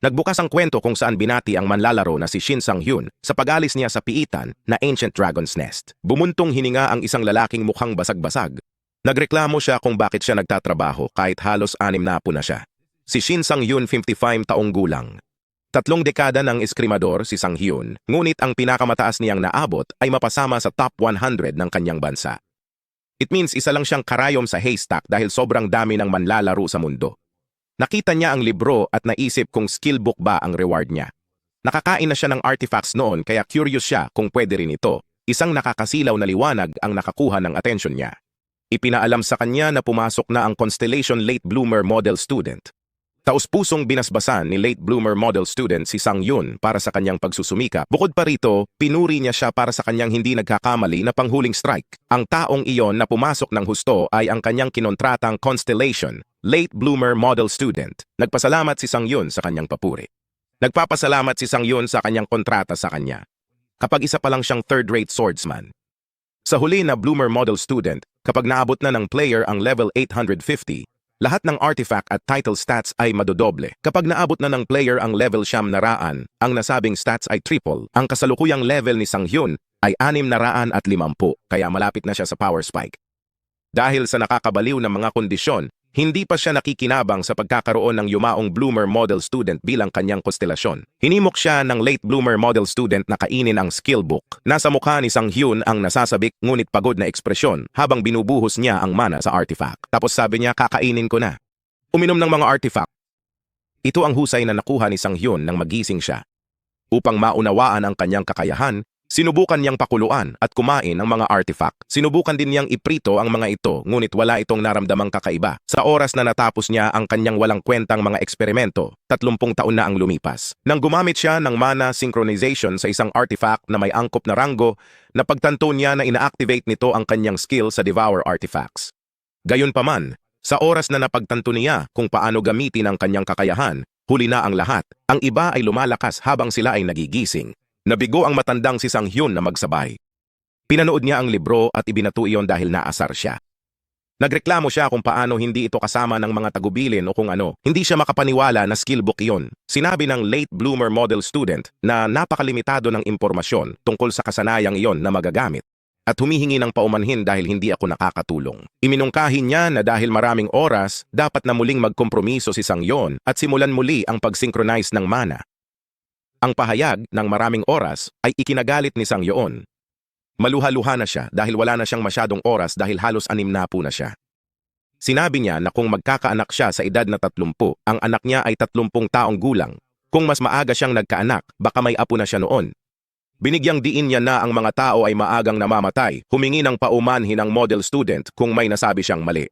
Nagbukas ang kwento kung saan binati ang manlalaro na si Shin Sang-hyun sa pag-alis niya sa piitan na Ancient Dragon's Nest. Bumuntong hininga ang isang lalaking mukhang basag-basag. Nagreklamo siya kung bakit siya nagtatrabaho kahit halos 6 na po na siya. Si Shin Sang-hyun 55 taong gulang. 3 dekada ng eskrimador si Sang-hyun, ngunit ang pinakamataas niyang naabot ay mapasama sa top 100 ng kanyang bansa. It means isa lang siyang karayom sa haystack dahil sobrang dami ng manlalaro sa mundo. Nakita niya ang libro at naisip kung skill book ba ang reward niya. Nakakain na siya ng artifacts noon kaya curious siya kung pwede rin ito. Isang nakakasilaw na liwanag ang nakakuha ng atensyon niya. Ipinaalam sa kanya na pumasok na ang Constellation Late Bloomer Model Student. Taus-pusong binasbasan ni Late Bloomer Model Student si Sang-hyun para sa kanyang pagsusumika. Bukod pa rito, pinuri niya siya para sa kanyang hindi nagkakamali na panghuling strike. Ang taong iyon na pumasok ng husto ay ang kanyang kinontratang Constellation Late Bloomer Model Student. Nagpasalamat si Sang-hyun sa kanyang papuri. Nagpapasalamat si Sang-hyun sa kanyang kontrata sa kanya. Kapag isa pa lang siyang third-rate swordsman. Sa huli na Bloomer Model Student, kapag naabot na ng player ang level 850, lahat ng artifact at title stats ay madodoble. Kapag naabot na ng player ang level 900, ang nasabing stats ay triple. Ang kasalukuyang level ni Sang-hyun ay 650, kaya malapit na siya sa power spike. Dahil sa nakakabaliw na mga kondisyon, hindi pa siya nakikinabang sa pagkakaroon ng yumaong Bloomer Model Student bilang kanyang konstelasyon. Hinimok siya ng Late Bloomer Model Student na kainin ang skill book. Nasa mukha ni Sang-hyun ang nasasabik ngunit pagod na ekspresyon habang binubuhos niya ang mana sa artifact. Tapos sabi niya, kakainin ko na. Uminom ng mga artifact. Ito ang husay na nakuha ni Sang-hyun nang magising siya. Upang maunawaan ang kanyang kakayahan, sinubukan niyang pakuluan at kumain ng mga artifact. Sinubukan din niyang iprito ang mga ito ngunit wala itong naramdamang kakaiba. Sa oras na natapos niya ang kanyang walang kwentang mga eksperimento, 30 taon na ang lumipas. Nang gumamit siya ng mana synchronization sa isang artifact na may angkop na ranggo, napagtanto niya na ina-activate nito ang kanyang skill sa Devour Artifacts. Gayunpaman, sa oras na napagtanto niya kung paano gamitin ang kanyang kakayahan, huli na ang lahat. Ang iba ay lumalakas habang sila ay nagigising. Nabigo ang matandang si Sang-hyun na magsabay. Pinanood niya ang libro at ibinato iyon dahil naasar siya. Nagreklamo siya kung paano hindi ito kasama ng mga tagubilin o kung ano. Hindi siya makapaniwala na skill book iyon. Sinabi ng Late Bloomer Model Student na napakalimitado ng impormasyon tungkol sa kasanayang iyon na magagamit at humihingi ng paumanhin dahil hindi ako nakakatulong. Iminungkahi niya na dahil maraming oras, dapat na muling magkompromiso si Sang-hyun at simulan muli ang pag-synchronize ng mana. Ang pahayag ng maraming oras ay ikinagalit ni Sang-hyun. Maluha-luha na siya dahil wala na siyang masyadong oras dahil halos 6 na po na siya. Sinabi niya na kung magkakaanak siya sa edad na 30, ang anak niya ay 30 taong gulang. Kung mas maaga siyang nagkaanak, baka may apo na siya noon. Binigyang diin niya na ang mga tao ay maagang namamatay, humingi ng paumanhin ang model student kung may nasabi siyang mali.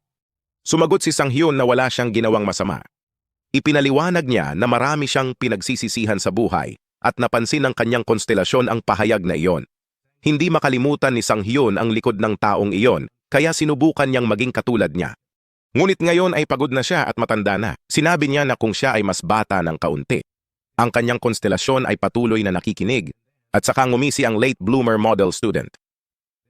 Sumagot si Sang-hyun na wala siyang ginawang masama. Ipinaliwanag niya na marami siyang pinagsisisihan sa buhay at napansin ng kanyang konstelasyon ang pahayag na iyon. Hindi makalimutan ni Sang-hyun ang likod ng taong iyon, kaya sinubukan niyang maging katulad niya. Ngunit ngayon ay pagod na siya at matanda na. Sinabi niya na kung siya ay mas bata ng kaunti. Ang kanyang konstelasyon ay patuloy na nakikinig at saka ngumisi ang Late Bloomer Model Student.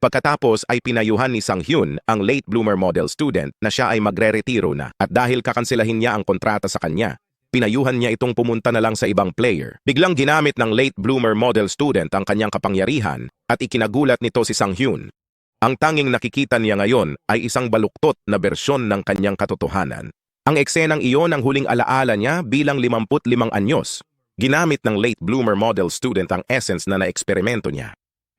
Pagkatapos ay pinayuhan ni Sang-hyun ang Late Bloomer Model Student na siya ay magre-retiro na at dahil kakanselahin niya ang kontrata sa kanya, pinayuhan niya itong pumunta na lang sa ibang player. Biglang ginamit ng Late Bloomer Model Student ang kanyang kapangyarihan at ikinagulat nito si Sang-hyun. Ang tanging nakikita niya ngayon ay isang baluktot na bersyon ng kanyang katotohanan. Ang eksenang iyon ang huling alaala niya bilang 55 anyos. Ginamit ng Late Bloomer Model Student ang essence na na-eksperimento niya.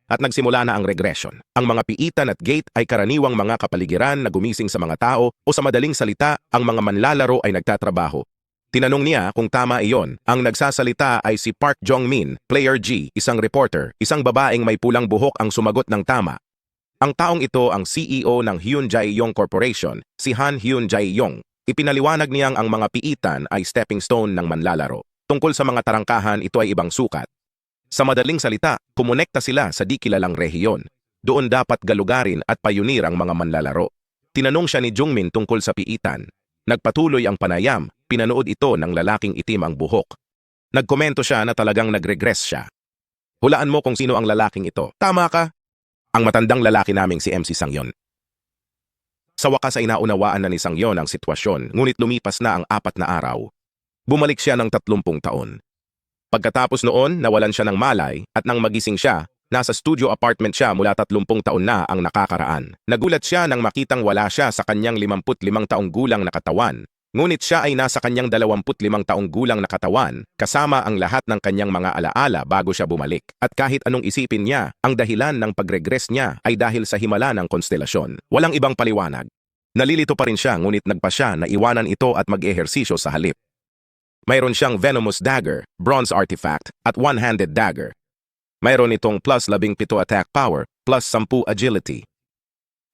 At nagsimula na ang regression. Ang mga piitan at gate ay karaniwang mga kapaligiran na gumising sa mga tao o sa madaling salita, ang mga manlalaro ay nagtatrabaho. Tinanong niya kung tama iyon. Ang nagsasalita ay si Park Jong-min, Player G, isang reporter, isang babaeng may pulang buhok ang sumagot ng tama. Ang taong ito ang CEO ng Hyun Jae-yong Corporation, si Han Hyun Jae-yong. Ipinaliwanag niyang ang mga piitan ay stepping stone ng manlalaro. Tungkol sa mga tarangkahan, ito ay ibang sukat. Sa madaling salita, kumonekta sila sa di kilalang rehiyon. Doon dapat galugarin at payunir ang mga manlalaro. Tinanong siya ni Jungmin tungkol sa piitan. Nagpatuloy ang panayam, pinanood ito ng lalaking itim ang buhok. Nagkomento siya na talagang nagregress siya. Hulaan mo kung sino ang lalaking ito. Tama ka? Ang matandang lalaki naming si MC Sang-hyun. Sa wakas ay naunawaan na ni Sang-hyun ang sitwasyon, ngunit lumipas na ang 4 na araw. Bumalik siya ng 30 taon. Pagkatapos noon, nawalan siya ng malay at nang magising siya, nasa studio apartment siya mula 30 taon na ang nakakaraan. Nagulat siya nang makitang wala siya sa kanyang 55 taong gulang na katawan. Ngunit siya ay nasa kanyang 25 taong gulang na katawan, kasama ang lahat ng kanyang mga alaala bago siya bumalik. At kahit anong isipin niya, ang dahilan ng pagregress niya ay dahil sa himala ng konstelasyon. Walang ibang paliwanag. Nalilito pa rin siya ngunit nagpasya na iwanan ito at mag-ehersisyo sa halip. Mayroon siyang venomous dagger, bronze artifact, at one-handed dagger. Mayroon itong plus 17 attack power, plus 10 agility.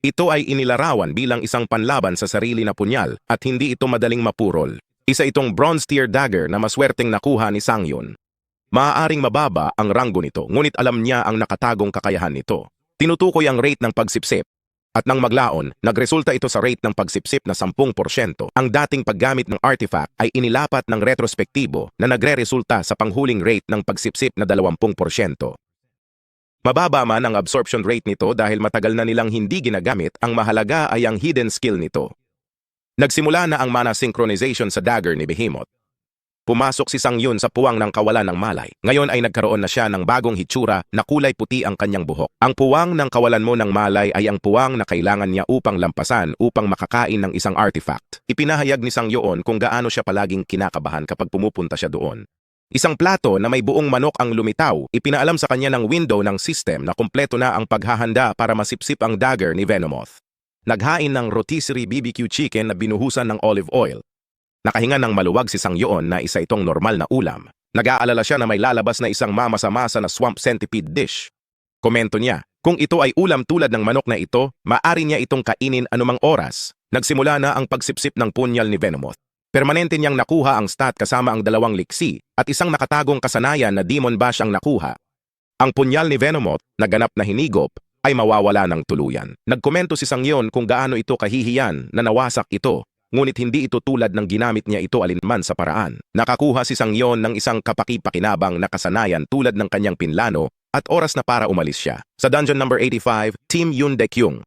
Ito ay inilarawan bilang isang panlaban sa sarili na punyal at hindi ito madaling mapurol. Isa itong bronze tier dagger na maswerteng nakuha ni Sanghyon. Maaaring mababa ang ranggo nito, ngunit alam niya ang nakatagong kakayahan nito. Tinutukoy ang rate ng pagsipsip. At nang maglaon, nagresulta ito sa rate ng pagsipsip na 10%. Ang dating paggamit ng artifact ay inilapat ng retrospektibo na nagre-resulta sa panghuling rate ng pagsipsip na 20%. Mababa man ang absorption rate nito dahil matagal na nilang hindi ginagamit, ang mahalaga ay ang hidden skill nito. Nagsimula na ang mana synchronization sa dagger ni Behemoth. Pumasok si Sanghyon sa puwang ng kawalan ng malay. Ngayon ay nagkaroon na siya ng bagong hitsura na kulay puti ang kanyang buhok. Ang puwang ng kawalan mo ng malay ay ang puwang na kailangan niya upang lampasan upang makakain ng isang artifact. Ipinahayag ni Sanghyon kung gaano siya palaging kinakabahan kapag pumupunta siya doon. Isang plato na may buong manok ang lumitaw, ipinaalam sa kanya ng window ng system na kumpleto na ang paghahanda para masipsip ang dagger ni Venomoth. Naghain ng rotisserie BBQ chicken na binuhusan ng olive oil. Nakahinga ng maluwag si Sanghyon na isa itong normal na ulam. Nag-aalala siya na may lalabas na isang mamasa-masa na swamp centipede dish. Komento niya, kung ito ay ulam tulad ng manok na ito, maaari niya itong kainin anumang oras. Nagsimula na ang pagsipsip ng punyal ni Venomoth. Permanente niyang nakuha ang stat kasama ang 2 liksi at isang nakatagong kasanayan na demon bash ang nakuha. Ang punyal ni Venomoth, na ganap na hinigop, ay mawawala ng tuluyan. Nagkomento si Sanghyon kung gaano ito kahihiyan na nawasak ito. Ngunit hindi ito tulad ng ginamit niya ito alinman sa paraan. Nakakuha si Sanghyon ng isang kapaki-pakinabang na kasanayan tulad ng kanyang pinlano at oras na para umalis siya. Sa dungeon number 85, Team Yoon Daekyung.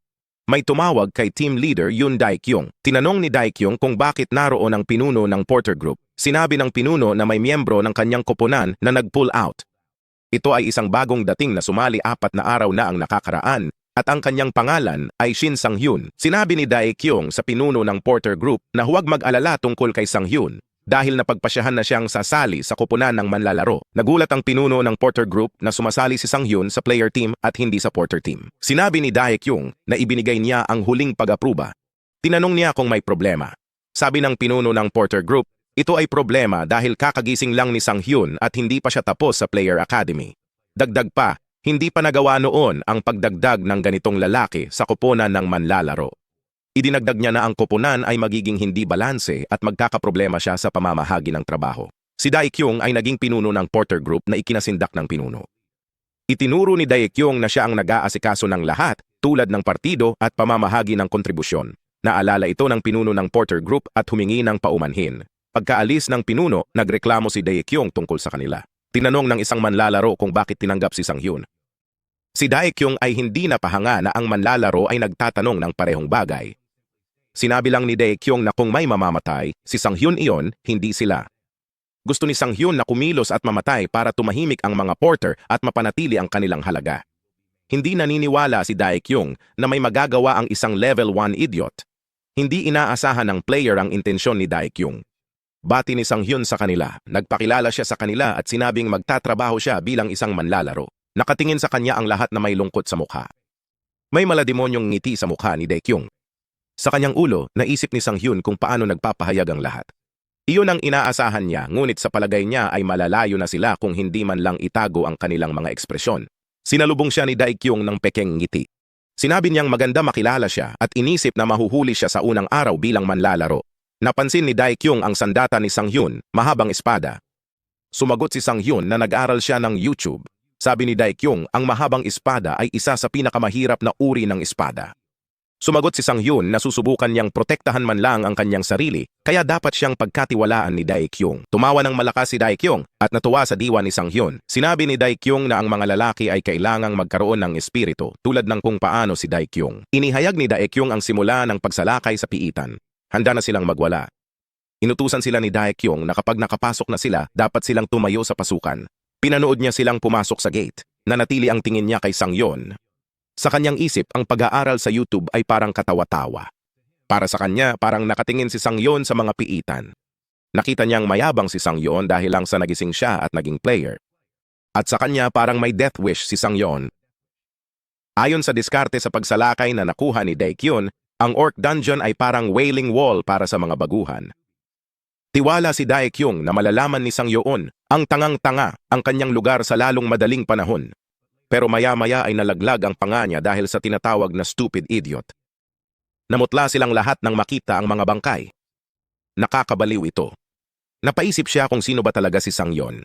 May tumawag kay team leader Yoon Daekyung. Tinanong ni Daekyung kung bakit naroon ang pinuno ng Porter Group. Sinabi ng pinuno na may miyembro ng kanyang koponan na nag-pull out. Ito ay isang bagong dating na sumali 4 na araw na ang nakakaraan. At ang kanyang pangalan ay Shin Sang-hyun. Sinabi ni Daekyung sa pinuno ng Porter Group na huwag mag-alala tungkol kay Sang-hyun dahil napagpasyahan na siyang sasali sa koponan ng manlalaro. Nagulat ang pinuno ng Porter Group na sumasali si Sang-hyun sa player team at hindi sa Porter team. Sinabi ni Daekyung na ibinigay niya ang huling pag-apruba. Tinanong niya kung may problema. Sabi ng pinuno ng Porter Group, ito ay problema dahil kakagising lang ni Sang-hyun at hindi pa siya tapos sa player academy. Dagdag pa, hindi pa nagawa noon ang pagdagdag ng ganitong lalaki sa koponan ng manlalaro. Idinagdag niya na ang koponan ay magiging hindi balanse at magkakaproblema siya sa pamamahagi ng trabaho. Si Daekyung ay naging pinuno ng Porter Group na ikinasindak ng pinuno. Itinuro ni Daekyung na siya ang nag-aasikaso ng lahat tulad ng partido at pamamahagi ng kontribusyon. Naalala ito ng pinuno ng Porter Group at humingi ng paumanhin. Pagkaalis ng pinuno, nagreklamo si Daekyung tungkol sa kanila. Tinanong ng isang manlalaro kung bakit tinanggap si Sanghyon. Si Daekyung ay hindi napahanga na ang manlalaro ay nagtatanong ng parehong bagay. Sinabi lang ni Daekyung na kung may mamamatay, si Sanghyon iyon, hindi sila. Gusto ni Sanghyon na kumilos at mamatay para tumahimik ang mga porter at mapanatili ang kanilang halaga. Hindi naniniwala si Daekyung na may magagawa ang isang level 1 idiot. Hindi inaasahan ng player ang intensyon ni Daekyung. Bati ni Sanghyon sa kanila, nagpakilala siya sa kanila at sinabing magtatrabaho siya bilang isang manlalaro. Nakatingin sa kanya ang lahat na may lungkot sa mukha. May malademonyong ngiti sa mukha ni Daekyung. Sa kanyang ulo, naisip ni Sanghyon kung paano nagpapahayag ang lahat. Iyon ang inaasahan niya, ngunit sa palagay niya ay malalayo na sila kung hindi man lang itago ang kanilang mga ekspresyon. Sinalubong siya ni Daekyung ng pekeng ngiti. Sinabi niyang maganda makilala siya at inisip na mahuhuli siya sa unang araw bilang manlalaro. Napansin ni Daekyung ang sandata ni Sanghyon, mahabang espada. Sumagot si Sanghyon na nag-aral siya ng YouTube. Sabi ni Daekyung, ang mahabang espada ay isa sa pinakamahirap na uri ng espada. Sumagot si Sanghyon na susubukan niyang protektahan man lang ang kanyang sarili, kaya dapat siyang pagkatiwalaan ni Daekyung. Tumawa ng malakas si Daekyung at natuwa sa diwa ni Sanghyon. Sinabi ni Daekyung na ang mga lalaki ay kailangang magkaroon ng espiritu, tulad ng kung paano si Daekyung. Inihayag ni Daekyung ang simula ng pagsalakay sa piitan. Handa na silang magwala. Inutusan sila ni Daekyong na kapag nakapasok na sila, dapat silang tumayo sa pasukan. Pinanood niya silang pumasok sa gate. Nanatili ang tingin niya kay Sang-yeon. Sa kanyang isip, ang pag-aaral sa YouTube ay parang katawa-tawa. Para sa kanya, parang nakatingin si Sang-yeon sa mga piitan. Nakita niyang mayabang si Sang-yeon dahil lang sa nagising siya at naging player. At sa kanya, parang may death wish si Sang-yeon. Ayon sa diskarte sa pagsalakay na nakuha ni Daekyong, ang Orc Dungeon ay parang wailing wall para sa mga baguhan. Tiwala si Daekyong na malalaman ni Sang-yeon ang tangang-tanga ang kanyang lugar sa lalong madaling panahon. Pero maya-maya ay nalaglag ang panga niya dahil sa tinatawag na stupid idiot. Namutla silang lahat nang makita ang mga bangkay. Nakakabaliw ito. Napaisip siya kung sino ba talaga si Sang-yeon.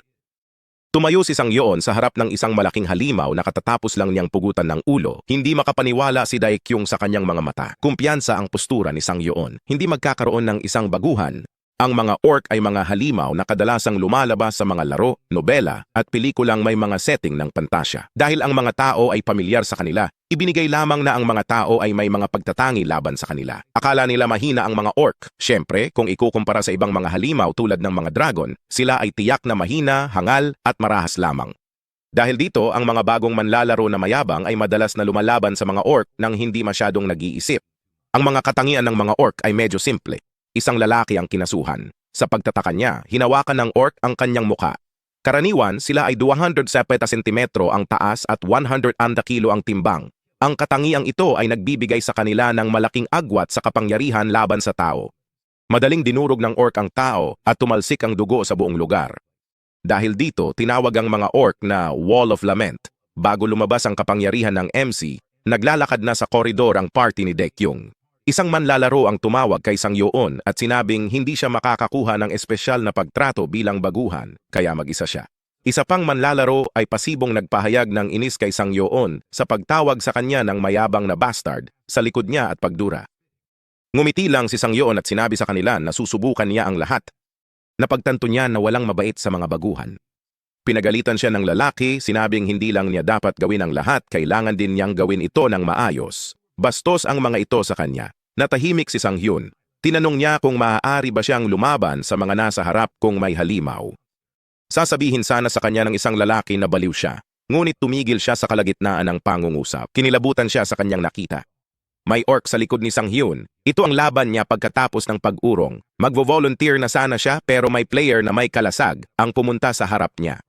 Tumayo si Sang-yeon sa harap ng isang malaking halimaw na katatapos lang niyang pugutan ng ulo. Hindi makapaniwala si Daekyong sa kanyang mga mata. Kumpiyansa ang postura ni Sang-yeon. Hindi magkakaroon ng isang baguhan. Ang mga orc ay mga halimaw na kadalasang lumalabas sa mga laro, nobela, at pelikulang may mga setting ng pantasya. Dahil ang mga tao ay pamilyar sa kanila, ibinigay lamang na ang mga tao ay may mga pagtatangi laban sa kanila. Akala nila mahina ang mga orc. Siyempre, kung ikukumpara sa ibang mga halimaw tulad ng mga dragon, sila ay tiyak na mahina, hangal, at marahas lamang. Dahil dito, ang mga bagong manlalaro na mayabang ay madalas na lumalaban sa mga orc nang hindi masyadong nag-iisip. Ang mga katangian ng mga orc ay medyo simple. Isang lalaki ang kinasuhan. Sa pagtataka niya, hinawakan ng orc ang kanyang muka. Karaniwan, sila ay 270 sentimetro ang taas at 100 kilo ang timbang. Ang katangiang ito ay nagbibigay sa kanila ng malaking agwat sa kapangyarihan laban sa tao. Madaling dinurog ng orc ang tao at tumalsik ang dugo sa buong lugar. Dahil dito, tinawag ang mga orc na Wall of Lament. Bago lumabas ang kapangyarihan ng MC, naglalakad na sa koridor ang party ni Daekyong. Isang manlalaro ang tumawag kay Sang-yeon at sinabing hindi siya makakakuha ng espesyal na pagtrato bilang baguhan, kaya mag-isa siya. Isa pang manlalaro ay pasibong nagpahayag ng inis kay Sang-yeon sa pagtawag sa kanya ng mayabang na bastard sa likod niya at pagdura. Ngumiti lang si Sang-yeon at sinabi sa kanila na susubukan niya ang lahat. Napagtanto niya na walang mabait sa mga baguhan. Pinagalitan siya ng lalaki, sinabing hindi lang niya dapat gawin ang lahat, kailangan din niyang gawin ito ng maayos. Bastos ang mga ito sa kanya. Natahimik si Sang-yeon. Tinanong niya kung maaari ba siyang lumaban sa mga nasa harap kung may halimaw. Sasabihin sana sa kanya ng isang lalaki na baliw siya. Ngunit tumigil siya sa kalagitnaan ng pangungusap. Kinilabutan siya sa kanyang nakita. May orc sa likod ni Sang-yeon. Ito ang laban niya pagkatapos ng pag-urong. Magvo-volunteer na sana siya pero may player na may kalasag ang pumunta sa harap niya.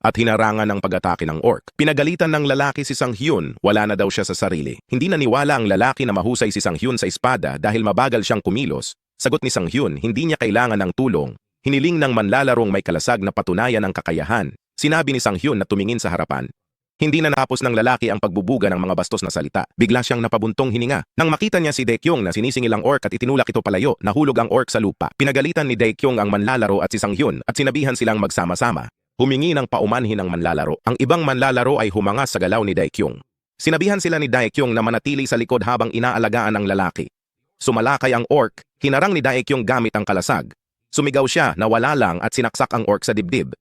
At hinarangan ng pag-atake ng orc. Pinagalitan ng lalaki si Sang-yeon, wala na daw siya sa sarili. Hindi naniwala ang lalaki na mahusay si Sang-yeon sa espada dahil mabagal siyang kumilos. Sagot ni Sang-yeon, hindi niya kailangan ng tulong. Hiniling ng manlalarong may kalasag na patunayan ang kakayahan. Sinabi ni Sang-yeon na tumingin sa harapan. Hindi na natapos ng lalaki ang pagbubuga ng mga bastos na salita. Bigla siyang napabuntong hininga. Nang makita niya si Daekyong na sinisingil ang orc at itinulak ito palayo, nahulog ang orc sa lupa. Pinagalitan ni Daekyong ang manlalaro at si Sang-yeon at sinabihan silang magsama-sama. Humingi ng paumanhin ang manlalaro. Ang ibang manlalaro ay humanga sa galaw ni Daekyong. Sinabihan sila ni Daekyong na manatili sa likod habang inaalagaan ang lalaki. Sumalakay ang orc, hinarang ni Daekyong gamit ang kalasag. Sumigaw siya na wala lang at sinaksak ang orc sa dibdib.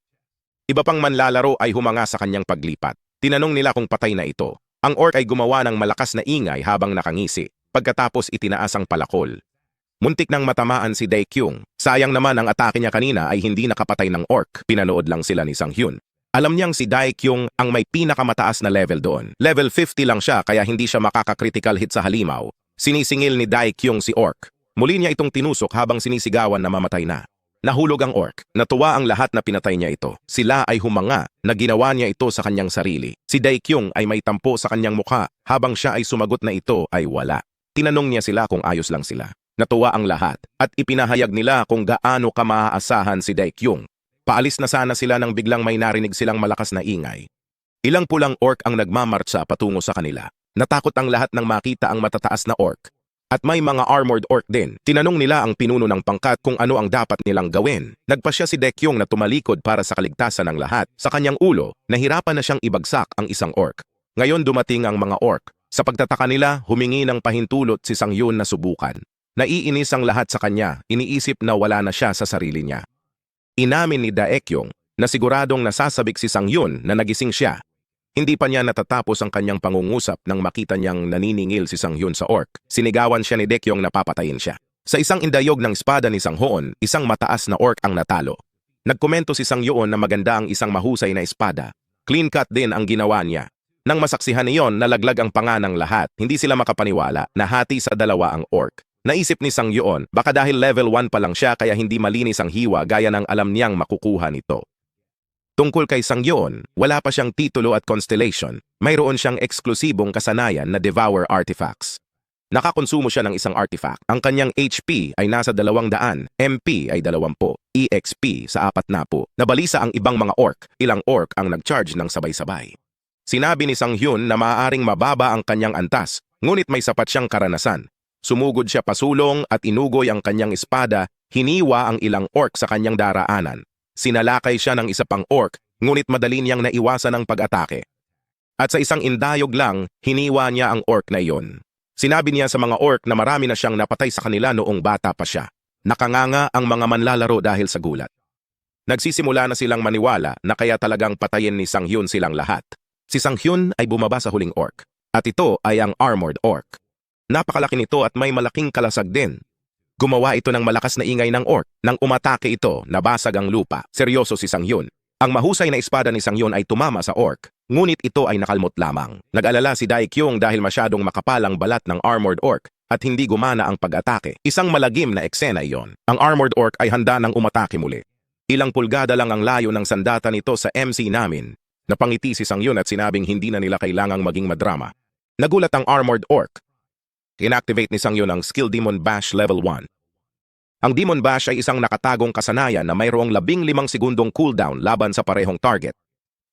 Iba pang manlalaro ay humanga sa kanyang paglipat. Tinanong nila kung patay na ito. Ang orc ay gumawa ng malakas na ingay habang nakangisi. Pagkatapos itinaas ang palakol. Muntik nang matamaan si Daekyong. Sayang naman ang atake niya kanina ay hindi nakapatay ng orc. Pinanood lang sila ni Sang-yeon. Alam niyang si Daekyong ang may pinakamataas na level doon. Level 50 lang siya kaya hindi siya makaka-critical hit sa halimaw. Sinisingil ni Daekyong si orc. Muli niya itong tinusok habang sinisigawan na mamatay na. Nahulog ang orc. Natuwa ang lahat na pinatay niya ito. Sila ay humanga na ginawa niya ito sa kanyang sarili. Si Daekyong ay may tampo sa kanyang mukha habang siya ay sumagot na ito ay wala. Tinanong niya sila kung ayos lang sila. Natuwa ang lahat at ipinahayag nila kung gaano ka maaasahan si Daekyong. Paalis na sana sila nang biglang may narinig silang malakas na ingay. Ilang pulang orc ang nagmamartsa patungo sa kanila. Natakot ang lahat nang makita ang matataas na orc. At may mga armored orc din. Tinanong nila ang pinuno ng pangkat kung ano ang dapat nilang gawin. Nagpasya si Daekyong na tumalikod para sa kaligtasan ng lahat. Sa kanyang ulo, nahirapan na siyang ibagsak ang isang orc. Ngayon dumating ang mga orc. Sa pagtataka nila, humingi ng pahintulot si Sang-yeon na subukan. Naiinis ang lahat sa kanya, iniisip na wala na siya sa sarili niya. Inamin ni Daekyong na siguradong nasasabik si Sang-yeon na nagising siya. Hindi pa niya natatapos ang kanyang pangungusap nang makita niyang naniningil si Sang-yeon sa orc. Sinigawan siya ni Daekyong na papatayin siya. Sa isang indayog ng espada ni Sang Hoon, isang mataas na orc ang natalo. Nagkomento si Sang Yoon na maganda ang isang mahusay na espada. Clean cut din ang ginawa niya. Nang masaksihan niyon, nalaglag ang panga ng lahat. Hindi sila makapaniwala na hati sa dalawa ang orc. Naisip ni Sang Yoon, baka dahil level 1 pa lang siya kaya hindi malinis ang hiwa gaya ng alam niyang makukuha nito. Tungkol kay Sang Yoon, wala pa siyang titulo at constellation. Mayroon siyang eksklusibong kasanayan na Devour Artifacts. Nakakonsumo siya ng isang artifact. Ang kanyang HP ay nasa 200, MP ay 20, EXP sa 40. Nabalisa ang ibang mga orc. Ilang orc ang nag-charge ng sabay-sabay. Sinabi ni Sang Hyun na maaaring mababa ang kanyang antas, ngunit may sapat siyang karanasan. Sumugod siya pasulong at inugoy ang kanyang espada, hiniwa ang ilang orc sa kanyang daraanan. Sinalakay siya ng isa pang orc, ngunit madali niyang naiwasan ang pag-atake. At sa isang indayog lang, hiniwa niya ang orc na iyon. Sinabi niya sa mga orc na marami na siyang napatay sa kanila noong bata pa siya. Nakanganga ang mga manlalaro dahil sa gulat. Nagsisimula na silang maniwala na kaya talagang patayin ni Sang Hyun silang lahat. Si Sang Hyun ay bumaba sa huling orc. At ito ay ang armored orc. Napakalaki nito at may malaking kalasag din. Gumawa ito ng malakas na ingay ng orc. Nang umatake ito, nabasag ang lupa. Seryoso si Sang Hyun. Ang mahusay na espada ni Sang Hyun ay tumama sa orc, ngunit ito ay nakalmot lamang. Nag-alala si Dae Kyung dahil masyadong makapal ang balat ng armored orc at hindi gumana ang pag-atake. Isang malagim na eksena iyon. Ang armored orc ay handa ng umatake muli. Ilang pulgada lang ang layo ng sandata nito sa MC namin. Napangiti si Sang Hyun at sinabing hindi na nila kailangang maging madrama. Nagulat ang armored orc. Inactivate ni Sang Hyun ang Skill Demon Bash Level 1. Ang Demon Bash ay isang nakatagong kasanayan na mayroong 15 segundong cooldown laban sa parehong target.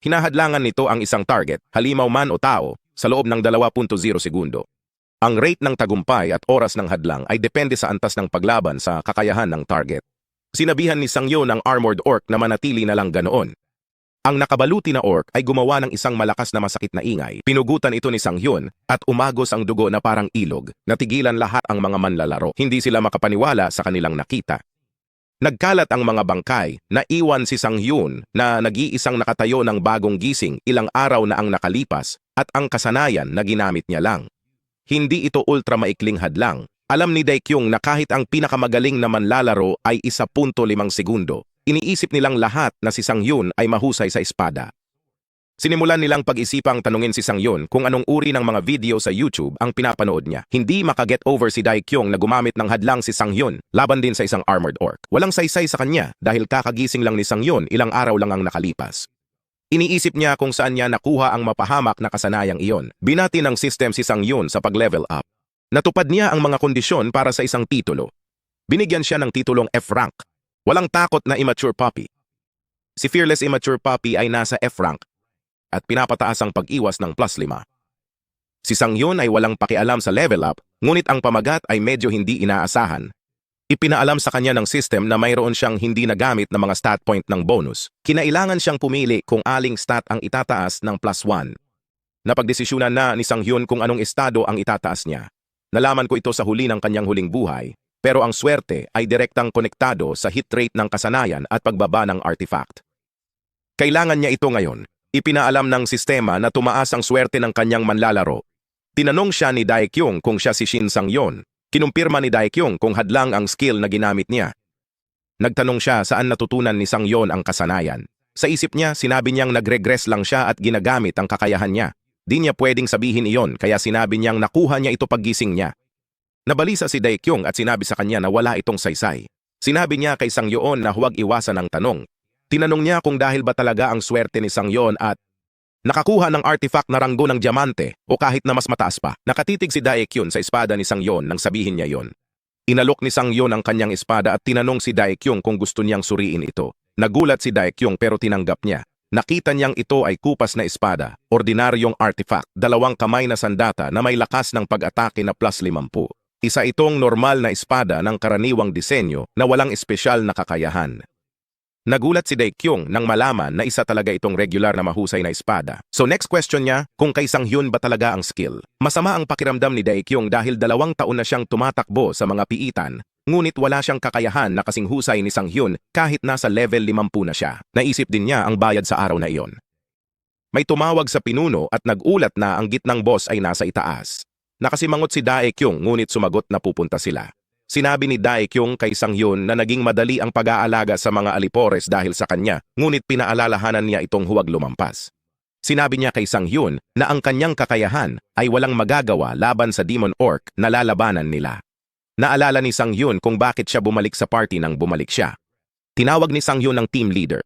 Hinahadlangan nito ang isang target, halimaw man o tao, sa loob ng 2.0 segundo. Ang rate ng tagumpay at oras ng hadlang ay depende sa antas ng paglaban sa kakayahan ng target. Sinabihan ni Sang Hyun ang armored orc na manatili na lang ganoon. Ang nakabaluti na orc ay gumawa ng isang malakas na masakit na ingay. Pinugutan ito ni Sang Hyun at umagos ang dugo na parang ilog. Natigilan lahat ang mga manlalaro. Hindi sila makapaniwala sa kanilang nakita. Nagkalat ang mga bangkay. Naiwan si Sang Hyun na nag-iisang nakatayo ng bagong gising ilang araw na ang nakalipas at ang kasanayan na ginamit niya lang. Hindi ito ultra maikling hadlang. Alam ni Dae Kyung na kahit ang pinakamagaling na manlalaro ay 1.5 segundo. Iniisip nilang lahat na si Sang Hyun ay mahusay sa espada. Sinimulan nilang pag-isipang tanungin si Sang Hyun kung anong uri ng mga video sa YouTube ang pinapanood niya. Hindi makaget over si Dae Kyung na gumamit ng hadlang si Sang Hyun laban din sa isang armored orc. Walang saysay sa kanya dahil kakagising lang ni Sang Hyun ilang araw lang ang nakalipas. Iniisip niya kung saan niya nakuha ang mapahamak na kasanayang iyon. Binati ng system si Sang Hyun sa pag-level up. Natupad niya ang mga kondisyon para sa isang titulo. Binigyan siya ng titulong F-rank. Walang takot na immature puppy. Si Fearless Immature Puppy ay nasa F-rank at pinapataas ang pag-iwas ng +5. Si Sang Hyun ay walang pakialam sa level up, ngunit ang pamagat ay medyo hindi inaasahan. Ipinaalam sa kanya ng system na mayroon siyang hindi nagamit na mga stat point ng bonus. Kinailangan siyang pumili kung aling stat ang itataas ng +1. Napagdesisyunan na ni Sang Hyun kung anong estado ang itataas niya. Nalaman ko ito sa huli ng kanyang huling buhay. Pero ang swerte ay direktang konektado sa hit rate ng kasanayan at pagbaba ng artifact. Kailangan niya ito ngayon. Ipinaalam ng sistema na tumaas ang swerte ng kanyang manlalaro. Tinanong siya ni Dae Kyung kung siya si Shin Sang Hyun. Kinumpirma ni Dae Kyung kung hadlang ang skill na ginamit niya. Nagtanong siya saan natutunan ni Sang Hyun ang kasanayan. Sa isip niya, sinabi niyang nagregress lang siya at ginagamit ang kakayahan niya. Di niya pwedeng sabihin iyon kaya sinabi niyang nakuha niya ito paggising niya. Nabalisa si Dae Kyung at sinabi sa kanya na wala itong saysay. Sinabi niya kay Sang Yoon na huwag iwasan ang tanong. Tinanong niya kung dahil ba talaga ang swerte ni Sang Yoon at nakakuha ng artifact na ranggo ng diamante o kahit na mas mataas pa. Nakatitig si Dae Kyung sa espada ni Sang Yoon nang sabihin niya yon. Inalok ni Sang Yoon ang kanyang espada at tinanong si Dae Kyung kung gusto niyang suriin ito. Nagulat si Dae Kyung pero tinanggap niya. Nakita niyang ito ay kupas na espada, ordinaryong artifact, 2 kamay na sandata na may lakas ng pag-atake na +50. Isa itong normal na espada ng karaniwang disenyo na walang espesyal na kakayahan. Nagulat si Dae Kyung nang malaman na isa talaga itong regular na mahusay na espada. So next question niya, kung kay Sang Hyun ba talaga ang skill? Masama ang pakiramdam ni Dae Kyung dahil 2 taon na siyang tumatakbo sa mga piitan, ngunit wala siyang kakayahan na kasing husay ni Sang Hyun kahit nasa level 50 na siya. Naisip din niya ang bayad sa araw na iyon. May tumawag sa pinuno at nagulat na ang gitnang boss ay nasa itaas. Nakasimangot si Dae Kyung ngunit sumagot na pupunta sila. Sinabi ni Daekyung kay Sang-hyun na naging madali ang pag-aalaga sa mga alipores dahil sa kanya, ngunit pinaalalahanan niya itong huwag lumampas. Sinabi niya kay Sang-hyun na ang kanyang kakayahan ay walang magagawa laban sa Demon Orc na lalabanan nila. Naalala ni Sang-hyun kung bakit siya bumalik sa party nang bumalik siya. Tinawag ni Sang-hyun ng team leader.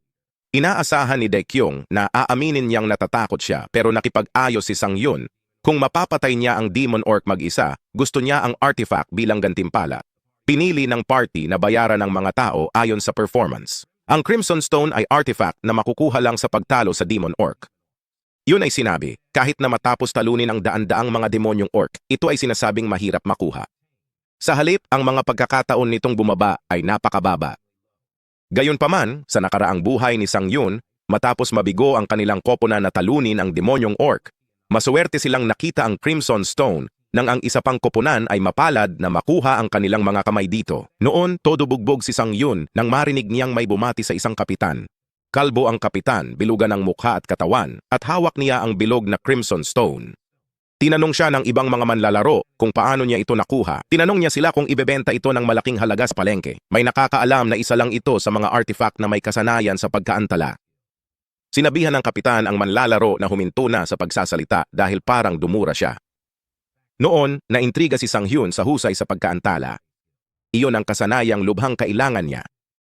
Inaasahan ni Daekyung na aaminin niyang natatakot siya pero nakipag-ayos si Sang-hyun. Kung mapapatay niya ang Demon Orc mag-isa, gusto niya ang artifact bilang gantimpala. Pinili ng party na bayaran ng mga tao ayon sa performance. Ang Crimson Stone ay artifact na makukuha lang sa pagtalo sa Demon Orc. Yun ay sinabi, kahit na matapos talunin ang daan-daang mga demonyong orc, ito ay sinasabing mahirap makuha. Sa halip, ang mga pagkakataon nitong bumaba ay napakababa. Gayunpaman, sa nakaraang buhay ni Sang-hyun, matapos mabigo ang kanilang koponan na talunin ang demonyong orc, masuwerte silang nakita ang Crimson Stone nang ang isa pang koponan ay mapalad na makuha ang kanilang mga kamay dito. Noon, todo bugbog si Sang-hyun nang marinig niyang may bumati sa isang kapitan. Kalbo ang kapitan, bilugan ng mukha at katawan, at hawak niya ang bilog na Crimson Stone. Tinanong siya ng ibang mga manlalaro kung paano niya ito nakuha. Tinanong niya sila kung ibebenta ito ng malaking halaga sa palengke. May nakakaalam na isa lang ito sa mga artifact na may kasanayan sa pagkaantala. Sinabihan ng kapitan ang manlalaro na huminto na sa pagsasalita dahil parang dumura siya. Noon, naintriga si Sang-hyun sa husay sa pagkaantala. Iyon ang kasanayang lubhang kailangan niya.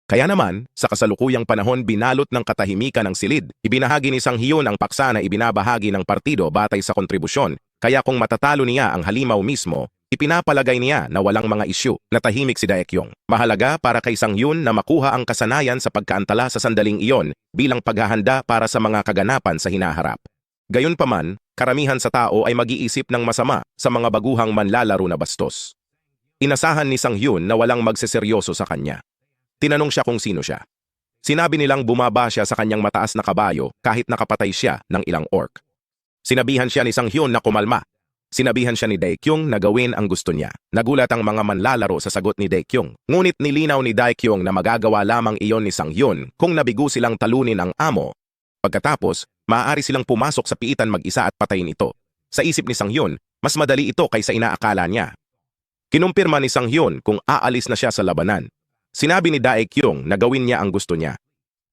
Kaya naman, sa kasalukuyang panahon binalot ng katahimikan ng silid, ibinahagi ni Sang-hyun ang paksa na ibinabahagi ng partido batay sa kontribusyon, kaya kung matatalo niya ang halimaw mismo, ipinapalagay niya na walang mga isyu. Natahimik si Daekyung. Mahalaga para kay Sang-hyun na makuha ang kasanayan sa pagkaantala sa sandaling iyon bilang paghahanda para sa mga kaganapan sa hinaharap. Gayunpaman, karamihan sa tao ay mag-iisip ng masama sa mga baguhang manlalaro na bastos. Inasahan ni Sang-hyun na walang magseseryoso sa kanya. Tinanong siya kung sino siya. Sinabi nilang bumaba siya sa kanyang mataas na kabayo kahit nakapatay siya ng ilang orc. Sinabihan siya ni Sang-hyun na kumalma. Sinabihan siya ni Daekyung na gawin ang gusto niya. Nagulat ang mga manlalaro sa sagot ni Daekyung. Ngunit nilinaw ni Daekyung na magagawa lamang iyon ni Sang-hyun kung nabigo silang talunin ang amo. Pagkatapos, maaari silang pumasok sa piitan mag-isa at patayin ito. Sa isip ni Sang-hyun, mas madali ito kaysa inaakala niya. Kinumpirma ni Sang-hyun kung aalis na siya sa labanan. Sinabi ni Daekyung na gawin niya ang gusto niya.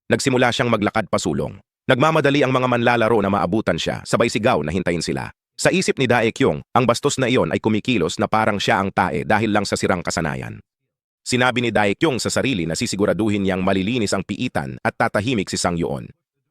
Nagsimula siyang maglakad pasulong. Nagmamadali ang mga manlalaro na maabutan siya, sabay sigaw na hintayin sila. Sa isip ni Daekyung, ang bastos na iyon ay kumikilos na parang siya ang tae dahil lang sa sirang kasanayan. Sinabi ni Daekyung sa sarili na sisiguraduhin niyang malilinis ang piitan at tatahimik si Sang-hyun.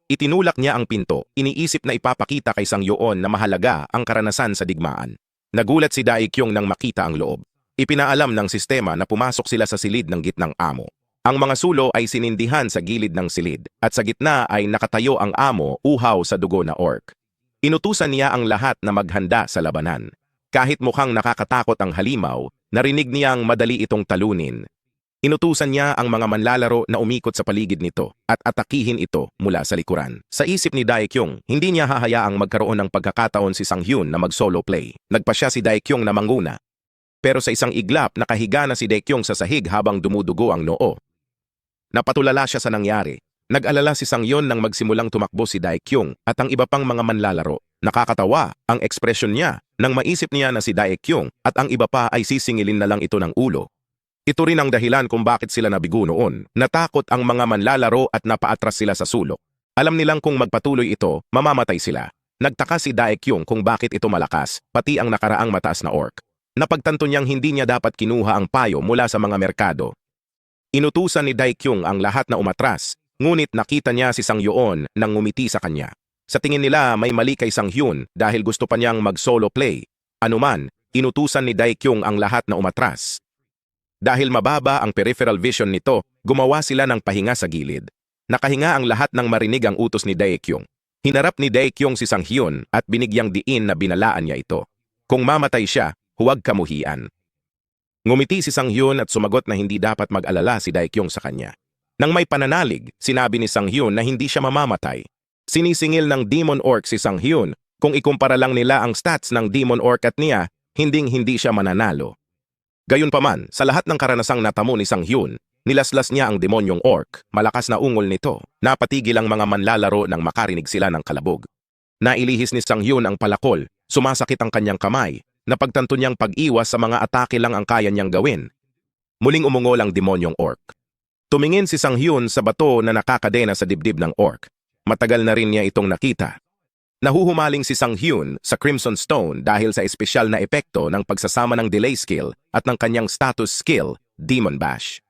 Itinulak niya ang pinto, iniisip na ipapakita kay Sang-hyun na mahalaga ang karanasan sa digmaan. Nagulat si Daekyung nang makita ang loob. Ipinaalam ng sistema na pumasok sila sa silid ng gitnang amo. Ang mga sulo ay sinindihan sa gilid ng silid, at sa gitna ay nakatayo ang amo uhaw sa dugo na orc. Inutusan niya ang lahat na maghanda sa labanan. Kahit mukhang nakakatakot ang halimaw, narinig niyang madali itong talunin. Inutusan niya ang mga manlalaro na umikot sa paligid nito at atakihin ito mula sa likuran. Sa isip ni Daekyung, hindi niya hahayaang magkaroon ng pagkakataon si Sang-hyun na mag-solo play. Nagpasya si Daekyung na manguna. Pero sa isang iglap, nakahiga na si Daekyung sa sahig habang dumudugo ang noo. Napatulala siya sa nangyari. Nag-alala si Sang-hyun nang magsimulang tumakbo si Daekyung at ang iba pang mga manlalaro. Nakakatawa ang ekspresyon niya nang maisip niya na si Daekyung at ang iba pa ay sisingilin na lang ito ng ulo. Ito rin ang dahilan kung bakit sila nabigo noon. Natakot ang mga manlalaro at napaatras sila sa sulok. Alam nilang kung magpatuloy ito, mamamatay sila. Nagtaka si Daekyung kung bakit ito malakas, pati ang nakaraang mataas na orc. Napagtanto niyang hindi niya dapat kinuha ang payo mula sa mga merkado. Inutusan ni Daekyung ang lahat na umatras, ngunit nakita niya si Sang-hyun nang ngumiti sa kanya. Sa tingin nila may mali kay Sang-hyun dahil gusto pa niyang mag-solo play. Anuman, inutusan ni Daekyung ang lahat na umatras. Dahil mababa ang peripheral vision nito, gumawa sila ng pahinga sa gilid. Nakahinga ang lahat nang marinig ang utos ni Daekyung. Hinarap ni Daekyung si Sang-hyun at binigyang diin na binalaan niya ito. Kung mamatay siya, huwag kamuhian. Ngumiti si Sang-hyun at sumagot na hindi dapat mag-alala si Daekyung sa kanya. Nang may pananalig, sinabi ni Sang-hyun na hindi siya mamamatay. Sinisingil ng Demon Orc si Sang-hyun. Kung ikumpara lang nila ang stats ng Demon Orc at niya, hinding-hindi siya mananalo. Gayunpaman, sa lahat ng karanasang natamo ni Sang-hyun, nilaslas niya ang demonyong orc, malakas na ungol nito. Napatigil ang mga manlalaro nang makarinig sila ng kalabog. Nailihis ni Sang-hyun ang palakol, sumasakit ang kanyang kamay, napagtanto niyang pag-iwas sa mga atake lang ang kaya niyang gawin. Muling umungol ang demonyong orc. Tumingin si Sang Hyun sa bato na nakakadena sa dibdib ng orc. Matagal na rin niya itong nakita. Nahuhumaling si Sang Hyun sa Crimson Stone dahil sa espesyal na epekto ng pagsasama ng delay skill at ng kanyang status skill, Demon Bash.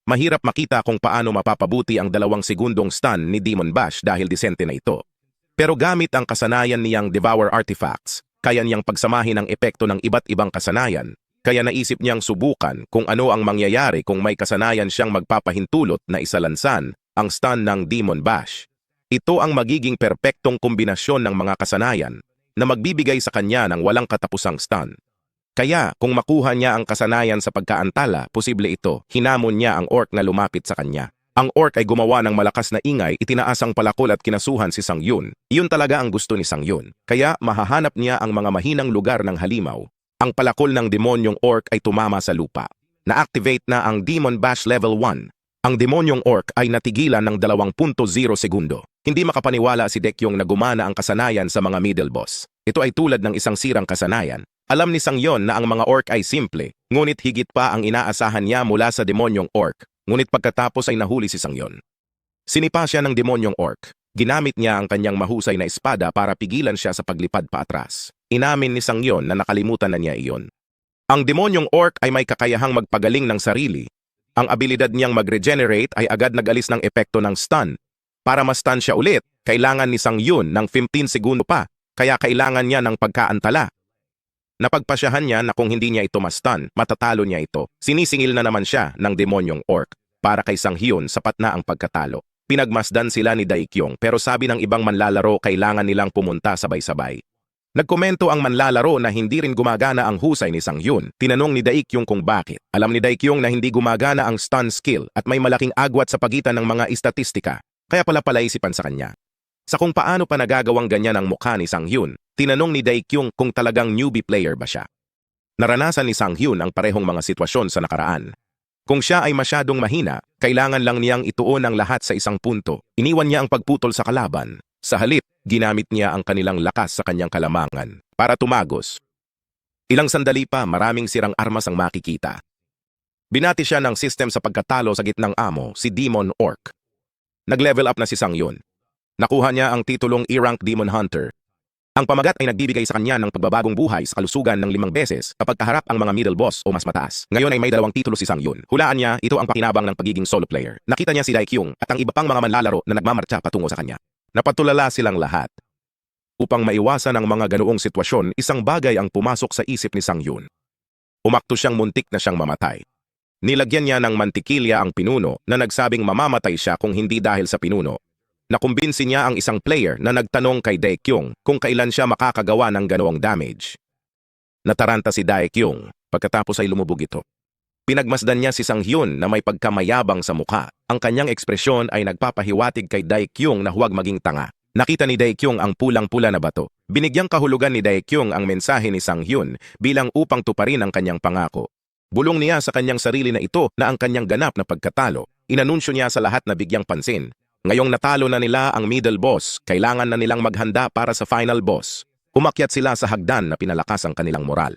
Mahirap makita kung paano mapapabuti ang 2 segundong stun ni Demon Bash dahil disente na ito. Pero gamit ang kasanayan niyang Devour Artifacts, kaya niyang pagsamahin ang epekto ng iba't ibang kasanayan, kaya naisip niyang subukan kung ano ang mangyayari kung may kasanayan siyang magpapahintulot na isalansan ang stun ng Demon Bash. Ito ang magiging perpektong kombinasyon ng mga kasanayan na magbibigay sa kanya ng walang katapusang stun. Kaya kung makuha niya ang kasanayan sa pagkaantala, posible ito, hinamon niya ang orc na lumapit sa kanya. Ang orc ay gumawa ng malakas na ingay, itinaas ang palakol at kinasuhan si Sang Hyun. Iyon talaga ang gusto ni Sang Hyun. Kaya mahahanap niya ang mga mahinang lugar ng halimaw. Ang palakol ng demonyong orc ay tumama sa lupa. Na-activate na ang Demon Bash Level 1. Ang demonyong orc ay natigilan ng 2.0 segundo. Hindi makapaniwala si Daekyung na gumana ang kasanayan sa mga middle boss. Ito ay tulad ng isang sirang kasanayan. Alam ni Sang Hyun na ang mga orc ay simple, ngunit higit pa ang inaasahan niya mula sa demonyong orc. Ngunit pagkatapos ay nahuli si Sang Hyun. Sinipa siya ng demonyong orc. Ginamit niya ang kanyang mahusay na espada para pigilan siya sa paglipad paatras. Inamin ni Sang Hyun na nakalimutan na niya iyon. Ang demonyong orc ay may kakayahang magpagaling ng sarili. Ang abilidad niyang mag-regenerate ay agad nag-alis ng epekto ng stun. Para ma-stun siya ulit, kailangan ni Sang Hyun ng 15 segundo pa, kaya kailangan niya ng pagkaantala. Napagpasyahan niya na kung hindi niya ito ma-stun, matatalo niya ito. Sinisingil na naman siya ng demonyong orc. Para kay Sang Hyun, sapat na ang pagkatalo. Pinagmasdan sila ni Daekyung pero sabi ng ibang manlalaro kailangan nilang pumunta sabay-sabay. Nagkomento ang manlalaro na hindi rin gumagana ang husay ni Sang Hyun. Tinanong ni Daekyung kung bakit. Alam ni Daekyung na hindi gumagana ang stun skill at may malaking agwat sa pagitan ng mga istatistika. Kaya pala palaisipan sa kanya. Sa kung paano pa nagagawang ganyan ang mukha ni Sang Hyun, tinanong ni Daekyung kung talagang newbie player ba siya. Naranasan ni Sang Hyun ang parehong mga sitwasyon sa nakaraan. Kung siya ay masyadong mahina, kailangan lang niyang ituon ang lahat sa isang punto. Iniwan niya ang pagputol sa kalaban. Sa halip, ginamit niya ang kanilang lakas sa kanyang kalamangan para tumagos. Ilang sandali pa, maraming sirang armas ang makikita. Binati siya ng system sa pagkatalo sa gitnang amo, si Demon Orc. Nag-level up na si Sang Hyun. Nakuha niya ang titulong E-Rank Demon Hunter. Ang pamagat ay nagbibigay sa kanya ng pagbabagong buhay sa kalusugan ng 5 beses kapag kaharap ang mga middle boss o mas mataas. Ngayon ay may 2 titulo si Sang Hyun. Hulaan niya, ito ang pakinabang ng pagiging solo player. Nakita niya si Daekyung at ang iba pang mga manlalaro na nagmamartsa patungo sa kanya. Napatulala silang lahat. Upang maiwasan ang mga ganoong sitwasyon, isang bagay ang pumasok sa isip ni Sang Hyun. Umakto siyang muntik na siyang mamatay. Nilagyan niya ng mantikilya ang pinuno na nagsabing mamamatay siya kung hindi dahil sa pinuno. Nakumbinsi niya ang isang player na nagtanong kay Daekyung kung kailan siya makakagawa ng ganoong damage. Nataranta si Daekyung pagkatapos ay lumubog ito. Pinagmasdan niya si Sang Hyun na may pagkamayabang sa mukha. Ang kanyang ekspresyon ay nagpapahiwatig kay Daekyung na huwag maging tanga. Nakita ni Daekyung ang pulang-pula na bato. Binigyang kahulugan ni Daekyung ang mensahe ni Sang Hyun bilang upang tuparin ang kanyang pangako. Bulong niya sa kanyang sarili na ito na ang kanyang ganap na pagkatalo. Inanunsyo niya sa lahat na bigyang pansin. Ngayong natalo na nila ang middle boss, kailangan na nilang maghanda para sa final boss. Umakyat sila sa hagdan na pinalakas ang kanilang moral.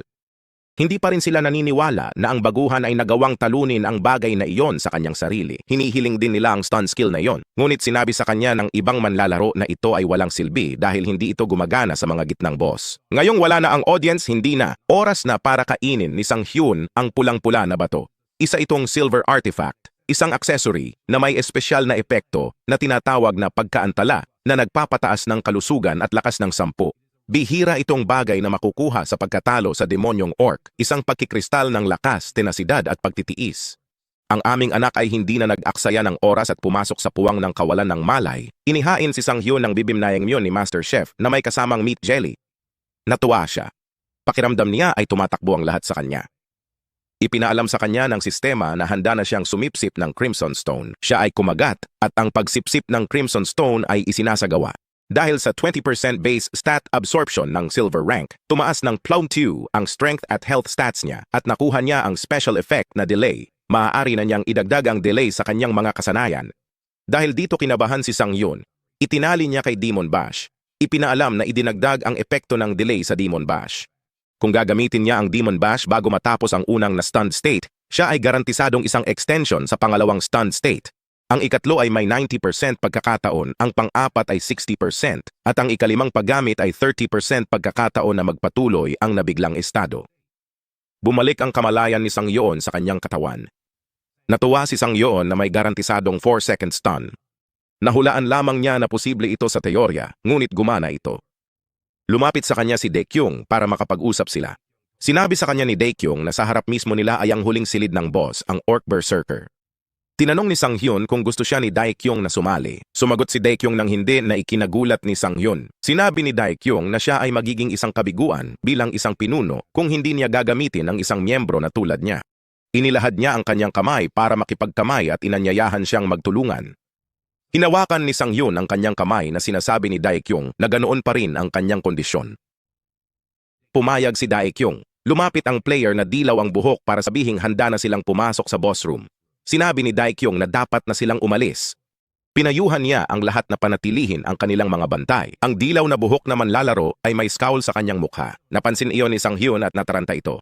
Hindi pa rin sila naniniwala na ang baguhan ay nagawang talunin ang bagay na iyon sa kanyang sarili. Hinihiling din nila ang stun skill na iyon. Ngunit sinabi sa kanya ng ibang manlalaro na ito ay walang silbi dahil hindi ito gumagana sa mga gitnang boss. Ngayong wala na ang audience, hindi na. Oras na para kainin ni Sang Hyun ang pulang-pula na bato. Isa itong silver artifact. Isang accessory na may espesyal na epekto na tinatawag na pagkaantala na nagpapataas ng kalusugan at lakas ng 10. Bihira itong bagay na makukuha sa pagkatalo sa demonyong orc, isang pagkikristal ng lakas, tenasidad at pagtitiis. Ang aming anak ay hindi na nag-aksaya ng oras at pumasok sa puwang ng kawalan ng malay. Inihain si Sang Hyun ng bibimnayang-myon ni Master Chef na may kasamang meat jelly. Natuwa siya. Pakiramdam niya ay tumatakbo ang lahat sa kanya. Ipinaalam sa kanya ng sistema na handa na siyang sumipsip ng Crimson Stone. Siya ay kumagat at ang pagsipsip ng Crimson Stone ay isinasagawa. Dahil sa 20% base stat absorption ng silver rank, tumaas ng +2 ang strength at health stats niya at nakuha niya ang special effect na delay. Maaari na niyang idagdag ang delay sa kanyang mga kasanayan. Dahil dito kinabahan si Sang Hyun, itinali niya kay Demon Bash. Ipinaalam na idinagdag ang epekto ng delay sa Demon Bash. Kung gagamitin niya ang Demon Bash bago matapos ang unang na-stunned state, Siya ay garantisadong isang extension sa pangalawang stunned state. Ang ikatlo ay may 90% pagkakataon, ang pang-apat ay 60%, at ang ikalimang paggamit ay 30% pagkakataon na magpatuloy ang nabiglang estado. Bumalik ang kamalayan ni Sang Yoon sa kanyang katawan. Natuwa si Sang Yoon na may garantisadong 4-second stun. Nahulaan lamang niya na posible ito sa teorya, ngunit gumana ito. Lumapit sa kanya si Daekyung para makapag-usap sila. Sinabi sa kanya ni Daekyung na sa harap mismo nila ay ang huling silid ng boss, ang Orc Berserker. Tinanong ni Sang Hyun kung gusto siya ni Daekyung na sumali. Sumagot si Daekyung ng hindi na ikinagulat ni Sang Hyun. Sinabi ni Daekyung na siya ay magiging isang kabiguan bilang isang pinuno kung hindi niya gagamitin ang isang miyembro na tulad niya. Inilahad niya ang kanyang kamay para makipagkamay at inanyayahan siyang magtulungan. Hinawakan ni Sang Hyun ang kanyang kamay na sinasabi ni Daekyung na ganoon pa rin ang kanyang kondisyon. Pumayag si Daekyung. Lumapit ang player na dilaw ang buhok para sabihing handa na silang pumasok sa boss room. Sinabi ni Daekyung na dapat na silang umalis. Pinayuhan niya ang lahat na panatilihin ang kanilang mga bantay. Ang dilaw na buhok na manlalaro ay may scowl sa kanyang mukha. Napansin iyon ni Sang Hyun at nataranta ito.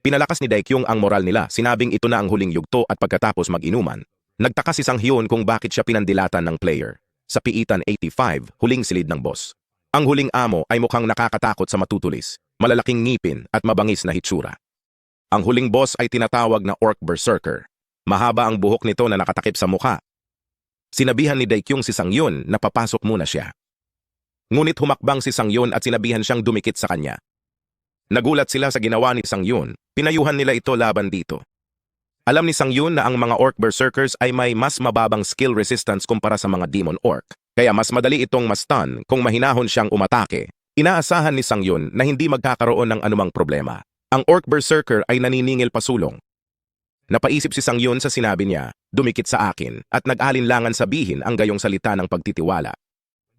Pinalakas ni Daekyung ang moral nila, sinabing ito na ang huling yugto at pagkatapos mag-inuman. Nagtaka si Sang Hyun kung bakit siya pinandilatan ng player. Sa piitan 85, huling silid ng boss. Ang huling amo ay mukhang nakakatakot sa matutulis, malalaking ngipin at mabangis na hitsura. Ang huling boss ay tinatawag na Orc Berserker. Mahaba ang buhok nito na nakatakip sa mukha. Sinabihan ni Daekyung si Sang Hyun na papasok muna siya. Ngunit humakbang si Sang Hyun at sinabihan siyang dumikit sa kanya. Nagulat sila sa ginawa ni Sang Hyun, pinayuhan nila ito laban dito. Alam ni Sang Hyun na ang mga Orc Berserkers ay may mas mababang skill resistance kumpara sa mga Demon Orc, kaya mas madali itong ma-stun kung mahinahon siyang umatake. Inaasahan ni Sang Hyun na hindi magkakaroon ng anumang problema. Ang Orc Berserker ay naniningil pasulong. Napaisip si Sang Hyun sa sinabi niya, dumikit sa akin, at nag-alinlangan sabihin ang gayong salita ng pagtitiwala.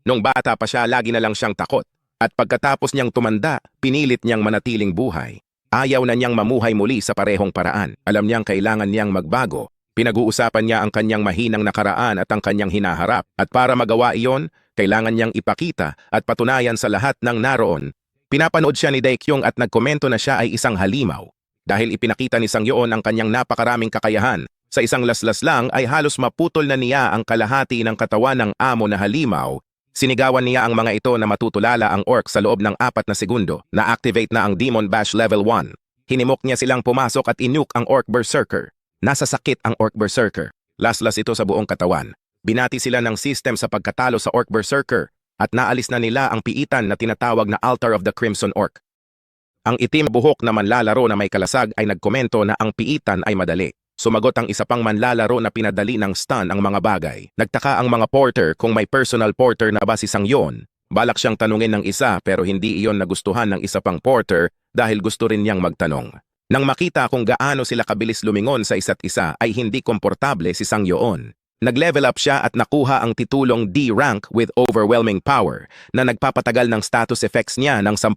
Nung bata pa siya, lagi na lang siyang takot, at pagkatapos niyang tumanda, pinilit niyang manatiling buhay. Ayaw na niyang mamuhay muli sa parehong paraan. Alam niyang kailangan niyang magbago. Pinag-uusapan niya ang kanyang mahinang nakaraan at ang kanyang hinaharap, at para magawa iyon, kailangan niyang ipakita at patunayan sa lahat ng naroon. Pinapanood siya ni Daekyung at nagkomento na siya ay isang halimaw. Dahil ipinakita ni Sang Yoon ang kanyang napakaraming kakayahan, sa isang laslas lang ay halos maputol na niya ang kalahati ng katawan ng amo na halimaw. Sinigawan niya ang mga ito na matutulala ang orc sa loob ng 4 na segundo. Na-activate na ang Demon Bash Level 1. Hinimok niya silang pumasok at inuke ang Orc Berserker. Nasa sakit ang Orc Berserker. Laslas ito sa buong katawan. Binati sila ng system sa pagkatalo sa Orc Berserker at naalis na nila ang piitan na tinatawag na Altar of the Crimson Orc. Ang itim buhok na manlalaro na may kalasag ay nagkomento na ang piitan ay madali. Sumagot ang isa pang manlalaro na pinadali ng stun ang mga bagay. Nagtaka ang mga porter kung may personal porter na ba si Sang Yoon. Balak siyang tanungin ng isa pero hindi iyon nagustuhan ng isa pang porter dahil gusto rin niyang magtanong. Nang makita kung gaano sila kabilis lumingon sa isa't isa ay hindi komportable si Sang Yoon. Nag-level up siya at nakuha ang titulong D rank with overwhelming power na nagpapatagal ng status effects niya ng 10%.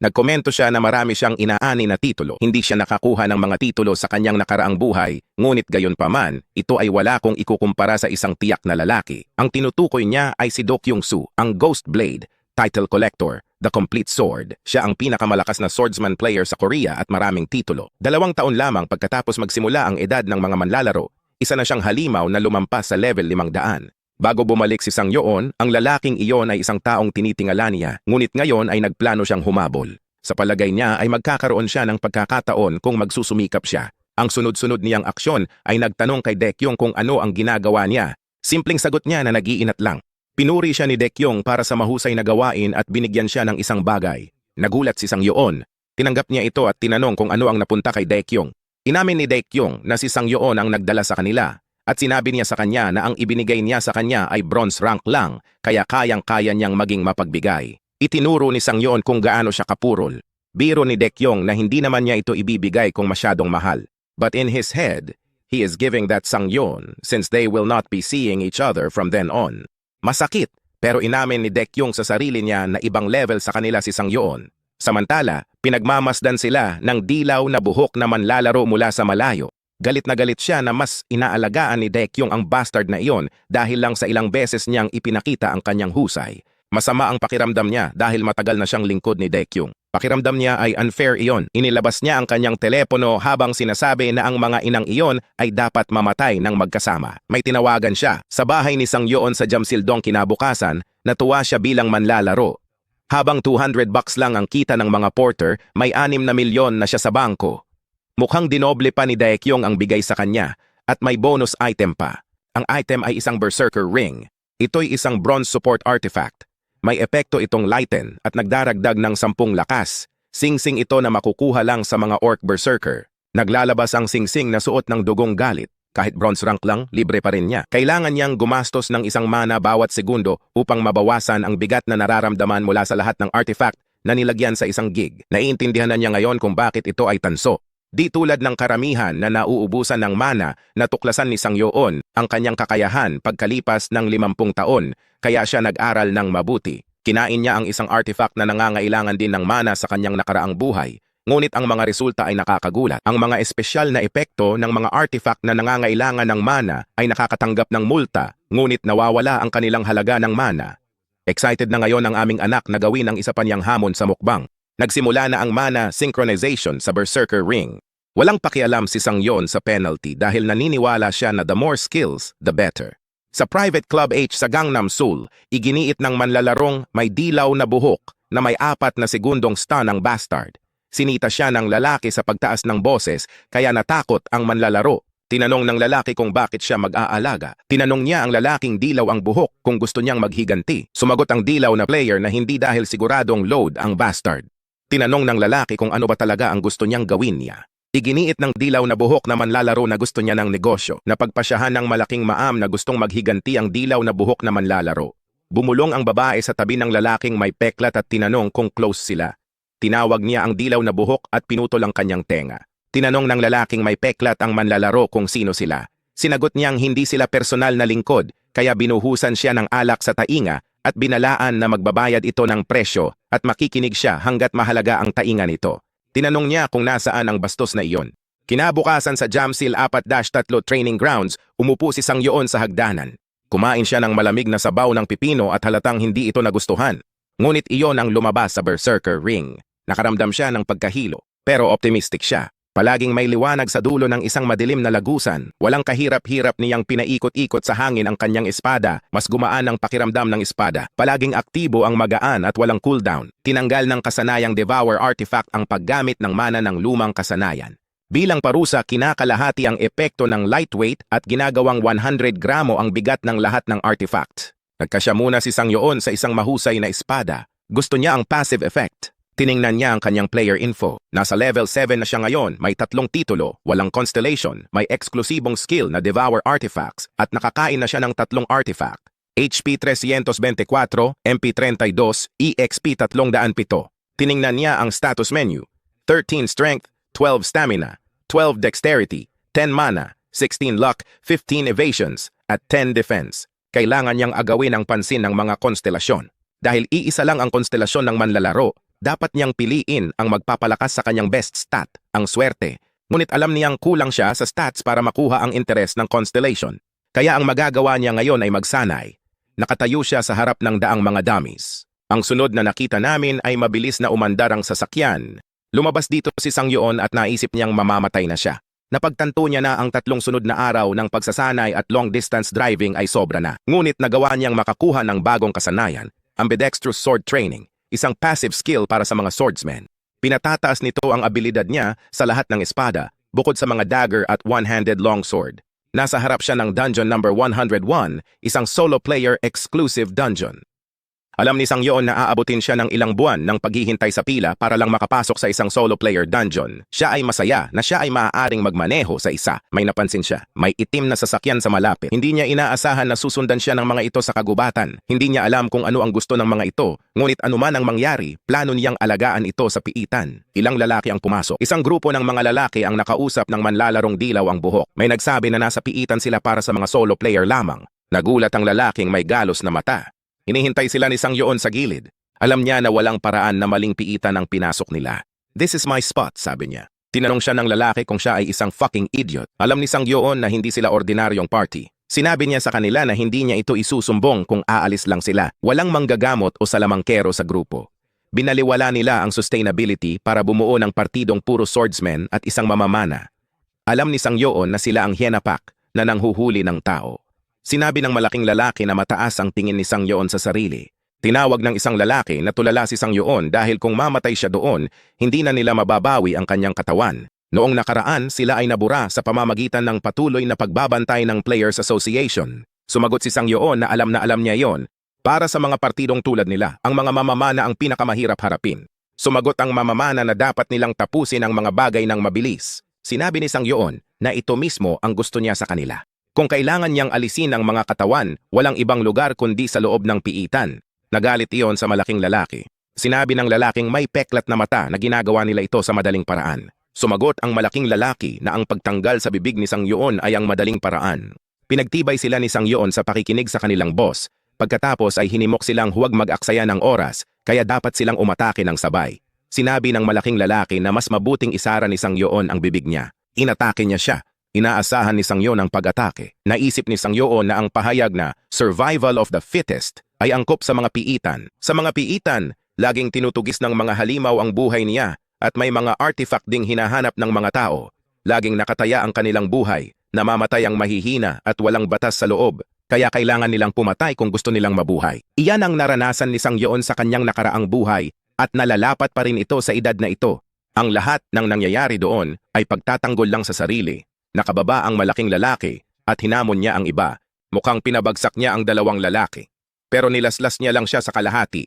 Nagkomento siya na marami siyang inaani na titulo. Hindi siya nakakuha ng mga titulo sa kanyang nakaraang buhay, ngunit gayon pa man, ito ay wala kung ikukumpara sa isang tiyak na lalaki. Ang tinutukoy niya ay si Do Kyung-soo, ang Ghost Blade, Title Collector, The Complete Sword. Siya ang pinakamalakas na swordsman player sa Korea at maraming titulo. 2 taon lamang pagkatapos magsimula ang edad ng mga manlalaro, isa na siyang halimaw na lumampas sa level 500. Bago bumalik si Sang Yoon, ang lalaking iyon ay isang taong tinitingala niya, ngunit ngayon ay nagplano siyang humabol. Sa palagay niya ay magkakaroon siya ng pagkakataon kung magsusumikap siya. Ang sunod-sunod niyang aksyon ay nagtanong kay Daekyung kung ano ang ginagawa niya. Simpleng sagot niya na nag-iinat lang. Pinuri siya ni Daekyung para sa mahusay na gawain at binigyan siya ng isang bagay. Nagulat si Sang Yoon. Tinanggap niya ito at tinanong kung ano ang napunta kay Daekyung. Inamin ni Daekyung na si Sang Yoon ang nagdala sa kanila. At sinabi niya sa kanya na ang ibinigay niya sa kanya ay bronze rank lang, kaya kayang-kaya niyang maging mapagbigay. Itinuro ni Sang Yoon kung gaano siya kapurol. Biro ni Daekyung na hindi naman niya ito ibibigay kung masyadong mahal. But in his head, he is giving that Sang Yoon since they will not be seeing each other from then on. Masakit, pero inamin ni Daekyung sa sarili niya na ibang level sa kanila si Sang Yoon. Samantala, pinagmamasdan sila ng dilaw na buhok na manlalaro mula sa malayo. Galit na galit siya na mas inaalagaan ni Daekyung ang bastard na iyon dahil lang sa ilang beses niyang ipinakita ang kanyang husay. Masama ang pakiramdam niya dahil matagal na siyang lingkod ni Daekyung. Pakiramdam niya ay unfair iyon. Inilabas niya ang kanyang telepono habang sinasabi na ang mga inang iyon ay dapat mamatay ng magkasama. May tinawagan siya. Sa bahay ni Sang Yoon sa Jamsildong kinabukasan, natuwa siya bilang manlalaro. Habang $200 lang ang kita ng mga porter, may 6 na milyon na siya sa bangko. Mukhang dinoble pa ni Daekyong ang bigay sa kanya at may bonus item pa. Ang item ay isang Berserker Ring. Ito'y isang bronze support artifact. May epekto itong lighten at nagdaragdag ng 10 lakas. Singsing ito na makukuha lang sa mga orc berserker. Naglalabas ang singsing na suot ng dugong galit. Kahit bronze rank lang, libre pa rin niya. Kailangan niyang gumastos ng 1 mana bawat segundo upang mabawasan ang bigat na nararamdaman mula sa lahat ng artifact na nilagyan sa isang gig. Naiintindihan na niya ngayon kung bakit ito ay tanso. Di tulad ng karamihan na nauubusan ng mana, natuklasan ni Sang Yoon ang kanyang kakayahan pagkalipas ng 50 taon, kaya siya nag-aral ng mabuti. Kinain niya ang isang artifact na nangangailangan din ng mana sa kanyang nakaraang buhay. Ngunit ang mga resulta ay nakakagulat. Ang mga espesyal na epekto ng mga artifact na nangangailangan ng mana ay nakakatanggap ng multa, ngunit nawawala ang kanilang halaga ng mana. Excited na ngayon ang aming anak na gawin ang isa pa niyang hamon sa mukbang. Nagsimula na ang mana synchronization sa Berserker Ring. Walang pakialam si Sang Yoon sa penalty dahil naniniwala siya na the more skills, the better. Sa Private Club H sa Gangnam Seoul, iginiit ng manlalarong may dilaw na buhok na may 4 na segundong stun ang bastard. Sinita siya ng lalaki sa pagtaas ng boses kaya natakot ang manlalaro. Tinanong ng lalaki kung bakit siya mag-aalaga. Tinanong niya ang lalaking dilaw ang buhok kung gusto niyang maghiganti. Sumagot ang dilaw na player na hindi dahil siguradong load ang bastard. Tinanong ng lalaki kung ano ba talaga ang gusto niyang gawin niya. Iginiit ng dilaw na buhok na manlalaro na gusto niya ng negosyo. Napagpasyahan ng malaking maam na gustong maghiganti ang dilaw na buhok na manlalaro. Bumulong ang babae sa tabi ng lalaking may peklat at tinanong kung close sila. Tinawag niya ang dilaw na buhok at pinutol ang kanyang tenga. Tinanong ng lalaking may peklat ang manlalaro kung sino sila. Sinagot niyang hindi sila personal na lingkod, kaya binuhusan siya ng alak sa tainga at binalaan na magbabayad ito ng presyo at makikinig siya hanggat mahalaga ang tainga nito. Tinanong niya kung nasaan ang bastos na iyon. Kinabukasan sa Jamsil 4-3 training grounds, umupo si Sang Yoon sa hagdanan. Kumain siya ng malamig na sabaw ng pipino at halatang hindi ito nagustuhan. Ngunit iyon ang lumabas sa Berserker Ring. Nakaramdam siya ng pagkahilo, pero optimistic siya. Palaging may liwanag sa dulo ng isang madilim na lagusan. Walang kahirap-hirap niyang pinaikot-ikot sa hangin ang kanyang espada. Mas gumaan ang pakiramdam ng espada. Palaging aktibo ang magaan at walang cooldown. Tinanggal ng kasanayang Devour Artifact ang paggamit ng mana ng lumang kasanayan. Bilang parusa, kinakalahati ang epekto ng lightweight at ginagawang 100 gramo ang bigat ng lahat ng artifact. Nagkasya muna si Sang Yoon sa isang mahusay na espada. Gusto niya ang passive effect. Tiningnan niya ang kanyang player info. Nasa level 7 na siya ngayon, may 3 titulo, walang constellation, may eksklusibong skill na Devour Artifacts at nakakain na siya ng 3 artifact. HP 324, MP 32, EXP 307. Tiningnan niya ang status menu. 13 strength, 12 stamina, 12 dexterity, 10 mana, 16 luck, 15 evasions, at 10 defense. Kailangan niyang agawin ang pansin ng mga konstelasyon. Dahil iisa lang ang konstelasyon ng manlalaro, dapat niyang piliin ang magpapalakas sa kanyang best stat, ang swerte. Ngunit alam niyang kulang siya sa stats para makuha ang interes ng constellation. Kaya ang magagawa niya ngayon ay magsanay. Nakatayo siya sa harap ng daang mga dummies. Ang sunod na nakita namin ay mabilis na umandar ang sasakyan. Lumabas dito si Sang Yoon at naisip niyang mamamatay na siya. Napagtanto niya na ang 3 sunod na araw ng pagsasanay at long-distance driving ay sobra na. Ngunit nagawa niyang makakuha ng bagong kasanayan, ambidextrous sword training. Isang passive skill para sa mga swordsmen. Pinatataas nito ang abilidad niya sa lahat ng espada, bukod sa mga dagger at one-handed longsword. Nasa harap siya ng dungeon number 101, isang solo player exclusive dungeon. Alam ni Sang Yoon na aabutin siya ng ilang buwan ng paghihintay sa pila para lang makapasok sa isang solo player dungeon. Siya ay masaya na siya ay maaaring magmaneho sa isa. May napansin siya. May itim na sasakyan sa malapit. Hindi niya inaasahan na susundan siya ng mga ito sa kagubatan. Hindi niya alam kung ano ang gusto ng mga ito. Ngunit anuman ang mangyari, plano niyang alagaan ito sa piitan. Ilang lalaki ang pumasok. Isang grupo ng mga lalaki ang nakausap ng manlalarong dilaw ang buhok. May nagsabi na nasa piitan sila para sa mga solo player lamang. Nagulat ang lalaking may galos na mata. Hinihintay sila ni Sang Yoon sa gilid. Alam niya na walang paraan na maling piitan ang pinasok nila. "This is my spot," sabi niya. Tinanong siya ng lalaki kung siya ay isang fucking idiot. Alam ni Sang Yoon na hindi sila ordinaryong party. Sinabi niya sa kanila na hindi niya ito isusumbong kung aalis lang sila. Walang manggagamot o salamangkero sa grupo. Binaliwala nila ang sustainability para bumuo ng partidong puro swordsmen at isang mamamana. Alam ni Sang Yoon na sila ang Hyena Pack na nanghuhuli ng tao. Sinabi ng malaking lalaki na mataas ang tingin ni Sang Yoon sa sarili. Tinawag ng isang lalaki na tulala si Sang Yoon dahil kung mamatay siya doon, hindi na nila mababawi ang kanyang katawan. Noong nakaraan, sila ay nabura sa pamamagitan ng patuloy na pagbabantay ng Players Association. Sumagot si Sang Yoon na alam niya yon. Para sa mga partidong tulad nila, ang mga mamamana ang pinakamahirap harapin. Sumagot ang mamamana na dapat nilang tapusin ang mga bagay ng mabilis. Sinabi ni Sang Yoon na ito mismo ang gusto niya sa kanila. Kung kailangan niyang alisin ang mga katawan, walang ibang lugar kundi sa loob ng piitan. Nagalit iyon sa malaking lalaki. Sinabi ng lalaking may peklat na mata na ginagawa nila ito sa madaling paraan. Sumagot ang malaking lalaki na ang pagtanggal sa bibig ni Sang Yoon ay ang madaling paraan. Pinagtibay sila ni Sang Yoon sa pakikinig sa kanilang boss. Pagkatapos ay hinimok silang huwag mag-aksaya ng oras, kaya dapat silang umatake ng sabay. Sinabi ng malaking lalaki na mas mabuting isara ni Sang Yoon ang bibig niya. Inatake niya siya. Inaasahan ni Sang Yoon ang pag-atake. Naisip ni Sang Yoon na ang pahayag na survival of the fittest ay angkop sa mga piitan. Sa mga piitan, laging tinutugis ng mga halimaw ang buhay niya at may mga artifact ding hinahanap ng mga tao. Laging nakataya ang kanilang buhay, namamatay ang mahihina at walang batas sa loob, kaya kailangan nilang pumatay kung gusto nilang mabuhay. Iyan ang naranasan ni Sang Yoon sa kanyang nakaraang buhay at nalalapat pa rin ito sa edad na ito. Ang lahat ng nangyayari doon ay pagtatanggol lang sa sarili. Nakababa ang malaking lalaki at hinamon niya ang iba. Mukhang pinabagsak niya ang dalawang lalaki. Pero nilaslas niya lang siya sa kalahati.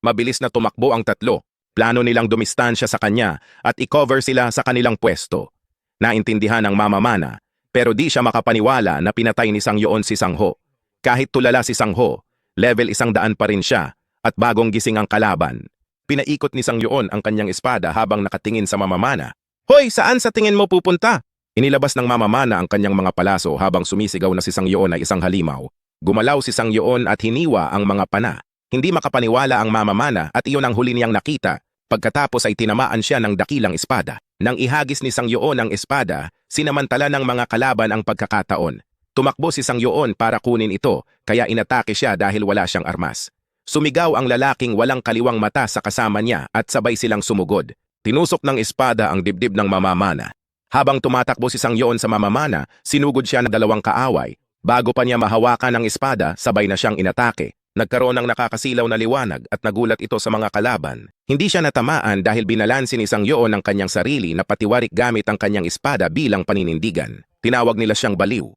Mabilis na tumakbo ang tatlo. Plano nilang dumistansya sa kanya at i-cover sila sa kanilang pwesto. Naintindihan ng mamamana, pero di siya makapaniwala na pinatay ni Sang Yoon si Sang Ho. Kahit tulala si Sang Ho, level 100 pa rin siya at bagong gising ang kalaban. Pinaikot ni Sang Yoon ang kanyang espada habang nakatingin sa mamamana. Hoy, saan sa tingin mo pupunta? Inilabas ng mamamana ang kanyang mga palaso habang sumisigaw na si Sang Yoon ay isang halimaw. Gumalaw si Sang Yoon at hiniwa ang mga pana. Hindi makapaniwala ang mamamana at iyon ang huli niyang nakita. Pagkatapos ay tinamaan siya ng dakilang espada. Nang ihagis ni Sang Yoon ang espada, sinamantala ng mga kalaban ang pagkakataon. Tumakbo si Sang Yoon para kunin ito, kaya inatake siya dahil wala siyang armas. Sumigaw ang lalaking walang kaliwang mata sa kasama niya at sabay silang sumugod. Tinusok ng espada ang dibdib ng mamamana. Habang tumatakbo si Sang Yoon sa mamamana, sinugod siya ng dalawang kaaway. Bago pa niya mahawakan ang espada, sabay na siyang inatake. Nagkaroon ng nakakasilaw na liwanag at nagulat ito sa mga kalaban. Hindi siya natamaan dahil binalansin ni Sang Yoon ang kanyang sarili na patiwarik gamit ang kanyang espada bilang paninindigan. Tinawag nila siyang baliw.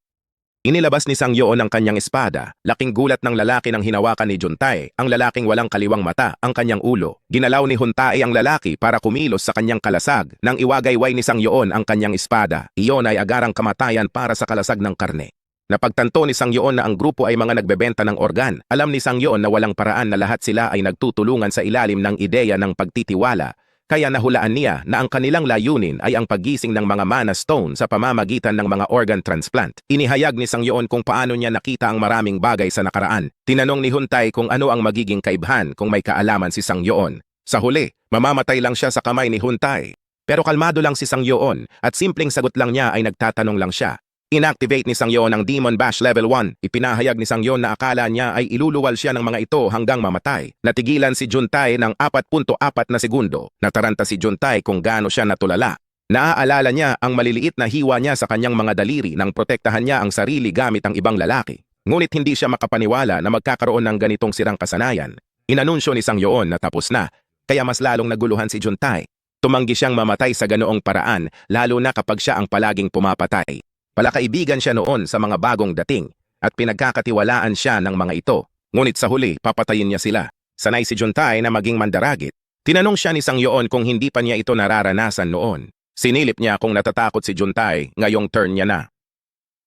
Inilabas ni Sang Yoon ang kanyang espada. Laking gulat ng lalaki nang hinawakan ni Juntae, ang lalaking walang kaliwang mata, ang kanyang ulo. Ginalaw ni Juntae ang lalaki para kumilos sa kanyang kalasag. Nang iwagayway ni Sang Yoon ang kanyang espada, iyon ay agarang kamatayan para sa kalasag ng karne. Napagtanto ni Sang Yoon na ang grupo ay mga nagbebenta ng organ. Alam ni Sang Yoon na walang paraan na lahat sila ay nagtutulungan sa ilalim ng ideya ng pagtitiwala. Kaya nahulaan niya na ang kanilang layunin ay ang paggising ng mga mana stone sa pamamagitan ng mga organ transplant. Inihayag ni Sang Yoon kung paano niya nakita ang maraming bagay sa nakaraan. Tinanong ni Juntae kung ano ang magiging kaibhan kung may kaalaman si Sang Yoon. Sa huli, mamamatay lang siya sa kamay ni Juntae. Pero kalmado lang si Sang Yoon at simpleng sagot lang niya ay nagtatanong lang siya. Inactivate ni Sang Yoon ang Demon Bash Level 1. Ipinahayag ni Sang Yoon na akala niya ay iluluwal siya ng mga ito hanggang mamatay. Natigilan si Juntae ng 4.4 na segundo. Nataranta si Juntae kung gaano siya natulala. Naaalala niya ang maliliit na hiwa niya sa kanyang mga daliri nang protektahan niya ang sarili gamit ang ibang lalaki. Ngunit hindi siya makapaniwala na magkakaroon ng ganitong sirang kasanayan. Inanunsyo ni Sang Yoon na tapos na, kaya mas lalong naguluhan si Juntae. Tumanggi siyang mamatay sa ganoong paraan, lalo na kapag siya ang palaging pumapatay. Palakaibigan siya noon sa mga bagong dating at pinagkakatiwalaan siya ng mga ito. Ngunit sa huli, papatayin niya sila. Sanay si Juntae na maging mandaragit. Tinanong siya ni Sang Yoon kung hindi pa niya ito nararanasan noon. Sinilip niya kung natatakot si Juntae ngayong turn niya na.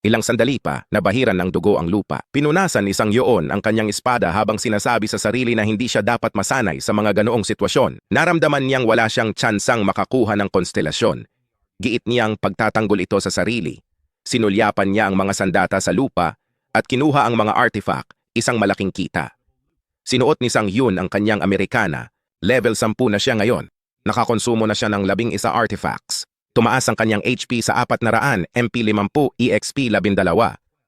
Ilang sandali pa, nabahiran ng dugo ang lupa. Pinunasan ni Sang Yoon ang kanyang espada habang sinasabi sa sarili na hindi siya dapat masanay sa mga ganoong sitwasyon. Naramdaman niyang wala siyang tsansang makakuha ng konstelasyon. Giit niyang pagtatanggol ito sa sarili. Sinulyapan niya ang mga sandata sa lupa at kinuha ang mga artifact, isang malaking kita. Sinuot ni Sang Yoon ang kanyang Amerikana, level 10 na siya ngayon. Nakakonsumo na siya ng 11 artifacts. Tumaas ang kanyang HP sa 400, MP 50, EXP 12.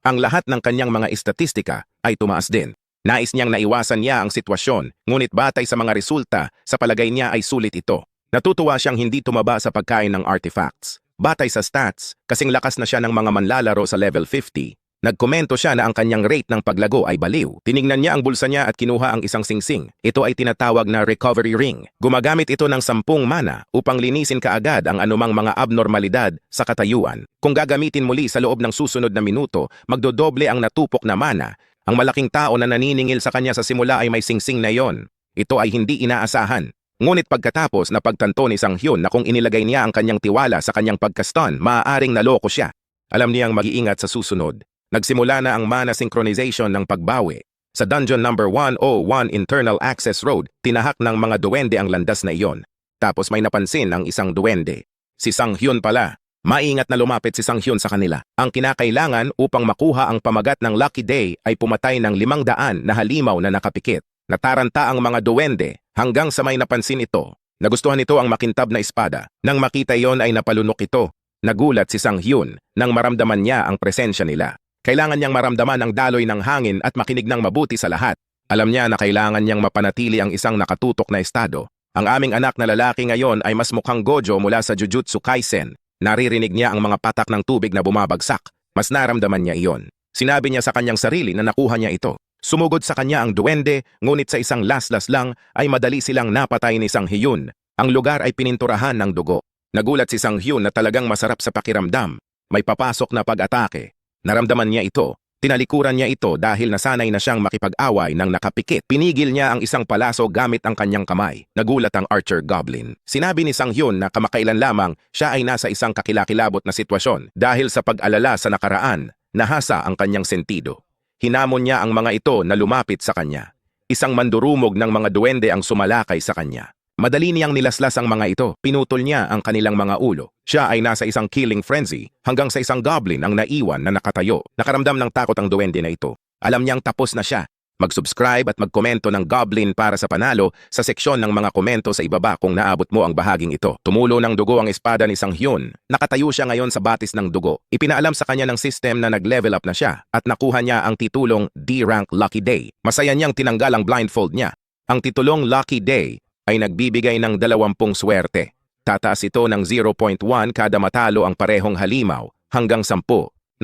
Ang lahat ng kanyang mga estatistika ay tumaas din. Nais niyang naiwasan niya ang sitwasyon, ngunit batay sa mga resulta, sa palagay niya ay sulit ito. Natutuwa siyang hindi tumaba sa pagkain ng artifacts. Batay sa stats, kasing lakas na siya ng mga manlalaro sa level 50. Nagkomento siya na ang kanyang rate ng paglago ay baliw. Tiningnan niya ang bulsa niya at kinuha ang isang singsing. Ito ay tinatawag na recovery ring. Gumagamit ito ng 10 mana upang linisin kaagad ang anumang mga abnormalidad sa katayuan. Kung gagamitin muli sa loob ng susunod na minuto, magdodoble ang natupok na mana. Ang malaking tao na naniningil sa kanya sa simula ay may singsing na iyon. Ito ay hindi inaasahan. Ngunit pagkatapos na pagtanto ni Sang Hyun na kung inilagay niya ang kanyang tiwala sa kanyang pagkaston, maaaring naloko siya. Alam niyang mag-iingat sa susunod. Nagsimula na ang mana synchronization ng pagbawi. Sa Dungeon number 101 Internal Access Road, tinahak ng mga duwende ang landas na iyon. Tapos may napansin ang isang duwende. Si Sang Hyun pala. Maingat na lumapit si Sang Hyun sa kanila. Ang kinakailangan upang makuha ang pamagat ng Lucky Day ay pumatay ng 500 na halimaw na nakapikit. Nataranta ang mga duwende hanggang sa may napansin ito. Nagustuhan nito ang makintab na espada. Nang makita iyon ay napalunok ito. Nagulat si Sang Hyun nang maramdaman niya ang presensya nila. Kailangan niyang maramdaman ang daloy ng hangin at makinig ng mabuti sa lahat. Alam niya na kailangan niyang mapanatili ang isang nakatutok na estado. Ang aming anak na lalaki ngayon ay mas mukhang Gojo mula sa Jujutsu Kaisen. Naririnig niya ang mga patak ng tubig na bumabagsak. Mas naramdaman niya iyon. Sinabi niya sa kanyang sarili na nakuha niya ito. Sumugod sa kanya ang duwende, ngunit sa isang laslas lang ay madali silang napatay ni Sang Hyun. Ang lugar ay pininturahan ng dugo. Nagulat si Sang Hyun na talagang masarap sa pakiramdam. May papasok na pag-atake. Naramdaman niya ito. Tinalikuran niya ito dahil nasanay na siyang makipag-away ng nakapikit. Pinigil niya ang isang palaso gamit ang kanyang kamay. Nagulat ang Archer Goblin. Sinabi ni Sang Hyun na kamakailan lamang siya ay nasa isang kakilakilabot na sitwasyon. Dahil sa pag-alala sa nakaraan, nahasa ang kanyang sentido. Hinamon niya ang mga ito na lumapit sa kanya. Isang mandurumog ng mga duwende ang sumalakay sa kanya. Madali niyang nilaslas ang mga ito. Pinutol niya ang kanilang mga ulo. Siya ay nasa isang killing frenzy hanggang sa isang goblin ang naiwan na nakatayo. Nakaramdam ng takot ang duwende na ito. Alam niyang tapos na siya. Mag-subscribe at magkomento ng goblin para sa panalo sa seksyon ng mga komento sa ibaba kung naabot mo ang bahaging ito. Tumulo ng dugo ang espada ni Sang Hyun. Nakatayo siya ngayon sa batis ng dugo. Ipinaalam sa kanya ng system na nag-level up na siya at nakuha niya ang titulong D-Rank Lucky Day. Masaya niyang tinanggal ang blindfold niya. Ang titulong Lucky Day ay nagbibigay ng 20 swerte. Tataas ito ng 0.1 kada matalo ang parehong halimaw hanggang 10.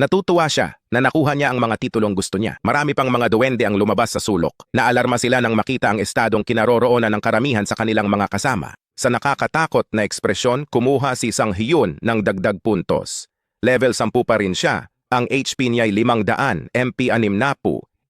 Natutuwa siya na nakuha niya ang mga titulong gusto niya. Marami pang mga duwende ang lumabas sa sulok. Naalarma sila nang makita ang estadong kinaroroonan ng karamihan sa kanilang mga kasama. Sa nakakatakot na ekspresyon, kumuha si Sang Hyun ng dagdag puntos. Level 10 pa rin siya. Ang HP niya ay 500, MP 60,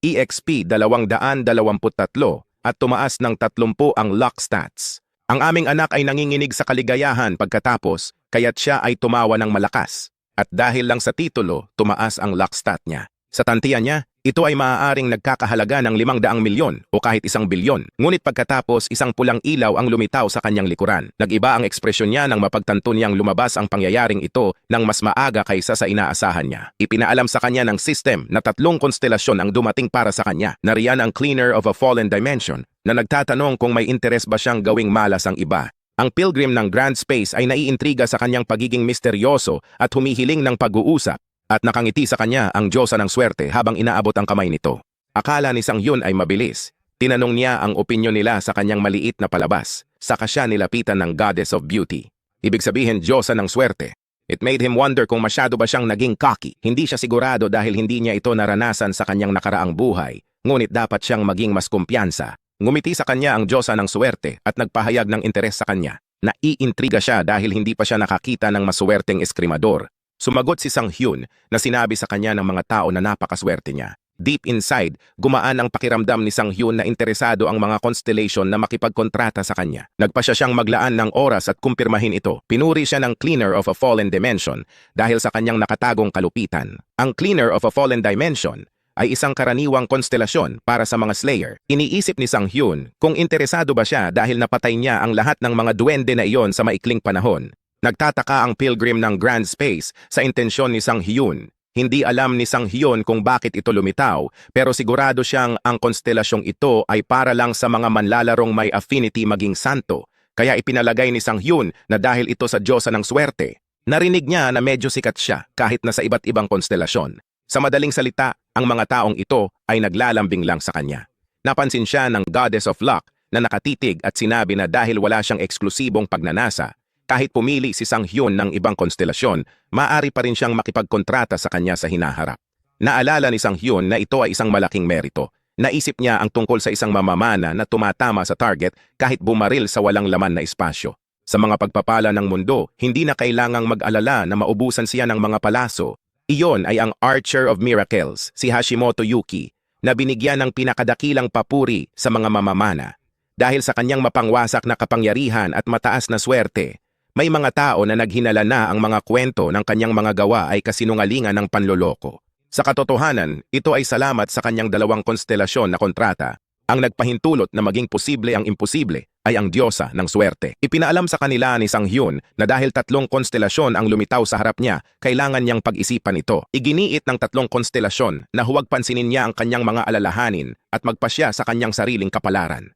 EXP 223 at tumaas ng 30 ang luck stats. Ang aming anak ay nanginginig sa kaligayahan pagkatapos, kaya't siya ay tumawa ng malakas. At dahil lang sa titulo, tumaas ang luck stat niya. Sa tantiyan niya, ito ay maaaring nagkakahalaga ng 500 milyon o kahit 1 bilyon. Ngunit pagkatapos, isang pulang ilaw ang lumitaw sa kanyang likuran. Nag-iba ang ekspresyon niya nang mapagtanto niyang lumabas ang pangyayaring ito nang mas maaga kaysa sa inaasahan niya. Ipinaalam sa kanya ng system na 3 konstelasyon ang dumating para sa kanya. Nariyan ang Cleaner of a Fallen Dimension na nagtatanong kung may interes ba siyang gawing malas ang iba. Ang Pilgrim ng Grand Space ay naiintriga sa kanyang pagiging misteryoso at humihiling ng pag-uusap. At nakangiti sa kanya ang Diyosa ng Swerte habang inaabot ang kamay nito. Akala ni Sang Hyun ay mabilis. Tinanong niya ang opinyon nila sa kanyang maliit na palabas. Saka siya nilapitan ng Goddess of Beauty. Ibig sabihin Diyosa ng Swerte. It made him wonder kung masyado ba siyang naging cocky. Hindi siya sigurado dahil hindi niya ito naranasan sa kanyang nakaraang buhay. Ngunit dapat siyang maging mas kumpiyansa. Ngumiti sa kanya ang Diyosa ng Swerte at nagpahayag ng interes sa kanya. Naiintriga siya dahil hindi pa siya nakakita ng maswerteng eskrimador. Sumagot si Sang Hyun na sinabi sa kanya ng mga tao na napakaswerte niya. Deep inside, gumaan ang pakiramdam ni Sang Hyun na interesado ang mga constellation na makipagkontrata sa kanya. Nagpasya siyang maglaan ng oras at kumpirmahin ito. Pinuri siya ng Cleaner of a Fallen Dimension dahil sa kanyang nakatagong kalupitan. Ang Cleaner of a Fallen Dimension ay isang karaniwang konstelasyon para sa mga Slayer. Iniisip ni Sang Hyun kung interesado ba siya dahil napatay niya ang lahat ng mga duwende na iyon sa maikling panahon. Nagtataka ang Pilgrim ng Grand Space sa intensyon ni Sang Hyun. Hindi alam ni Sang Hyun kung bakit ito lumitaw, pero sigurado siyang ang konstelasyong ito ay para lang sa mga manlalarong may affinity maging santo. Kaya ipinalagay ni Sang Hyun na dahil ito sa Diyosa ng Swerte. Narinig niya na medyo sikat siya kahit na sa iba't ibang konstelasyon. Sa madaling salita, ang mga taong ito ay naglalambing lang sa kanya. Napansin siya ng Goddess of Luck na nakatitig at sinabi na dahil wala siyang eksklusibong pagnanasa, kahit pumili si Sang Hyun ng ibang konstelasyon, maaari pa rin siyang makipagkontrata sa kanya sa hinaharap. Naalala ni Sang Hyun na ito ay isang malaking merito. Naisip niya ang tungkol sa isang mamamana na tumatama sa target kahit bumaril sa walang laman na espasyo. Sa mga pagpapala ng mundo, hindi na kailangang mag-alala na maubusan siya ng mga palaso. Iyon ay ang Archer of Miracles, si Hashimoto Yuki, na binigyan ng pinakadakilang papuri sa mga mamamana. Dahil sa kanyang mapangwasak na kapangyarihan at mataas na swerte, may mga tao na naghinala na ang mga kwento ng kanyang mga gawa ay kasinungalingan ng panloloko. Sa katotohanan, ito ay salamat sa kanyang dalawang konstelasyon na kontrata. Ang nagpahintulot na maging posible ang imposible ay ang Diyosa ng swerte. Ipinaalam sa kanila ni Sang Hyun na dahil 3 konstelasyon ang lumitaw sa harap niya, kailangan niyang pag-isipan ito. Iginiit ng 3 konstelasyon na huwag pansinin niya ang kanyang mga alalahanin at magpasya sa kanyang sariling kapalaran.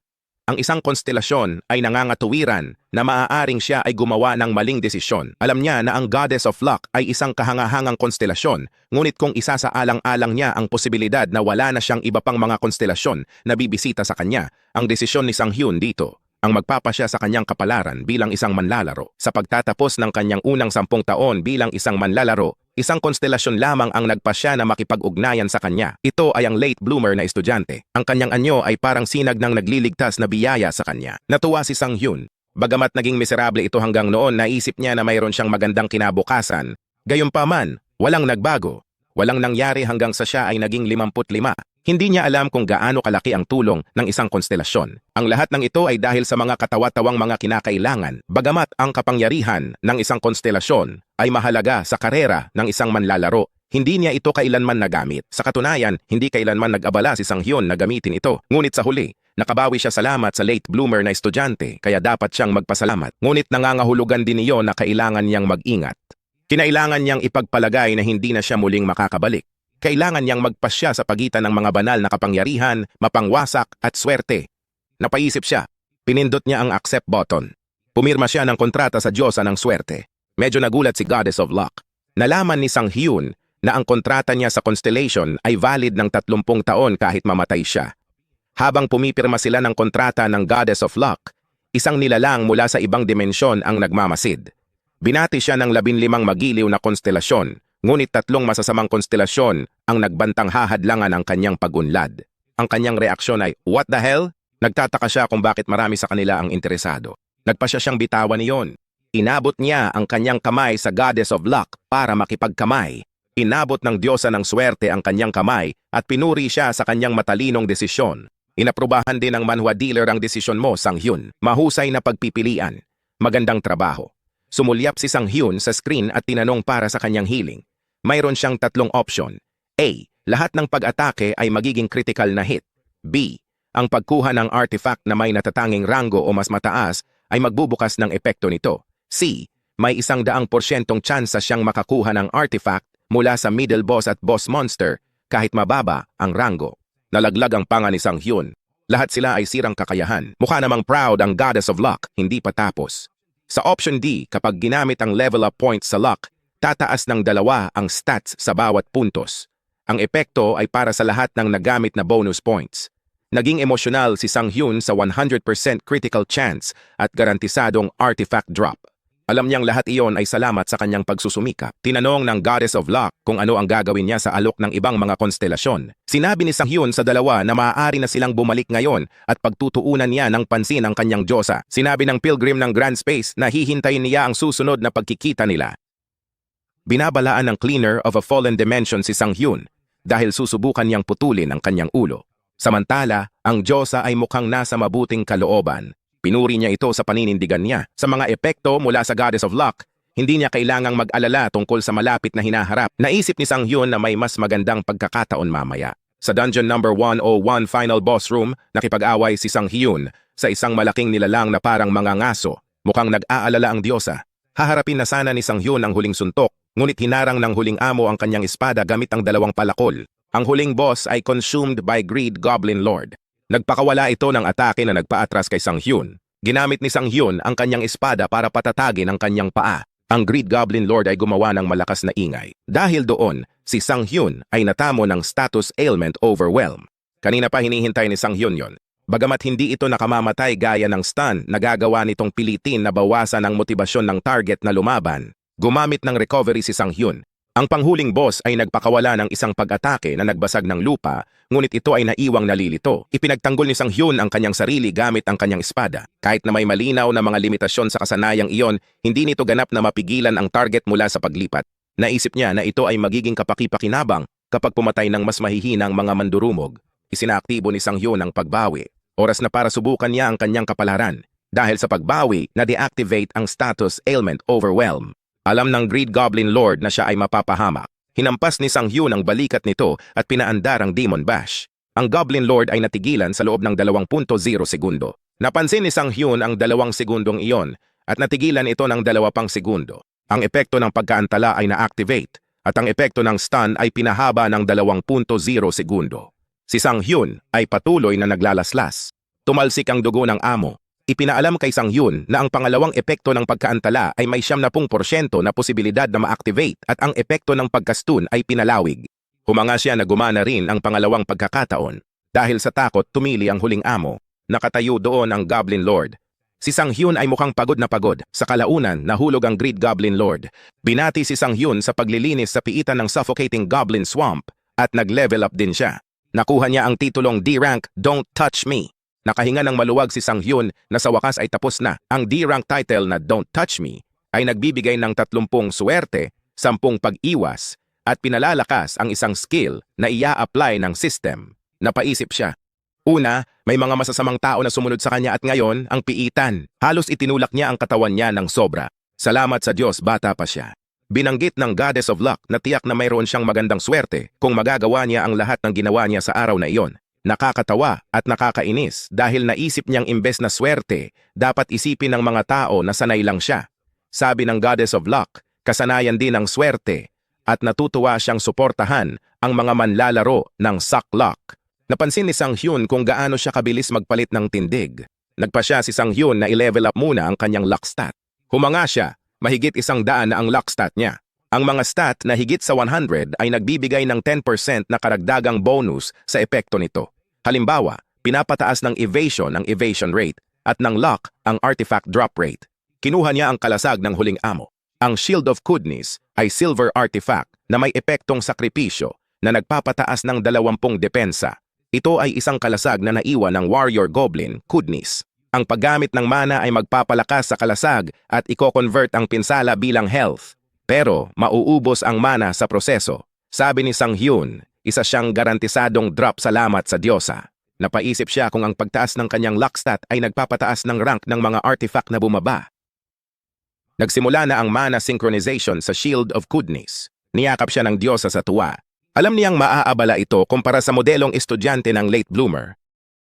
Ang isang konstelasyon ay nangangatuwiran na maaaring siya ay gumawa ng maling desisyon. Alam niya na ang Goddess of Luck ay isang kahangahangang konstelasyon, ngunit kung isa sa alang-alang niya ang posibilidad na wala na siyang iba pang mga konstelasyon na bibisita sa kanya, ang desisyon ni Sang Hyun dito ang magpapasya sa kanyang kapalaran bilang isang manlalaro. Sa pagtatapos ng kanyang unang 10 taon bilang isang manlalaro, isang konstelasyon lamang ang nagpasya na makipag-ugnayan sa kanya. Ito ay ang late bloomer na estudyante. Ang kanyang anyo ay parang sinag ng nagliligtas na biyaya sa kanya. Natuwa si Sang Hyun. Bagamat naging miserable ito hanggang noon, naisip niya na mayroon siyang magandang kinabukasan. Gayunpaman, walang nagbago. Walang nangyari hanggang sa siya ay naging 55. Hindi niya alam kung gaano kalaki ang tulong ng isang konstelasyon. Ang lahat ng ito ay dahil sa mga katawa-tawang mga kinakailangan. Bagamat ang kapangyarihan ng isang konstelasyon ay mahalaga sa karera ng isang manlalaro, hindi niya ito kailanman nagamit. Sa katunayan, hindi kailanman nag-abala si Sang Hyun na gamitin ito. Ngunit sa huli, nakabawi siya salamat sa late bloomer na estudyante, kaya dapat siyang magpasalamat. Ngunit nangangahulugan din iyon na kailangan niyang mag-ingat. Kinailangan niyang ipagpalagay na hindi na siya muling makakabalik. Kailangan niyang magpasya sa pagitan ng mga banal na kapangyarihan, mapangwasak at swerte. Napaisip siya. Pinindot niya ang accept button. Pumirma siya ng kontrata sa Diyosa ng swerte. Medyo nagulat si Goddess of Luck. Nalaman ni Sang Hyun na ang kontrata niya sa constellation ay valid ng 30 taon kahit mamatay siya. Habang pumipirma sila ng kontrata ng Goddess of Luck, isang nilalang mula sa ibang dimensyon ang nagmamasid. Binati siya ng 15 magiliw na konstelasyon. Ngunit 3 masasamang konstelasyon ang nagbantang hahadlangan ang kanyang pag-unlad. Ang kanyang reaksyon ay, "What the hell?" Nagtataka siya kung bakit marami sa kanila ang interesado. Nagpasya siyang bitawan niyon. Inabot niya ang kanyang kamay sa Goddess of Luck para makipagkamay. Inabot ng Diyosa ng swerte ang kanyang kamay at pinuri siya sa kanyang matalinong desisyon. Inaprubahan din ng manhwa dealer ang desisyon mo, Sang Hyun. Mahusay na pagpipilian. Magandang trabaho. Sumulyap si Sang Hyun sa screen at tinanong para sa kanyang healing. Mayroon siyang 3 option. A. Lahat ng pag-atake ay magiging critical na hit. B. Ang pagkuha ng artifact na may natatanging ranggo o mas mataas ay magbubukas ng epekto nito. C. May 100% tsansa siyang makakuha ng artifact mula sa middle boss at boss monster kahit mababa ang ranggo. Nalaglag ang panga ni Sang Hyun. Lahat sila ay sirang kakayahan. Mukha namang proud ang Goddess of Luck, hindi pa tapos. Sa option D, kapag ginamit ang level up points sa luck, tataas ng 2 ang stats sa bawat puntos. Ang epekto ay para sa lahat ng nagamit na bonus points. Naging emosyonal si Sang Hyun sa 100% critical chance at garantisadong artifact drop. Alam niyang lahat iyon ay salamat sa kanyang pagsusumikap. Tinanong ng Goddess of Luck kung ano ang gagawin niya sa alok ng ibang mga konstelasyon. Sinabi ni Sang Hyun sa 2 na maaari na silang bumalik ngayon at pagtutuunan niya ng pansin ang kanyang Diyosa. Sinabi ng Pilgrim ng Grand Space na hihintayin niya ang susunod na pagkikita nila. Binabalaan ng Cleaner of a Fallen Dimension si Sang Hyun dahil susubukan niyang putulin ang kanyang ulo. Samantala, ang Diyosa ay mukhang nasa mabuting kalooban. Pinuri niya ito sa paninindigan niya. Sa mga epekto mula sa Goddess of Luck, hindi niya kailangang mag-alala tungkol sa malapit na hinaharap. Naisip ni Sang Hyun na may mas magandang pagkakataon mamaya. Sa Dungeon number 101 Final Boss Room, nakipag-away si Sang Hyun sa isang malaking nilalang na parang mga ngaso. Mukhang nag-aalala ang Diyosa. Haharapin na sana ni Sang Hyun ang huling suntok, ngunit hinarang ng huling amo ang kanyang espada gamit ang 2 palakol. Ang huling boss ay consumed by Greed Goblin Lord. Nagpakawala ito ng atake na nagpaatras kay Sang Hyun. Ginamit ni Sang Hyun ang kanyang espada para patatagin ang kanyang paa. Ang Greed Goblin Lord ay gumawa ng malakas na ingay. Dahil doon, si Sang Hyun ay natamo ng status ailment overwhelm. Kanina pa hinihintay ni Sang Hyun yon. Bagamat hindi ito nakamamatay gaya ng stun, nagagawa nitong pilitin na bawasan ang motibasyon ng target na lumaban. Gumamit ng recovery si Sang Hyun. Ang panghuling boss ay nagpakawala ng isang pag-atake na nagbasag ng lupa, ngunit ito ay naiwang nalilito. Ipinagtanggol ni Sang Hyun ang kanyang sarili gamit ang kanyang espada. Kahit na may malinaw na mga limitasyon sa kasanayang iyon, hindi nito ganap na mapigilan ang target mula sa paglipat. Naisip niya na ito ay magiging kapaki-pakinabang kapag pumatay ng mas mahihinang mga mandurumog. Isinaaktibo ni Sang Hyun ang pagbawi. Oras na para subukan niya ang kanyang kapalaran. Dahil sa pagbawi, na-deactivate ang status Ailment Overwhelm. Alam ng Greed Goblin Lord na siya ay mapapahamak. Hinampas ni Sang Hyun ang balikat nito at pinaandar ang Demon Bash. Ang Goblin Lord ay natigilan sa loob ng 2.0 segundo. Napansin ni Sang Hyun ang 2 segundong iyon at natigilan ito ng 2 pang segundo. Ang epekto ng pagkaantala ay na-activate at ang epekto ng stun ay pinahaba ng 2.0 segundo. Si Sang Hyun ay patuloy na naglalaslas. Tumalsik ang dugo ng amo. Ipinaalam kay Sang Hyun na ang pangalawang epekto ng pagkaantala ay may 70% na posibilidad na ma-activate at ang epekto ng pagkastun ay pinalawig. Humanga siya na gumana rin ang pangalawang pagkakataon. Dahil sa takot, tumili ang huling amo. Nakatayo doon ang Goblin Lord. Si Sang Hyun ay mukhang pagod na pagod. Sa kalaunan, nahulog ang Greed Goblin Lord. Binati si Sang Hyun sa paglilinis sa piitan ng suffocating Goblin Swamp at nag-level up din siya. Nakuha niya ang titulong D-Rank, Don't Touch Me. Nakahinga ng maluwag si Sang Hyun na sa wakas ay tapos na. Ang D-Rank title na Don't Touch Me ay nagbibigay ng 30 swerte, 10 pag-iwas, at pinalalakas ang isang skill na ia-apply ng system. Napaisip siya. Una, may mga masasamang tao na sumunod sa kanya at ngayon, ang piitan. Halos itinulak niya ang katawan niya ng sobra. Salamat sa Diyos, bata pa siya. Binanggit ng Goddess of Luck na tiyak na mayroon siyang magandang swerte kung magagawa niya ang lahat ng ginawa niya sa araw na iyon. Nakakatawa at nakakainis dahil naisip niyang imbes na swerte, dapat isipin ng mga tao na sanay lang siya. Sabi ng Goddess of Luck, kasanayan din ang swerte at natutuwa siyang suportahan ang mga manlalaro ng Suck Luck. Napansin ni Sang Hyun kung gaano siya kabilis magpalit ng tindig. Nagpa siya si Sang Hyun na i-level up muna ang kanyang luck stat. Humanga siya, mahigit 100 na ang luck stat niya. Ang mga stat na higit sa 100 ay nagbibigay ng 10% na karagdagang bonus sa epekto nito. Halimbawa, pinapataas ng evasion ang evasion rate at ng luck ang artifact drop rate. Kinuha niya ang kalasag ng huling amo. Ang Shield of Goodness ay silver artifact na may epektong sakripisyo na nagpapataas ng 20 depensa. Ito ay isang kalasag na naiwan ng Warrior Goblin, Goodness. Ang paggamit ng mana ay magpapalakas sa kalasag at i-convert ang pinsala bilang health. Pero mauubos ang mana sa proseso. Sabi ni Sang Hyun, isa siyang garantisadong drop salamat sa Diyosa. Napaisip siya kung ang pagtaas ng kanyang luck stat ay nagpapataas ng rank ng mga artifact na bumaba. Nagsimula na ang mana synchronization sa Shield of Goodness. Niyakap siya ng Diyosa sa tuwa. Alam niyang maaabala ito kumpara sa modelong estudyante ng late bloomer.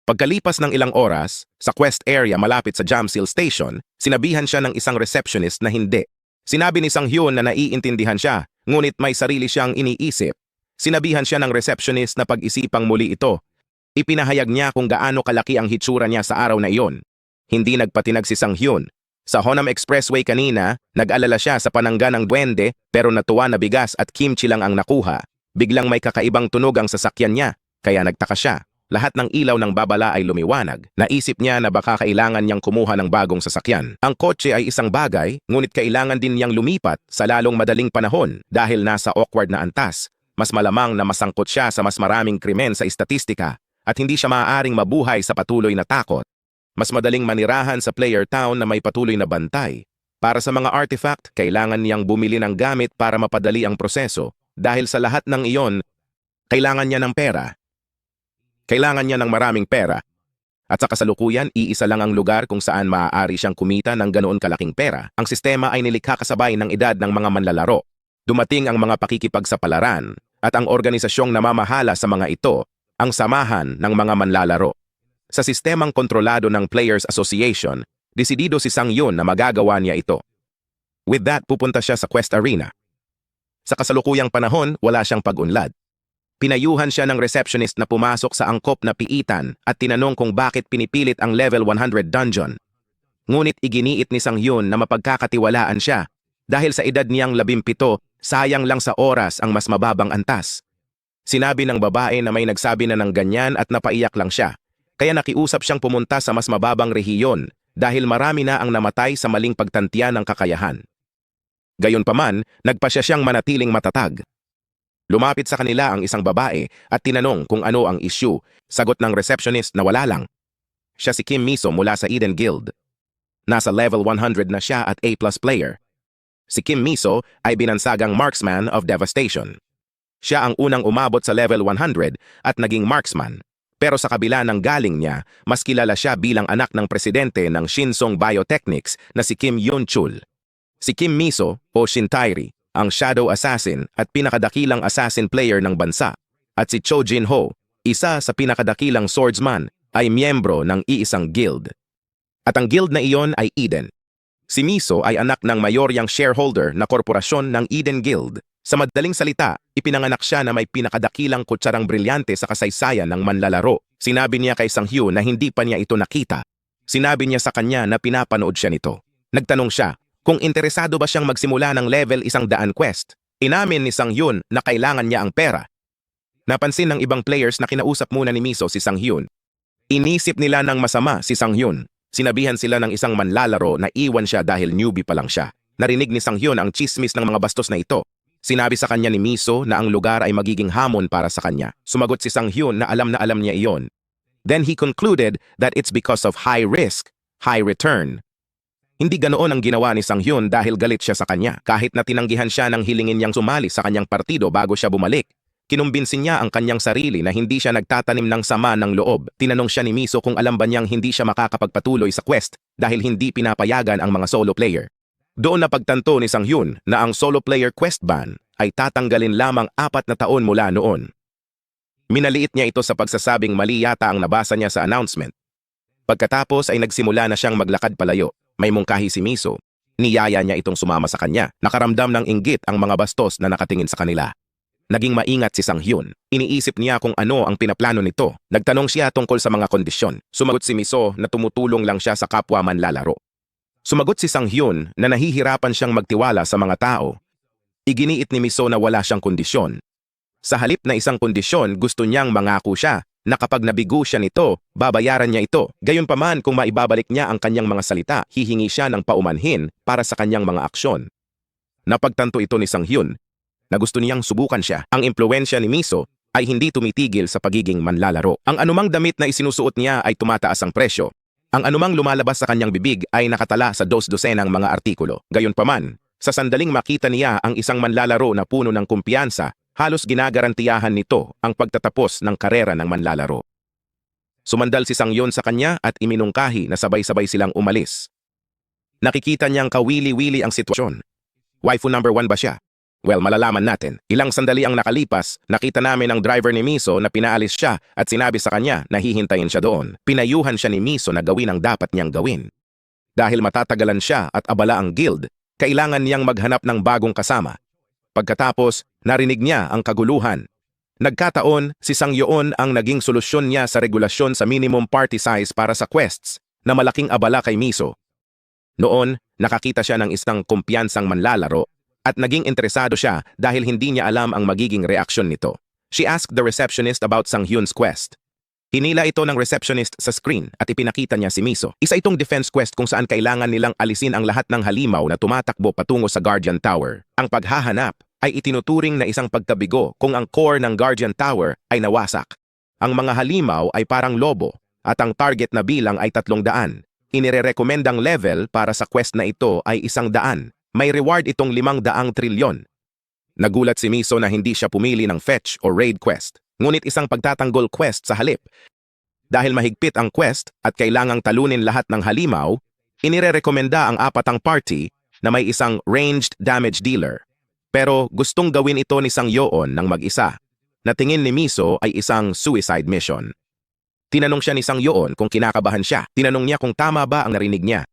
Pagkalipas ng ilang oras, sa quest area malapit sa Jamsil Station, sinabihan siya ng isang receptionist na hindi. Sinabi ni Sang Hyun na naiintindihan siya, ngunit may sarili siyang iniisip. Sinabihan siya ng receptionist na pag-isipang muli ito. Ipinahayag niya kung gaano kalaki ang hitsura niya sa araw na iyon. Hindi nagpatinag si Sang Hyun. Sa Honam Expressway kanina, nag-alala siya sa panangga ng duwende pero natuwa na bigas at kimchi lang ang nakuha. Biglang may kakaibang tunog ang sasakyan niya, kaya nagtaka siya. Lahat ng ilaw ng babala ay lumiwanag. Naisip niya na baka kailangan niyang kumuha ng bagong sasakyan. Ang kotse ay isang bagay, ngunit kailangan din niyang lumipat sa lalong madaling panahon dahil nasa awkward na antas. Mas malamang na masangkot siya sa mas maraming krimen sa istatistika at hindi siya maaaring mabuhay sa patuloy na takot. Mas madaling manirahan sa player town na may patuloy na bantay. Para sa mga artifact, kailangan niyang bumili ng gamit para mapadali ang proseso. Dahil sa lahat ng iyon, kailangan niya ng pera. Kailangan niya ng maraming pera. At sa kasalukuyan, iisa lang ang lugar kung saan maaari siyang kumita ng ganoon kalaking pera. Ang sistema ay nilikha kasabay ng edad ng mga manlalaro. Dumating ang mga pakikipagsapalaran at ang organisasyong namamahala sa mga ito, ang samahan ng mga manlalaro. Sa sistemang kontrolado ng Players Association, desidido si Sang Hyun na magagawa niya ito. With that, pupunta siya sa quest arena. Sa kasalukuyang panahon, wala siyang pag-unlad. Pinayuhan siya ng receptionist na pumasok sa angkop na piitan at tinanong kung bakit pinipilit ang level 100 dungeon. Ngunit iginiit ni Sang Hyun na mapagkakatiwalaan siya dahil sa edad niyang 17, sayang lang sa oras ang mas mababang antas. Sinabi ng babae na may nagsabi na ng ganyan at napaiyak lang siya. Kaya nakiusap siyang pumunta sa mas mababang rehiyon dahil marami na ang namatay sa maling pagtantiya ng kakayahan. Gayunpaman, nagpasya siyang manatiling matatag. Lumapit sa kanila ang isang babae at tinanong kung ano ang issue. Sagot ng receptionist na wala lang. Siya si Kim Miso mula sa Eden Guild. Nasa level 100 na siya at A+ player. Si Kim Miso ay binansagang marksman of devastation. Siya ang unang umabot sa level 100 at naging marksman. Pero sa kabila ng galing niya, mas kilala siya bilang anak ng presidente ng Shinsong Biotechnics na si Kim Yun-chul. Si Kim Miso o Shintairi, ang shadow assassin at pinakadakilang assassin player ng bansa. At si Cho Jin-ho, isa sa pinakadakilang swordsman, ay miyembro ng iisang guild. At ang guild na iyon ay Eden. Si Miso ay anak ng mayoryang shareholder na korporasyon ng Eden Guild. Sa madaling salita, ipinanganak siya na may pinakadakilang kutsarang brilyante sa kasaysayan ng manlalaro. Sinabi niya kay Sang Hyun na hindi pa niya ito nakita. Sinabi niya sa kanya na pinapanood siya nito. Nagtanong siya kung interesado ba siyang magsimula ng level 100 quest. Inamin ni Sang Hyun na kailangan niya ang pera. Napansin ng ibang players na kinausap muna ni Miso si Sang Hyun. Inisip nila ng masama si Sang Hyun. Sinabihan sila ng isang manlalaro na iwan siya dahil newbie pa lang siya. Narinig ni Sang Hyun ang chismis ng mga bastos na ito. Sinabi sa kanya ni Miso na ang lugar ay magiging hamon para sa kanya. Sumagot si Sang Hyun na alam niya iyon. Then he concluded that it's because of high risk, high return. Hindi ganoon ang ginawa ni Sang Hyun dahil galit siya sa kanya. Kahit na tinanggihan siya ng hilingin niyang sumali sa kanyang partido bago siya bumalik. Kinumbinsin niya ang kanyang sarili na hindi siya nagtatanim ng sama ng loob. Tinanong siya ni Miso kung alam ba niyang hindi siya makakapagpatuloy sa quest dahil hindi pinapayagan ang mga solo player. Doon napagtanto ni Sang Hyun na ang solo player quest ban ay tatanggalin lamang 4 na taon mula noon. Minaliit niya ito sa pagsasabing mali yata ang nabasa niya sa announcement. Pagkatapos ay nagsimula na siyang maglakad palayo. May mungkahi si Miso. Niyaya niya itong sumama sa kanya. Nakaramdam ng inggit ang mga bastos na nakatingin sa kanila. Naging maingat si Sang Hyun. Iniisip niya kung ano ang pinaplano nito. Nagtanong siya tungkol sa mga kondisyon. Sumagot si Miso na tumutulong lang siya sa kapwa manlalaro. Sumagot si Sang Hyun na nahihirapan siyang magtiwala sa mga tao. Iginiit ni Miso na wala siyang kondisyon. Sa halip na isang kondisyon, gusto niyang mangako siya na kapag nabigo siya nito, babayaran niya ito. Gayunpaman kung maibabalik niya ang kanyang mga salita, hihingi siya ng paumanhin para sa kanyang mga aksyon. Napagtanto ito ni Sang Hyun na gusto niyang subukan siya. Ang impluwensya ni Miso ay hindi tumitigil sa pagiging manlalaro. Ang anumang damit na isinusuot niya ay tumataas ang presyo. Ang anumang lumalabas sa kanyang bibig ay nakatala sa 2 dosenang mga artikulo. Gayunpaman, sa sandaling makita niya ang isang manlalaro na puno ng kumpiyansa, halos ginagarantiyahan nito ang pagtatapos ng karera ng manlalaro. Sumandal si Sang Hyun sa kanya at iminungkahi na sabay-sabay silang umalis. Nakikita niyang kawili-wili ang sitwasyon. Waifu number 1 ba siya? Well, malalaman natin. Ilang sandali ang nakalipas, nakita namin ang driver ni Miso na pinaalis siya at sinabi sa kanya na hihintayin siya doon. Pinayuhan siya ni Miso na gawin ang dapat niyang gawin. Dahil matatagalan siya at abala ang guild, kailangan niyang maghanap ng bagong kasama. Pagkatapos, narinig niya ang kaguluhan. Nagkataon, si Sang Hyun ang naging solusyon niya sa regulasyon sa minimum party size para sa quests na malaking abala kay Miso. Noon, nakakita siya ng isang kumpiyansang manlalaro at naging interesado siya dahil hindi niya alam ang magiging reaksyon nito. She asked the receptionist about Sang Hyun's quest. Hinila ito ng receptionist sa screen at ipinakita niya si Miso. Isa itong defense quest kung saan kailangan nilang alisin ang lahat ng halimaw na tumatakbo patungo sa Guardian Tower. Ang paghahanap ay itinuturing na isang pagkabigo kung ang core ng Guardian Tower ay nawasak. Ang mga halimaw ay parang lobo at ang target na bilang ay 300. Inirerekomendang level para sa quest na ito ay 100. May reward itong 500 trilyon. Nagulat si Miso na hindi siya pumili ng fetch o raid quest, ngunit isang pagtatanggol quest sa halip. Dahil mahigpit ang quest at kailangang talunin lahat ng halimaw, inirerekomenda ang 4 party na may isang ranged damage dealer. Pero gustong gawin ito ni Sang Hyun ng mag-isa, na tingin ni Miso ay isang suicide mission. Tinanong siya ni Sang Hyun kung kinakabahan siya. Tinanong niya kung tama ba ang narinig niya.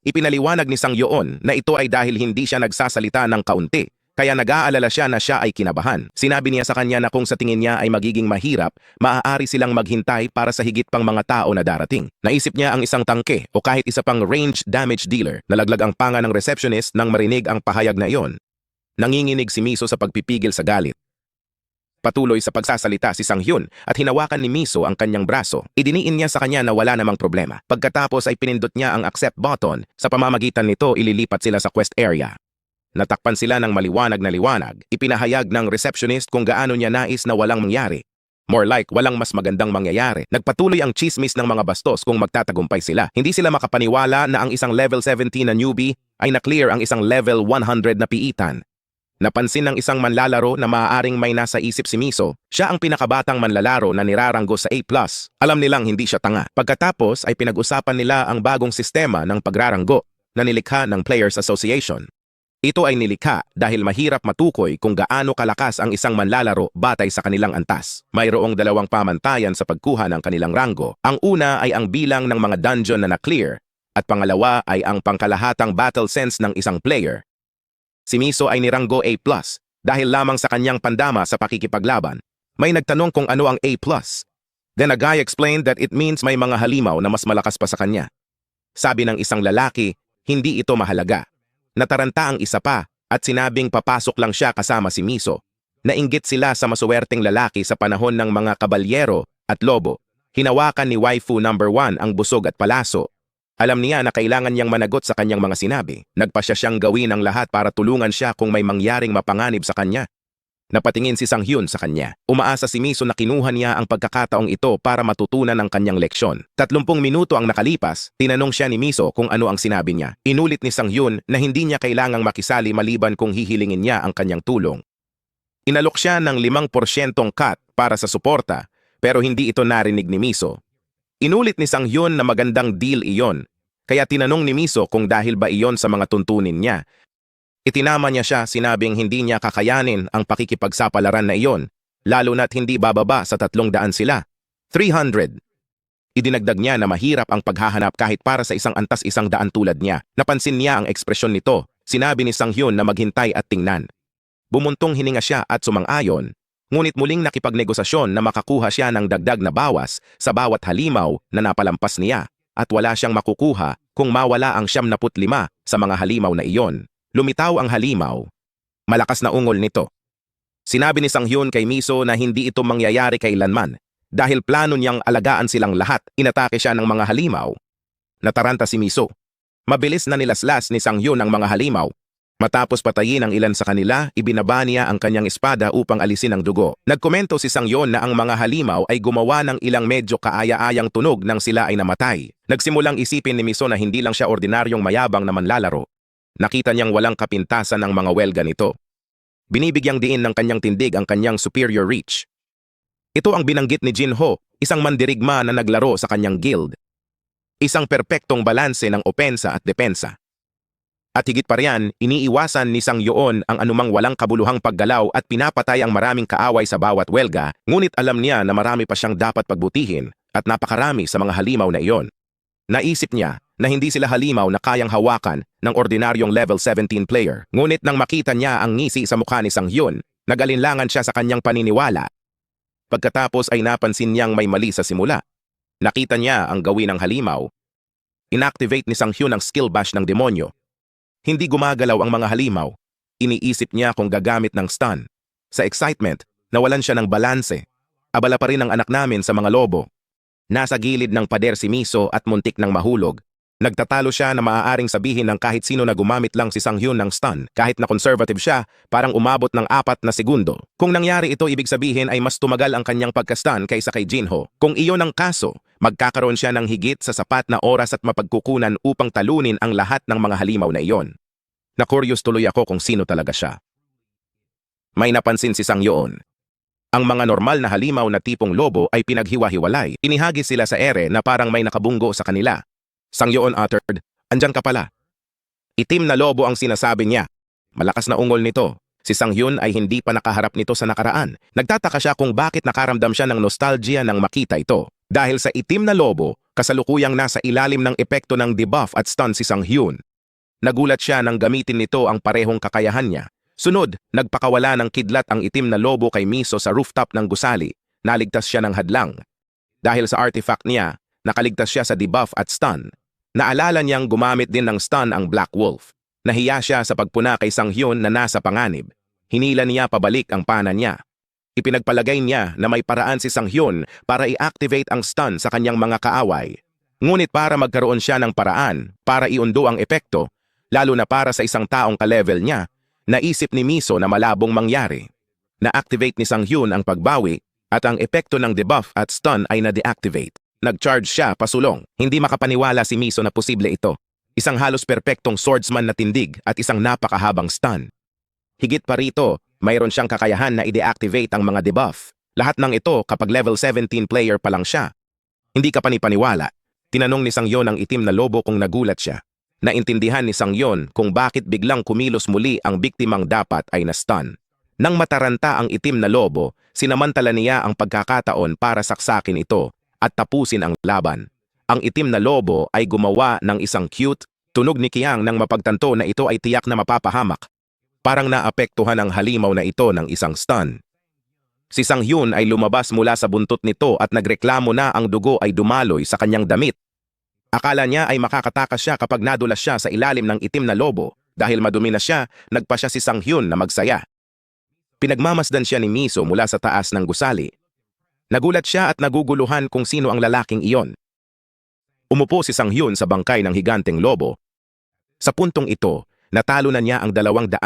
Ipinaliwanag ni Sang Hyun na ito ay dahil hindi siya nagsasalita ng kaunti, kaya nag-aalala siya na siya ay kinabahan. Sinabi niya sa kanya na kung sa tingin niya ay magiging mahirap, maaari silang maghintay para sa higit pang mga tao na darating. Naisip niya ang isang tangke o kahit isa pang ranged damage dealer. Nalaglag ang panga ng receptionist nang marinig ang pahayag na iyon. Nanginginig si Miso sa pagpipigil sa galit. Nagpatuloy sa pagsasalita si Sang-hyun at hinawakan ni Miso ang kanyang braso. Idiniin niya sa kanya na wala namang problema. Pagkatapos ay pinindot niya ang accept button. Sa pamamagitan nito, ililipat sila sa quest area. Natakpan sila ng maliwanag na liwanag. Ipinahayag ng receptionist kung gaano niya nais na walang mangyari. More like, walang mas magandang mangyayari. Nagpatuloy ang chismis ng mga bastos kung magtatagumpay sila. Hindi sila makapaniwala na ang isang level 17 na newbie ay na-clear ang isang level 100 na piitan. Napansin ng isang manlalaro na maaaring may nasa isip si Miso, siya ang pinakabatang manlalaro na niraranggo sa A+. Alam nilang hindi siya tanga. Pagkatapos ay pinag-usapan nila ang bagong sistema ng pagraranggo na nilikha ng Players Association. Ito ay nilikha dahil mahirap matukoy kung gaano kalakas ang isang manlalaro batay sa kanilang antas. Mayroong dalawang pamantayan sa pagkuha ng kanilang ranggo. Ang una ay ang bilang ng mga dungeon na na-clear at pangalawa ay ang pangkalahatang battle sense ng isang player. Si Miso ay niranggo A+, dahil lamang sa kanyang pandama sa pakikipaglaban. May nagtanong kung ano ang A+. Then a guy explained that it means may mga halimaw na mas malakas pa sa kanya. Sabi ng isang lalaki, hindi ito mahalaga. Nataranta ang isa pa at sinabing papasok lang siya kasama si Miso. Nainggit sila sa masuwerteng lalaki sa panahon ng mga kabalyero at lobo. Hinawakan ni waifu number 1 ang busog at palaso. Alam niya na kailangan niyang managot sa kanyang mga sinabi. Nagpasya siyang gawin ang lahat para tulungan siya kung may mangyaring mapanganib sa kanya. Napatingin si Sang-hyun sa kanya. Umaasa si Miso na kinuha niya ang pagkakataong ito para matutunan ang kanyang leksyon. 30 minuto ang nakalipas, tinanong siya ni Miso kung ano ang sinabi niya. Inulit ni Sang-hyun na hindi niya kailangang makisali maliban kung hihilingin niya ang kanyang tulong. Inalok siya ng 5% cut para sa suporta, pero hindi ito narinig ni Miso. Inulit ni Sang-hyun na magandang deal iyon, kaya tinanong ni Miso kung dahil ba iyon sa mga tuntunin niya. Itinama niya siya, sinabing hindi niya kakayanin ang pakikipagsapalaran na iyon, lalo na't hindi bababa sa 300 sila. 300. Idinagdag niya na mahirap ang paghahanap kahit para sa isang antas 100 tulad niya. Napansin niya ang ekspresyon nito, sinabi ni Sang-hyun na maghintay at tingnan. Bumuntong hininga siya at sumang-ayon. Ngunit muling nakipagnegosasyon na makakuha siya ng dagdag na bawas sa bawat halimaw na napalampas niya at wala siyang makukuha kung mawala ang 75 sa mga halimaw na iyon. Lumitaw ang halimaw. Malakas na ungol nito. Sinabi ni Sang-hyun kay Miso na hindi ito mangyayari kailanman dahil plano niyang alagaan silang lahat. Inatake siya ng mga halimaw. Nataranta si Miso. Mabilis na nilaslas ni Sang-hyun ang mga halimaw. Matapos patayin ang ilan sa kanila, ibinaba niya ang kanyang espada upang alisin ang dugo. Nagkomento si Sang-hyun na ang mga halimaw ay gumawa ng ilang medyo kaaya-ayang tunog nang sila ay namatay. Nagsimulang isipin ni Miso na hindi lang siya ordinaryong mayabang na manlalaro. Nakita niyang walang kapintasan ng mga welga nito. Binibigyang diin ng kanyang tindig ang kanyang superior reach. Ito ang binanggit ni Jinho, isang mandirigma na naglaro sa kanyang guild. Isang perpektong balanse ng opensa at depensa. At higit pa riyan, iniiwasan ni Sang-hyun ang anumang walang kabuluhang paggalaw at pinapatay ang maraming kaaway sa bawat welga, ngunit alam niya na marami pa siyang dapat pagbutihin at napakarami sa mga halimaw na iyon. Naisip niya na hindi sila halimaw na kayang hawakan ng ordinaryong level 17 player. Ngunit nang makita niya ang ngisi sa mukha ni Sang-hyun, nag-alinlangan siya sa kanyang paniniwala. Pagkatapos ay napansin niyang may mali sa simula. Nakita niya ang gawin ng halimaw. Inactivate ni Sang-hyun ang skill bash ng demonyo. Hindi gumagalaw ang mga halimaw. Iniisip niya kung gagamit ng stun. Sa excitement, nawalan siya ng balanse. Abala pa rin ang anak namin sa mga lobo. Nasa gilid ng pader si Miso at muntik ng mahulog. Nagtatalo siya na maaaring sabihin ng kahit sino na gumamit lang si Sang-hyun ng stun. Kahit na conservative siya, parang umabot ng 4 na segundo. Kung nangyari ito, ibig sabihin ay mas tumagal ang kanyang pagka-stun kaysa kay Jinho. Kung iyon ang kaso, magkakaroon siya ng higit sa sapat na oras at mapagkukunan upang talunin ang lahat ng mga halimaw na iyon. Na-curious tuloy ako kung sino talaga siya. May napansin si Sang-hyun. Ang mga normal na halimaw na tipong lobo ay pinaghiwa-hiwalay. Inihagis sila sa ere na parang may nakabunggo sa kanila. Sang-hyun uttered, "Andyan ka pala." Itim na lobo ang sinasabi niya. Malakas na ungol nito. Si Sang-hyun ay hindi pa nakaharap nito sa nakaraan. Nagtataka siya kung bakit nakaramdam siya ng nostalgia nang makita ito. Dahil sa itim na lobo, kasalukuyang nasa ilalim ng epekto ng debuff at stun si Sang-hyun. Nagulat siya nang gamitin nito ang parehong kakayahan niya. Sunod, nagpakawala ng kidlat ang itim na lobo kay Miso sa rooftop ng gusali. Naligtas siya ng hadlang. Dahil sa artifact niya, nakaligtas siya sa debuff at stun. Naalala niyang gumamit din ng stun ang Black Wolf. Nahiya siya sa pagpuna kay Sang-hyun na nasa panganib. Hinila niya pabalik ang pana niya. Ipinagpalagay niya na may paraan si Sang Hyun para i-activate ang stun sa kanyang mga kaaway. Ngunit para magkaroon siya ng paraan para iundo ang epekto, lalo na para sa isang taong ka-level niya, naisip ni Miso na malabong mangyari. Na-activate ni Sang Hyun ang pagbawi at ang epekto ng debuff at stun ay na-deactivate. Nag-charge siya pasulong. Hindi makapaniwala si Miso na posible ito. Isang halos perpektong swordsman na tindig at isang napakahabang stun. Higit pa rito, mayroon siyang kakayahan na i-deactivate ang mga debuff. Lahat ng ito kapag level 17 player pa lang siya. Hindi ka panipaniwala. Tinanong ni Sang Hyun ang itim na lobo kung nagulat siya. Naintindihan ni Sang Hyun kung bakit biglang kumilos muli ang biktimang dapat ay na-stun. Nang mataranta ang itim na lobo, sinamantala niya ang pagkakataon para saksakin ito at tapusin ang laban. Ang itim na lobo ay gumawa ng isang cute, tunog ni Kiang nang mapagtanto na ito ay tiyak na mapapahamak. Parang naapektuhan ang halimaw na ito ng isang stun. Si Sang Hyun ay lumabas mula sa buntot nito at nagreklamo na ang dugo ay dumaloy sa kanyang damit. Akala niya ay makakatakas siya kapag nadulas siya sa ilalim ng itim na lobo. Dahil madumi na siya, nagpa siya si Sang Hyun na magsaya. Pinagmamasdan siya ni Miso mula sa taas ng gusali. Nagulat siya at naguguluhan kung sino ang lalaking iyon. Umupo si Sang Hyun sa bangkay ng higanteng lobo. Sa puntong ito, natalo na niya ang 299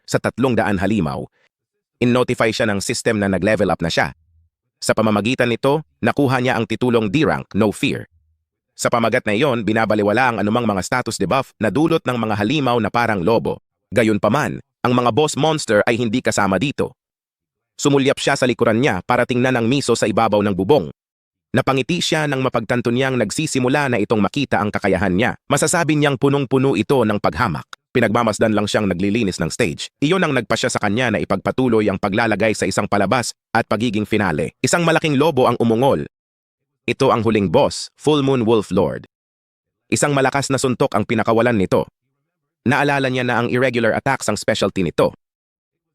sa 300 halimaw. In-notify siya ng system na nag-level up na siya. Sa pamamagitan nito, nakuha niya ang titulong D-rank, No Fear. Sa pamagat na iyon, binabaliwala ang anumang mga status debuff na dulot ng mga halimaw na parang lobo. Gayunpaman, ang mga boss monster ay hindi kasama dito. Sumulyap siya sa likuran niya para tingnan ang Miso sa ibabaw ng bubong. Napangiti siya nang mapagtanto niyang nagsisimula na itong makita ang kakayahan niya. Masasabi niyang punong-puno ito ng paghamak. Pinagmamasdan lang siyang naglilinis ng stage. Iyon ang nagpasya sa kanya na ipagpatuloy ang paglalagay sa isang palabas at pagiging finale. Isang malaking lobo ang umungol. Ito ang huling boss, Full Moon Wolf Lord. Isang malakas na suntok ang pinakawalan nito. Naalala niya na ang irregular attacks ang specialty nito.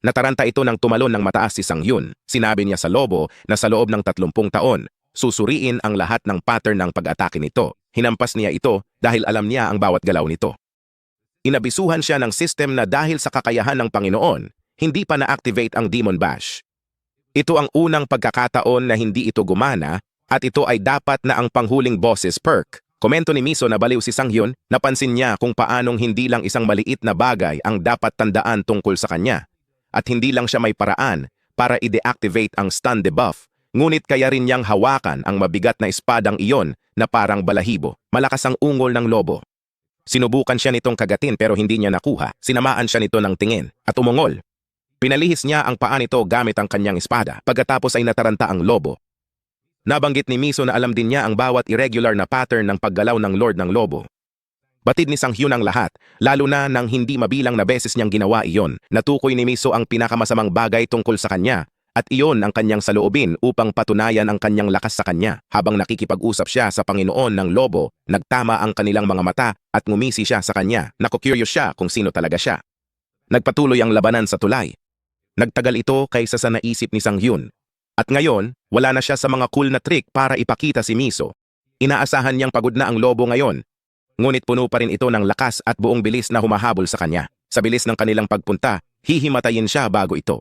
Nataranta ito nang tumalon ng mataas si Sang Hyun. Sinabi niya sa lobo na sa loob ng 30 taon, susuriin ang lahat ng pattern ng pag-atake nito. Hinampas niya ito dahil alam niya ang bawat galaw nito. Inabisuhan siya ng system na dahil sa kakayahan ng Panginoon, hindi pa na-activate ang Demon Bash. Ito ang unang pagkakataon na hindi ito gumana at ito ay dapat na ang panghuling boss's perk. Komento ni Miso na baliw si Sang Hyun, napansin niya kung paanong hindi lang isang maliit na bagay ang dapat tandaan tungkol sa kanya. At hindi lang siya may paraan para i-deactivate ang stun debuff, ngunit kaya rin niyang hawakan ang mabigat na espadang iyon na parang balahibo. Malakas ang ungol ng lobo. Sinubukan siya nitong kagatin pero hindi niya nakuha. Sinamaan siya nito ng tingin at umungol. Pinalihis niya ang paa nito gamit ang kanyang espada. Pagkatapos ay nataranta ang lobo. Nabanggit ni Miso na alam din niya ang bawat irregular na pattern ng paggalaw ng Lord ng Lobo. Batid ni Sang Hyun ang lahat, lalo na nang hindi mabilang na beses niyang ginawa iyon. Natukoy ni Miso ang pinakamasamang bagay tungkol sa kanya, at iyon ang kanyang saloobin upang patunayan ang kanyang lakas sa kanya. Habang nakikipag-usap siya sa Panginoon ng Lobo, nagtama ang kanilang mga mata at ngumisi siya sa kanya. Naku-curious siya kung sino talaga siya. Nagpatuloy ang labanan sa tulay. Nagtagal ito kaysa sa naisip ni Sang Hyun. At ngayon, wala na siya sa mga cool na trick para ipakita si Miso. Inaasahan niyang pagod na ang lobo ngayon. Ngunit puno pa rin ito ng lakas at buong bilis na humahabol sa kanya. Sa bilis ng kanilang pagpunta, hihimatayin siya bago ito.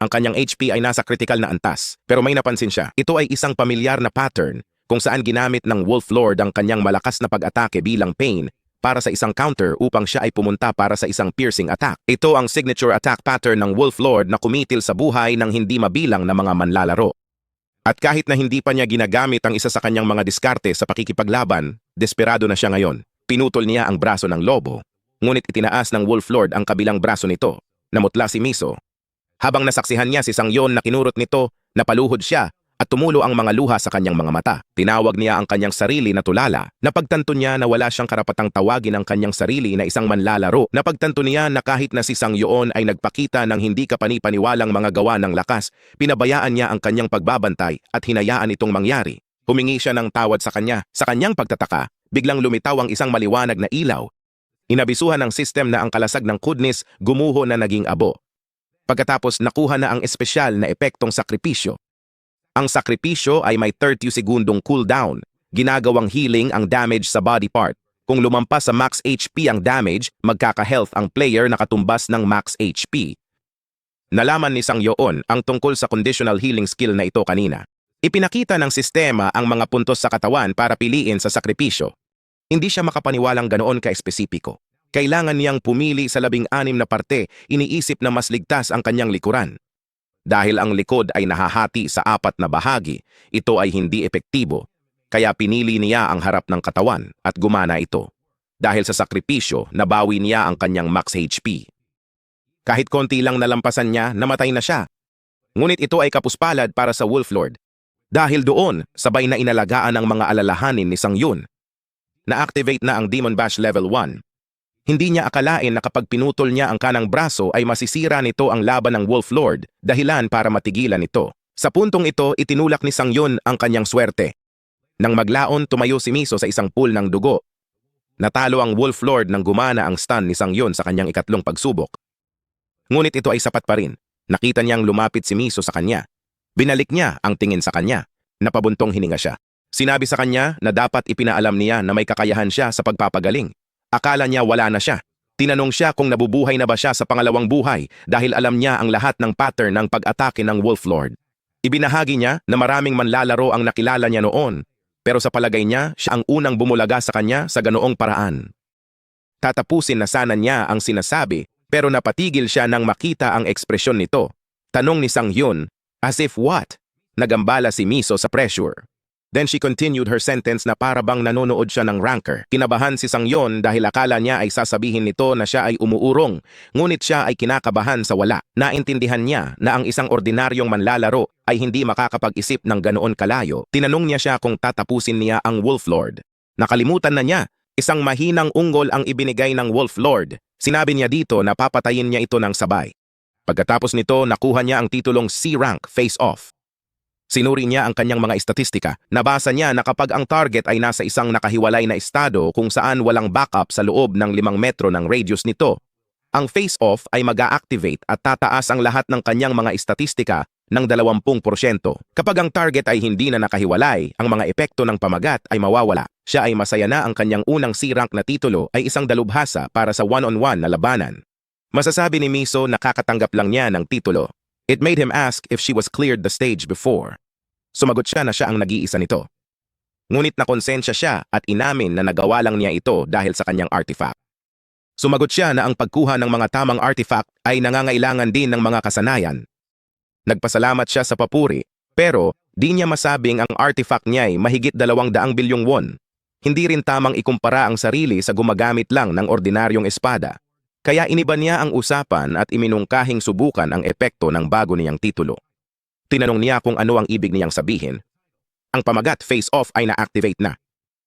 Ang kanyang HP ay nasa critical na antas. Pero may napansin siya. Ito ay isang pamilyar na pattern kung saan ginamit ng Wolf Lord ang kanyang malakas na pag-atake bilang pain para sa isang counter upang siya ay pumunta para sa isang piercing attack. Ito ang signature attack pattern ng Wolf Lord na kumitil sa buhay ng hindi mabilang na mga manlalaro. At kahit na hindi pa niya ginagamit ang isa sa kanyang mga diskarte sa pakikipaglaban, desperado na siya ngayon. Pinutol niya ang braso ng lobo, ngunit itinaas ng Wolf Lord ang kabilang braso nito. Namutla si Miso. Habang nasaksihan niya si Sang Hyun na kinurot nito, napaluhod siya at tumulo ang mga luha sa kanyang mga mata. Tinawag niya ang kanyang sarili na tulala. Napagtanto niya na wala siyang karapatang tawagin ang kanyang sarili na isang manlalaro. Napagtanto niya na kahit na si Sang Hyun ay nagpakita ng hindi kapanipaniwalang mga gawa ng lakas, pinabayaan niya ang kanyang pagbabantay at hinayaan itong mangyari. Humingi siya ng tawad sa kanya. Sa kanyang pagtataka, biglang lumitaw ang isang maliwanag na ilaw. Inabisuhan ng system na ang kalasag ng kudnis gumuho na naging abo. Pagkatapos nakuha na ang espesyal na epektong sakripisyo. Ang sakripisyo ay may 30 segundong cooldown. Ginagawang healing ang damage sa body part. Kung lumampas sa max HP ang damage, magkaka-health ang player na katumbas ng max HP. Nalaman ni Sang Yoon ang tungkol sa conditional healing skill na ito kanina. Ipinakita ng sistema ang mga puntos sa katawan para piliin sa sakripisyo. Hindi siya makapaniwalang ganoon ka-espesipiko. Kailangan niyang pumili sa 16 na parte, iniisip na mas ligtas ang kanyang likuran. Dahil ang likod ay nahahati sa 4 na bahagi, ito ay hindi epektibo. Kaya pinili niya ang harap ng katawan at gumana ito. Dahil sa sakripisyo, nabawi niya ang kanyang max HP. Kahit konti lang nalampasan niya, namatay na siya. Ngunit ito ay kapuspalad para sa Wolf Lord. Dahil doon, sabay na inalagaan ang mga alalahanin ni Sang Yoon. Na-activate na ang Demon Bash Level 1. Hindi niya akalain na kapag pinutol niya ang kanang braso ay masisira nito ang laban ng Wolf Lord, dahilan para matigilan ito. Sa puntong ito, itinulak ni Sang Yoon ang kanyang swerte. Nang maglaon, tumayo si Miso sa isang pool ng dugo. Natalo ang Wolf Lord nang gumana ang stun ni Sang Yoon sa kanyang ikatlong pagsubok. Ngunit ito ay sapat pa rin. Nakita niyang lumapit si Miso sa kanya. Binalik niya ang tingin sa kanya. Napabuntong hininga siya. Sinabi sa kanya na dapat ipinaalam niya na may kakayahan siya sa pagpapagaling. Akala niya wala na siya. Tinanong siya kung nabubuhay na ba siya sa pangalawang buhay dahil alam niya ang lahat ng pattern ng pag-atake ng Wolf Lord. Ibinahagi niya na maraming manlalaro ang nakilala niya noon, pero sa palagay niya, siya ang unang bumulaga sa kanya sa ganoong paraan. Tatapusin na sana niya ang sinasabi, pero napatigil siya nang makita ang ekspresyon nito. Tanong ni Sang Yoon, as if what? Nagambala si Miso sa pressure. Then she continued her sentence na para bang nanonood siya ng ranker. Kinabahan si Sang Yoon dahil akala niya ay sasabihin nito na siya ay umuurong, ngunit siya ay kinakabahan sa wala. Naintindihan niya na ang isang ordinaryong manlalaro ay hindi makakapag-isip ng ganoon kalayo. Tinanong niya siya kung tatapusin niya ang Wolf Lord. Nakalimutan na niya, isang mahinang unggol ang ibinigay ng Wolf Lord. Sinabi niya dito na papatayin niya ito ng sabay. Pagkatapos nito, nakuha niya ang titulong C-Rank Face-Off. Sinuri niya ang kanyang mga estatistika. Nabasa niya na kapag ang target ay nasa isang nakahiwalay na estado kung saan walang backup sa loob ng 5 metro ng radius nito, ang face-off ay mag-a-activate at tataas ang lahat ng kanyang mga estatistika ng 20%. Kapag ang target ay hindi na nakahiwalay, ang mga epekto ng pamagat ay mawawala. Siya ay masaya na ang kanyang unang C-Rank na titulo ay isang dalubhasa para sa one-on-one na labanan. Masasabi ni Miso na kakatanggap lang niya ng titulo. It made him ask if she was cleared the stage before. Sumagot siya na siya ang nag-iisa nito. Ngunit nakonsensya siya at inamin na nagawa lang niya ito dahil sa kanyang artifact. Sumagot siya na ang pagkuha ng mga tamang artifact ay nangangailangan din ng mga kasanayan. Nagpasalamat siya sa papuri, pero di niya masabing ang artifact niya ay mahigit 200 bilyong won. Hindi rin tamang ikumpara ang sarili sa gumagamit lang ng ordinaryong espada. Kaya iniba niya ang usapan at iminungkahing subukan ang epekto ng bago niyang titulo. Tinanong niya kung ano ang ibig niyang sabihin. Ang pamagat face-off ay na-activate na.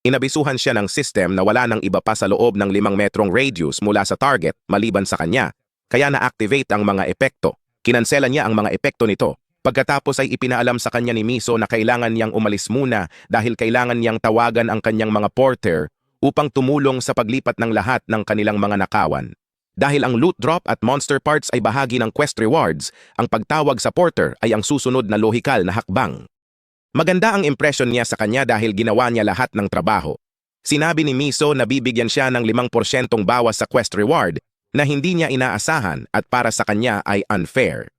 Inabisuhan siya ng system na wala nang iba pa sa loob ng 5 metrong radius mula sa target maliban sa kanya, kaya na-activate ang mga epekto. Kinansela niya ang mga epekto nito. Pagkatapos ay ipinaalam sa kanya ni Miso na kailangan niyang umalis muna dahil kailangan niyang tawagan ang kanyang mga porter upang tumulong sa paglipat ng lahat ng kanilang mga nakawan. Dahil ang loot drop at monster parts ay bahagi ng quest rewards, ang pagtawag sa porter ay ang susunod na lohikal na hakbang. Maganda ang impression niya sa kanya dahil ginawa niya lahat ng trabaho. Sinabi ni Miso na bibigyan siya ng 5% bawas sa quest reward na hindi niya inaasahan at para sa kanya ay unfair.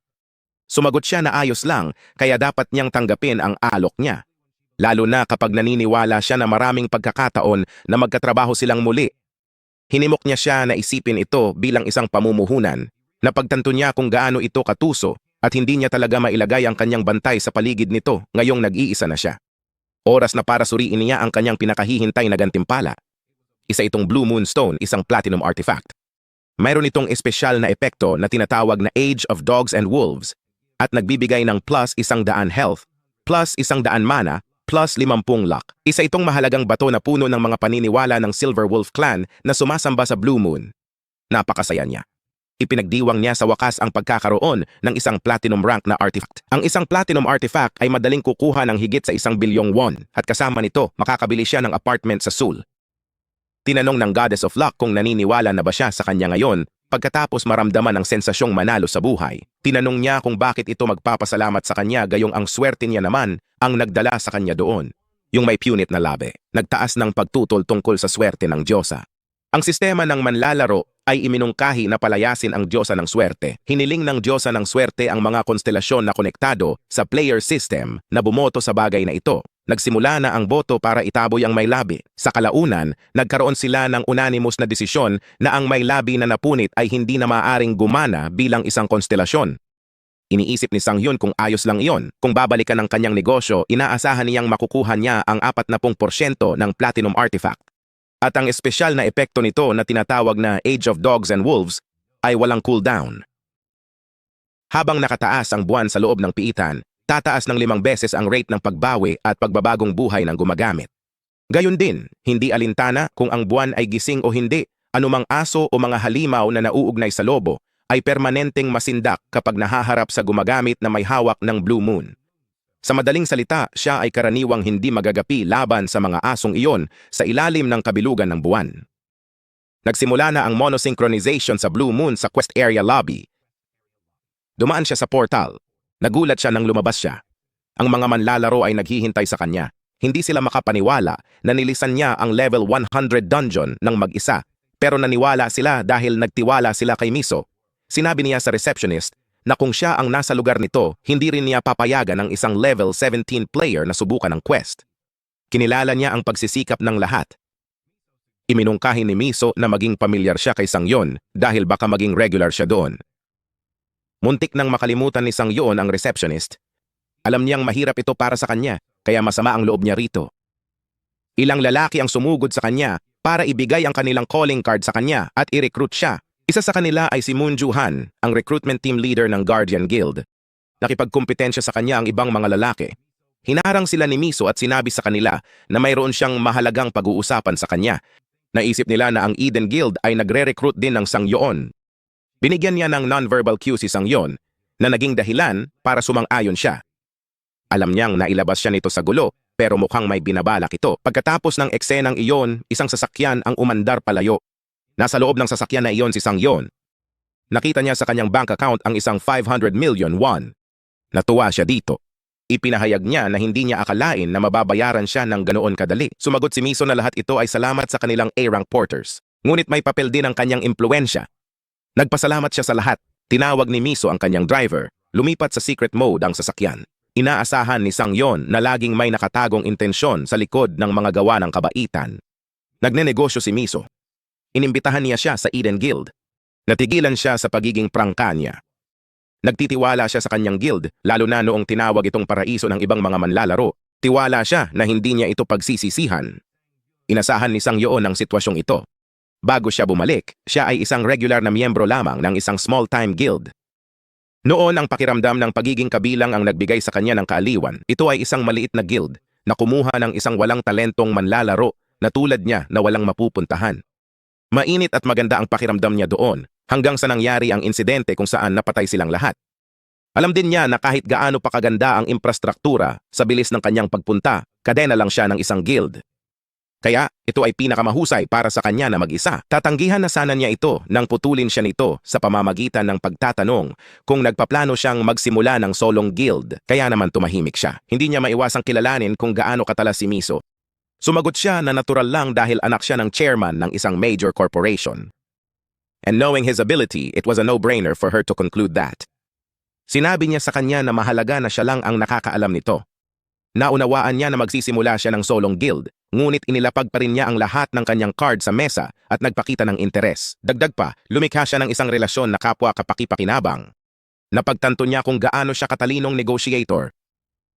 Sumagot siya na ayos lang kaya dapat niyang tanggapin ang alok niya. Lalo na kapag naniniwala siya na maraming pagkakataon na magkatrabaho silang muli. Hinimok niya siya na isipin ito bilang isang pamumuhunan. Napagtanto niya kung gaano ito katuso at hindi niya talaga mailagay ang kanyang bantay sa paligid nito ngayong nag-iisa na siya. Oras na para suriin niya ang kanyang pinakahihintay na gantimpala. Isa itong Blue Moonstone, isang platinum artifact. Mayroon itong espesyal na epekto na tinatawag na Age of Dogs and Wolves at nagbibigay ng plus 100 health, plus 100 mana, plus 50 luck. Isa itong mahalagang bato na puno ng mga paniniwala ng Silver Wolf Clan na sumasamba sa Blue Moon. Napakasaya niya. Ipinagdiwang niya sa wakas ang pagkakaroon ng isang platinum rank na artifact. Ang isang platinum artifact ay madaling kukuha ng higit sa 1 bilyong won at kasama nito makakabili siya ng apartment sa Seoul. Tinanong ng Goddess of Luck kung naniniwala na ba siya sa kanya ngayon pagkatapos maramdaman ang sensasyong manalo sa buhay. Tinanong niya kung bakit ito magpapasalamat sa kanya gayong ang swerte niya naman ang nagdala sa kanya doon. Yung may punit na labe, nagtaas ng pagtutol tungkol sa swerte ng Diyosa. Ang sistema ng manlalaro ay iminungkahi na palayasin ang Diyosa ng Swerte. Hiniling ng Diyosa ng Swerte ang mga konstelasyon na konektado sa player system na bumoto sa bagay na ito. Nagsimula na ang boto para itaboy ang may labi. Sa kalaunan, nagkaroon sila ng unanimous na desisyon na ang may labi na napunit ay hindi na maaaring gumana bilang isang konstelasyon. Iniisip ni Sang Hyun kung ayos lang iyon. Kung babalikan ang kanyang negosyo, inaasahan niyang makukuha niya ang 40% ng Platinum Artifact. At ang espesyal na epekto nito na tinatawag na Age of Dogs and Wolves ay walang cooldown. Habang nakataas ang buwan sa loob ng piitan, tataas ng 5 beses ang rate ng pagbawi at pagbabagong buhay ng gumagamit. Gayon din, hindi alintana kung ang buwan ay gising o hindi, anumang aso o mga halimaw na nauugnay sa lobo ay permanenteng masindak kapag nahaharap sa gumagamit na may hawak ng Blue Moon. Sa madaling salita, siya ay karaniwang hindi magagapi laban sa mga asong iyon sa ilalim ng kabilugan ng buwan. Nagsimula na ang monosynchronization sa Blue Moon sa Quest Area Lobby. Dumaan siya sa portal. Nagulat siya nang lumabas siya. Ang mga manlalaro ay naghihintay sa kanya. Hindi sila makapaniwala na nilisan niya ang level 100 dungeon ng mag-isa, pero naniwala sila dahil nagtiwala sila kay Miso. Sinabi niya sa receptionist na kung siya ang nasa lugar nito, hindi rin niya papayagan ng isang level 17 player na subukan ng quest. Kinilala niya ang pagsisikap ng lahat. Iminungkahi ni Miso na maging pamilyar siya kay Sang Hyun dahil baka maging regular siya doon. Muntik nang makalimutan ni Sang Hyun ang receptionist. Alam niyang mahirap ito para sa kanya, kaya masama ang loob niya rito. Ilang lalaki ang sumugod sa kanya para ibigay ang kanilang calling card sa kanya at i-recruit siya. Isa sa kanila ay si Moon Ju-han, ang recruitment team leader ng Guardian Guild. Nakipagkumpetensya sa kanya ang ibang mga lalaki. Hinarang sila ni Miso at sinabi sa kanila na mayroon siyang mahalagang pag-uusapan sa kanya. Naisip nila na ang Eden Guild ay nagre-recruit din ng Sang Hyun. Binigyan niya ng non-verbal cue si Sang Hyun na naging dahilan para sumang-ayon siya. Alam niyang nailabas siya nito sa gulo, pero mukhang may binabalak ito. Pagkatapos ng eksenang iyon, isang sasakyan ang umandar palayo. Nasa loob ng sasakyan na iyon si Sang Hyun. Nakita niya sa kanyang bank account ang isang 500 million won. Natuwa siya dito. Ipinahayag niya na hindi niya akalain na mababayaran siya ng ganoon kadali. Sumagot si Miso na lahat ito ay salamat sa kanilang A-rank porters. Ngunit may papel din ang kanyang impluensya. Nagpasalamat siya sa lahat. Tinawag ni Miso ang kanyang driver. Lumipat sa secret mode ang sasakyan. Inaasahan ni Sang Hyun na laging may nakatagong intensyon sa likod ng mga gawa ng kabaitan. Nagnenegosyo si Miso. Inimbitahan niya siya sa Eden Guild. Natigilan siya sa pagiging prangka niya. Nagtitiwala siya sa kanyang guild, lalo na noong tinawag itong paraiso ng ibang mga manlalaro. Tiwala siya na hindi niya ito pagsisisihan. Inasahan ni Sang Hyun ang sitwasyong ito. Bago siya bumalik, siya ay isang regular na miyembro lamang ng isang small-time guild. Noon ang pakiramdam ng pagiging kabilang ang nagbigay sa kanya ng kaaliwan. Ito ay isang maliit na guild na kumuha ng isang walang talentong manlalaro na tulad niya na walang mapupuntahan. Mainit at maganda ang pakiramdam niya doon hanggang sa nangyari ang insidente kung saan napatay silang lahat. Alam din niya na kahit gaano pa kaganda ang infrastruktura sa bilis ng kanyang pagpunta, kadena lang siya ng isang guild. Kaya ito ay pinakamahusay para sa kanya na mag-isa. Tatanggihan na sana niya ito nang putulin siya nito sa pamamagitan ng pagtatanong kung nagpaplano siyang magsimula ng solong guild. Kaya naman tumahimik siya. Hindi niya maiwasang kilalanin kung gaano katalas si Miso. Sumagot siya na natural lang dahil anak siya ng chairman ng isang major corporation. And knowing his ability, it was a no-brainer for her to conclude that. Sinabi niya sa kanya na mahalaga na siya lang ang nakakaalam nito. Naunawaan niya na magsisimula siya ng solong guild, ngunit inilapag pa rin niya ang lahat ng kanyang card sa mesa at nagpakita ng interes. Dagdag pa, lumikha siya ng isang relasyon na kapwa kapakipakinabang. Napagtanto niya kung gaano siya katalinong negotiator.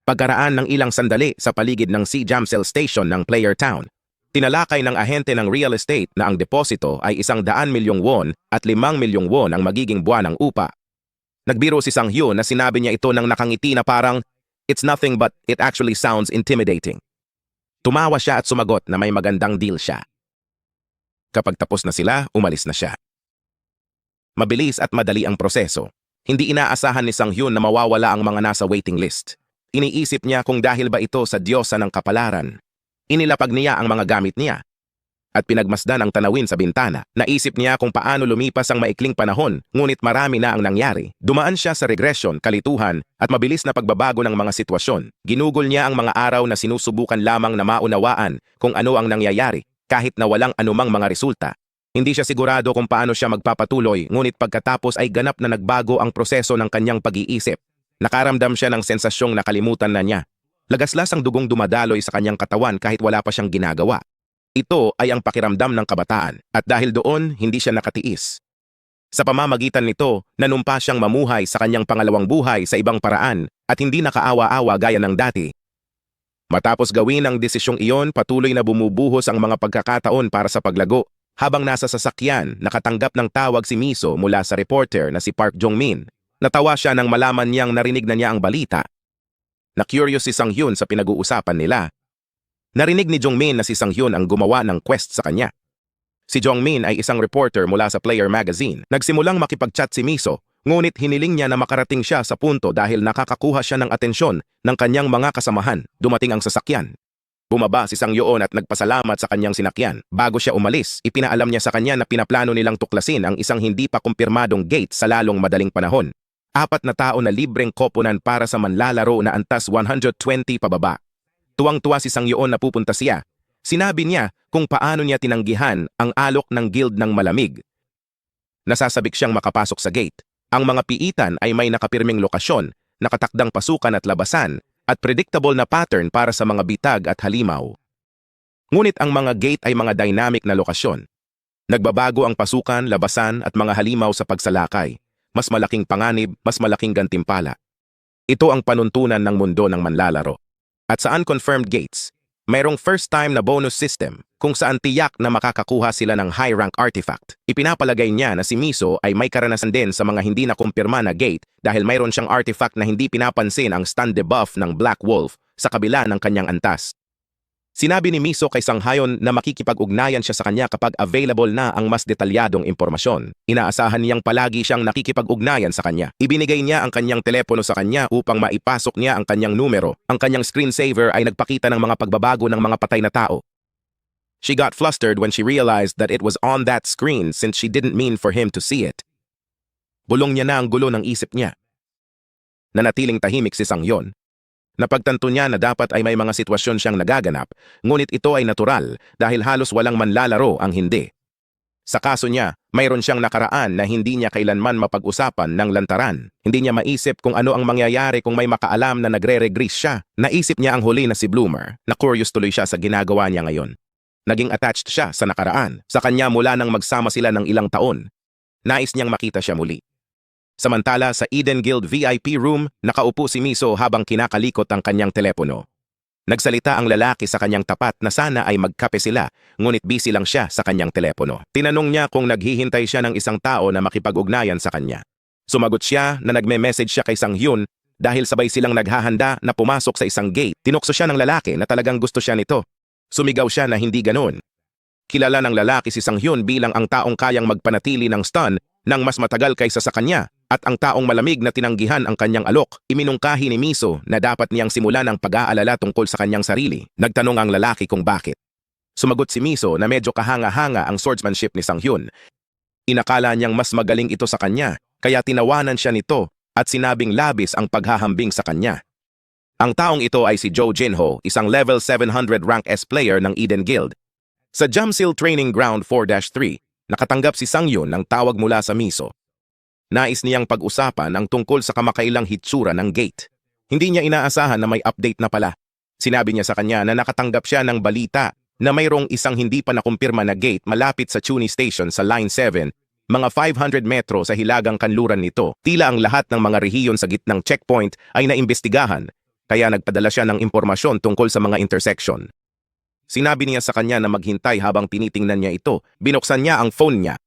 Pagkaraan ng ilang sandali sa paligid ng Sea Jamsel Station ng Player Town, tinalakay ng ahente ng real estate na ang deposito ay 100 milyong won at 5 milyong won ang magiging buwan ng upa. Nagbiro si Sang Hyun na sinabi niya ito ng nakangiti na parang, "It's nothing but it actually sounds intimidating." Tumawa siya at sumagot na may magandang deal siya. Kapag tapos na sila, umalis na siya. Mabilis at madali ang proseso. Hindi inaasahan ni Sang Hyun na mawawala ang mga nasa waiting list. Iniisip niya kung dahil ba ito sa diyosa ng kapalaran. Inilapag niya ang mga gamit niya. At pinagmasdan ang tanawin sa bintana. Naisip niya kung paano lumipas ang maikling panahon, ngunit marami na ang nangyari. Dumaan siya sa regression, kalituhan, at mabilis na pagbabago ng mga sitwasyon. Ginugol niya ang mga araw na sinusubukan lamang na maunawaan kung ano ang nangyayari, kahit na walang anumang mga resulta. Hindi siya sigurado kung paano siya magpapatuloy, ngunit pagkatapos ay ganap na nagbago ang proseso ng kanyang pag-iisip. Nakaramdam siya ng sensasyong nakalimutan na niya. Lagaslas ang dugong dumadaloy sa kanyang katawan kahit wala pa siyang ginagawa. Ito ay ang pakiramdam ng kabataan, at dahil doon, hindi siya nakatiis. Sa pamamagitan nito, nanumpa siyang mamuhay sa kanyang pangalawang buhay sa ibang paraan at hindi nakaawa-awa gaya ng dati. Matapos gawin ang desisyong iyon, patuloy na bumubuhos ang mga pagkakataon para sa paglago. Habang nasa sasakyan, nakatanggap ng tawag si Miso mula sa reporter na si Park Jong-min. Natawa siya nang malaman niyang narinig na niya ang balita. Na-curious si Sang-hyun sa pinag-uusapan nila. Narinig ni Jong-min na si Sang-hyun ang gumawa ng quest sa kanya. Si Jong-min ay isang reporter mula sa Player Magazine. Nagsimulang makipag-chat si Miso, ngunit hiniling niya na makarating siya sa punto dahil nakakakuha siya ng atensyon ng kanyang mga kasamahan. Dumating ang sasakyan. Bumaba si Sang-hyun at nagpasalamat sa kanyang sinakyan. Bago siya umalis, ipinaalam niya sa kanya na pinaplano nilang tuklasin ang isang hindi pa kumpirmadong gate sa lalong madaling panahon. 4 na tao na libreng koponan para sa manlalaro na antas 120 pababa. Tuwang-tuwa si Sang-hyun na pupunta siya. Sinabi niya kung paano niya tinanggihan ang alok ng guild ng malamig. Nasasabik siyang makapasok sa gate. Ang mga piitan ay may nakapirming lokasyon, nakatakdang pasukan at labasan, at predictable na pattern para sa mga bitag at halimaw. Ngunit ang mga gate ay mga dynamic na lokasyon. Nagbabago ang pasukan, labasan at mga halimaw sa pagsalakay. Mas malaking panganib, mas malaking gantimpala. Ito ang panuntunan ng mundo ng manlalaro. At sa unconfirmed gates, mayroong first-time na bonus system kung saan tiyak na makakakuha sila ng high-rank artifact. Ipinapalagay niya na si Miso ay may karanasan din sa mga hindi nakumpirma na gate dahil mayroon siyang artifact na hindi pinapansin ang stun debuff ng Black Wolf sa kabila ng kanyang antas. Sinabi ni Miso kay Sang-hyun na makikipag-ugnayan siya sa kanya kapag available na ang mas detalyadong impormasyon. Inaasahan niyang palagi siyang nakikipag-ugnayan sa kanya. Ibinigay niya ang kanyang telepono sa kanya upang maipasok niya ang kanyang numero. Ang kanyang screensaver ay nagpakita ng mga pagbabago ng mga patay na tao. She got flustered when she realized that it was on that screen since she didn't mean for him to see it. Bulong niya na ang gulo ng isip niya. Nanatiling tahimik si Sang-hyun. Napagtanto niya na dapat ay may mga sitwasyon siyang nagaganap, ngunit ito ay natural dahil halos walang manlalaro ang hindi. Sa kaso niya, mayroon siyang nakaraan na hindi niya kailanman mapag-usapan ng lantaran. Hindi niya maisip kung ano ang mangyayari kung may makaalam na nagre-regress siya. Naisip niya ang huli na si Bloomer, na curious tuloy siya sa ginagawa niya ngayon. Naging attached siya sa nakaraan, sa kanya mula nang magsama sila ng ilang taon. Nais niyang makita siya muli. Samantala sa Eden Guild VIP room, nakaupo si Miso habang kinakalikot ang kanyang telepono. Nagsalita ang lalaki sa kanyang tapat na sana ay magkape sila, ngunit busy lang siya sa kanyang telepono. Tinanong niya kung naghihintay siya ng isang tao na makipag-ugnayan sa kanya. Sumagot siya na nagme-message siya kay Sang-hyun dahil sabay silang naghahanda na pumasok sa isang gate. Tinukso siya ng lalaki na talagang gusto siya nito. Sumigaw siya na hindi ganoon. Kilala ng lalaki si Sang-hyun bilang ang taong kayang magpanatili ng stun nang mas matagal kaysa sa kanya. At ang taong malamig na tinanggihan ang kanyang alok. Iminungkahi ni Miso na dapat niyang simulan ang pag-aalala tungkol sa kanyang sarili. Nagtanong ang lalaki kung bakit. Sumagot si Miso na medyo kahanga-hanga ang swordsmanship ni Sang-hyun. Inakala niyang mas magaling ito sa kanya, kaya tinawanan siya nito at sinabing labis ang paghahambing sa kanya. Ang taong ito ay si Jo Jinho, isang level 700 rank S player ng Eden Guild. Sa Jamsil Training Ground 4-3, nakatanggap si Sang-hyun ng tawag mula sa Miso. Nais niyang pag-usapan ang tungkol sa kamakailang hitsura ng gate. Hindi niya inaasahan na may update na pala. Sinabi niya sa kanya na nakatanggap siya ng balita na mayroong isang hindi pa nakumpirma na gate malapit sa Chuni Station sa Line 7, mga 500 metro sa hilagang kanluran nito. Tila ang lahat ng mga rehiyon sa gitnang checkpoint ay naimbestigahan, kaya nagpadala siya ng impormasyon tungkol sa mga intersection. Sinabi niya sa kanya na maghintay habang tinitingnan niya ito. Binuksan niya ang phone niya.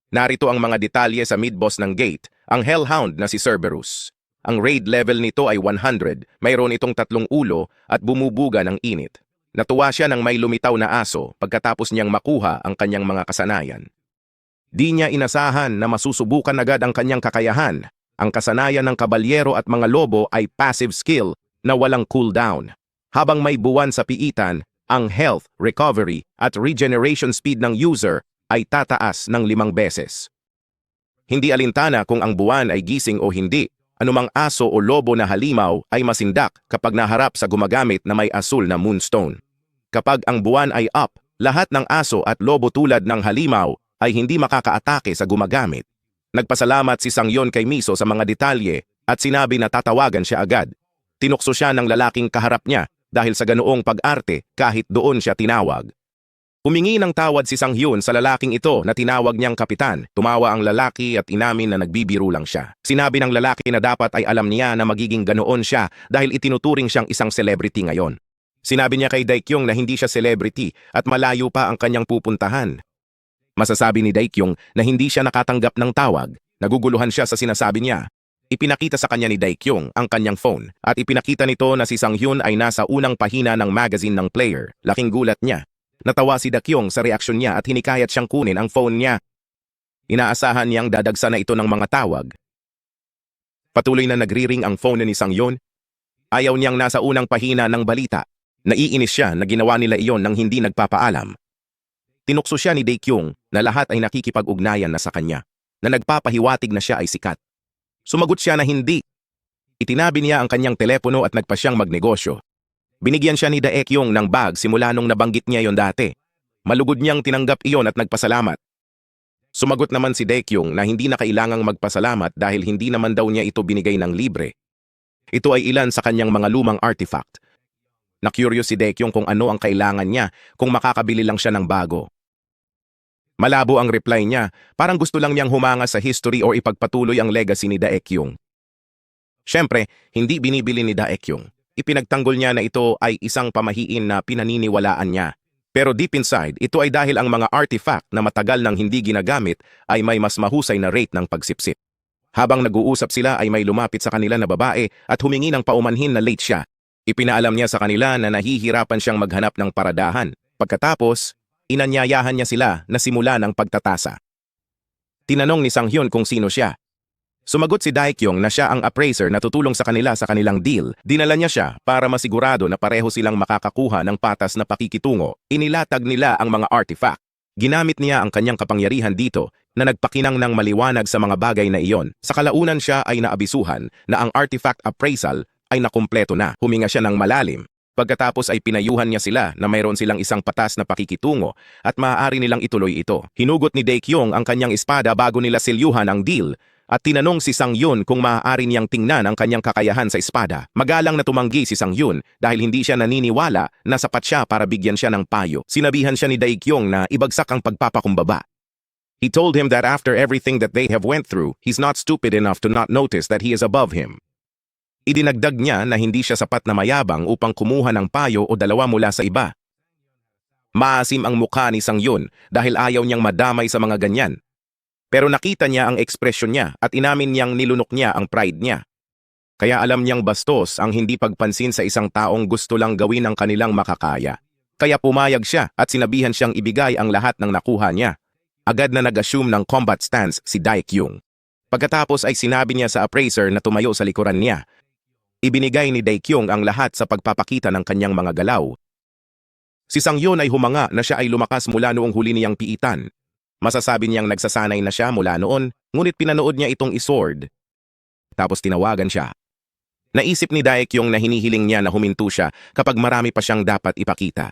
Narito ang mga detalye sa mid-boss ng gate, ang Hellhound na si Cerberus. Ang raid level nito ay 100, mayroon itong 3 ulo at bumubuga ng init. Natuwa siya nang may lumitaw na aso pagkatapos niyang makuha ang kanyang mga kasanayan. Di niya inasahan na masusubukan agad ang kanyang kakayahan. Ang kasanayan ng kabalyero at mga lobo ay passive skill na walang cooldown. Habang may buwan sa piitan, ang health, recovery at regeneration speed ng user ay tataas ng 5 beses. Hindi alintana kung ang buwan ay gising o hindi, anumang aso o lobo na halimaw ay masindak kapag naharap sa gumagamit na may asul na moonstone. Kapag ang buwan ay up, lahat ng aso at lobo tulad ng halimaw ay hindi makakaatake sa gumagamit. Nagpasalamat si Sang Yun kay Miso sa mga detalye at sinabi na tatawagan siya agad. Tinukso siya ng lalaking kaharap niya dahil sa ganoong pag-arte kahit doon siya tinawag. Humingi ng tawad si Sang Hyun sa lalaking ito na tinawag niyang kapitan. Tumawa ang lalaki at inamin na nagbibiro lang siya. Sinabi ng lalaki na dapat ay alam niya na magiging ganoon siya dahil itinuturing siyang isang celebrity ngayon. Sinabi niya kay Daekyung na hindi siya celebrity at malayo pa ang kanyang pupuntahan. Masasabi ni Daekyung na hindi siya nakatanggap ng tawag. Naguguluhan siya sa sinasabi niya. Ipinakita sa kanya ni Daekyung ang kanyang phone at ipinakita nito na si Sang Hyun ay nasa unang pahina ng magazine ng Player. Laking gulat niya. Natawa si Daekyung sa reaksyon niya at hinikayat siyang kunin ang phone niya. Inaasahan niyang dadagsa na ito ng mga tawag. Patuloy na nagriring ang phone ni Sang Hyun. Ayaw niyang nasa unang pahina ng balita. Naiinis siya na ginawa nila iyon nang hindi nagpapaalam. Tinukso siya ni Daekyung na lahat ay nakikipag-ugnayan na sa kanya, na nagpapahiwatig na siya ay sikat. Sumagot siya na hindi. Itinabi niya ang kanyang telepono at nagpa siyang magnegosyo. Binigyan siya ni Daekyung ng bag simula nung nabanggit niya yon dati. Malugod niyang tinanggap iyon at nagpasalamat. Sumagot naman si Daekyung na hindi na kailangang magpasalamat dahil hindi naman daw niya ito binigay ng libre. Ito ay ilan sa kanyang mga lumang artifact. Na-curious si Daekyung kung ano ang kailangan niya kung makakabili lang siya ng bago. Malabo ang reply niya, parang gusto lang niyang humanga sa history o ipagpatuloy ang legacy ni Daekyung. Siyempre, hindi binibili ni Daekyung. Ipinagtanggol niya na ito ay isang pamahiin na pinaniniwalaan niya. Pero deep inside, ito ay dahil ang mga artifact na matagal nang hindi ginagamit ay may mas mahusay na rate ng pagsipsip. Habang nag-uusap sila ay may lumapit sa kanila na babae at humingi ng paumanhin na late siya. Ipinaalam niya sa kanila na nahihirapan siyang maghanap ng paradahan. Pagkatapos, inanyayahan niya sila na simula ng pagtatasa. Tinanong ni Sang Hyun kung sino siya. Sumagot si Daekyung na siya ang appraiser na tutulong sa kanila sa kanilang deal. Dinala niya siya para masigurado na pareho silang makakakuha ng patas na pakikitungo. Inilatag nila ang mga artifact. Ginamit niya ang kanyang kapangyarihan dito na nagpakinang ng maliwanag sa mga bagay na iyon. Sa kalaunan siya ay naabisuhan na ang artifact appraisal ay nakumpleto na. Huminga siya ng malalim. Pagkatapos ay pinayuhan niya sila na mayroon silang isang patas na pakikitungo at maaari nilang ituloy ito. Hinugot ni Daekyung ang kanyang espada bago nila silyuhan ang deal at tinanong si Sang Hyun kung maaari niyang tingnan ang kanyang kakayahan sa espada. Magalang na tumanggi si Sang Hyun dahil hindi siya naniniwala na sapat siya para bigyan siya ng payo. Sinabihan siya ni Daekyung na ibagsak ang pagpapakumbaba. He told him that after everything that they have went through, he's not stupid enough to not notice that he is above him. Idinagdag niya na hindi siya sapat na mayabang upang kumuha ng payo o dalawa mula sa iba. Maasim ang mukha ni Sang Hyun dahil ayaw niyang madamay sa mga ganyan. Pero nakita niya ang ekspresyon niya at inamin niyang nilunok niya ang pride niya. Kaya alam niyang bastos ang hindi pagpansin sa isang taong gusto lang gawin ang kanilang makakaya. Kaya pumayag siya at sinabihan siyang ibigay ang lahat ng nakuha niya. Agad na nag-assume ng combat stance si Daekyung. Pagkatapos ay sinabi niya sa appraiser na tumayo sa likuran niya. Ibinigay ni Daekyung ang lahat sa pagpapakita ng kanyang mga galaw. Si Sang Hyun ay humanga na siya ay lumakas mula noong huli niyang piitan. Masasabi niyang nagsasanay na siya mula noon, ngunit pinanood niya itong isword. Tapos tinawagan siya. Naisip ni Daekyung na hinihiling niya na huminto siya kapag marami pa siyang dapat ipakita.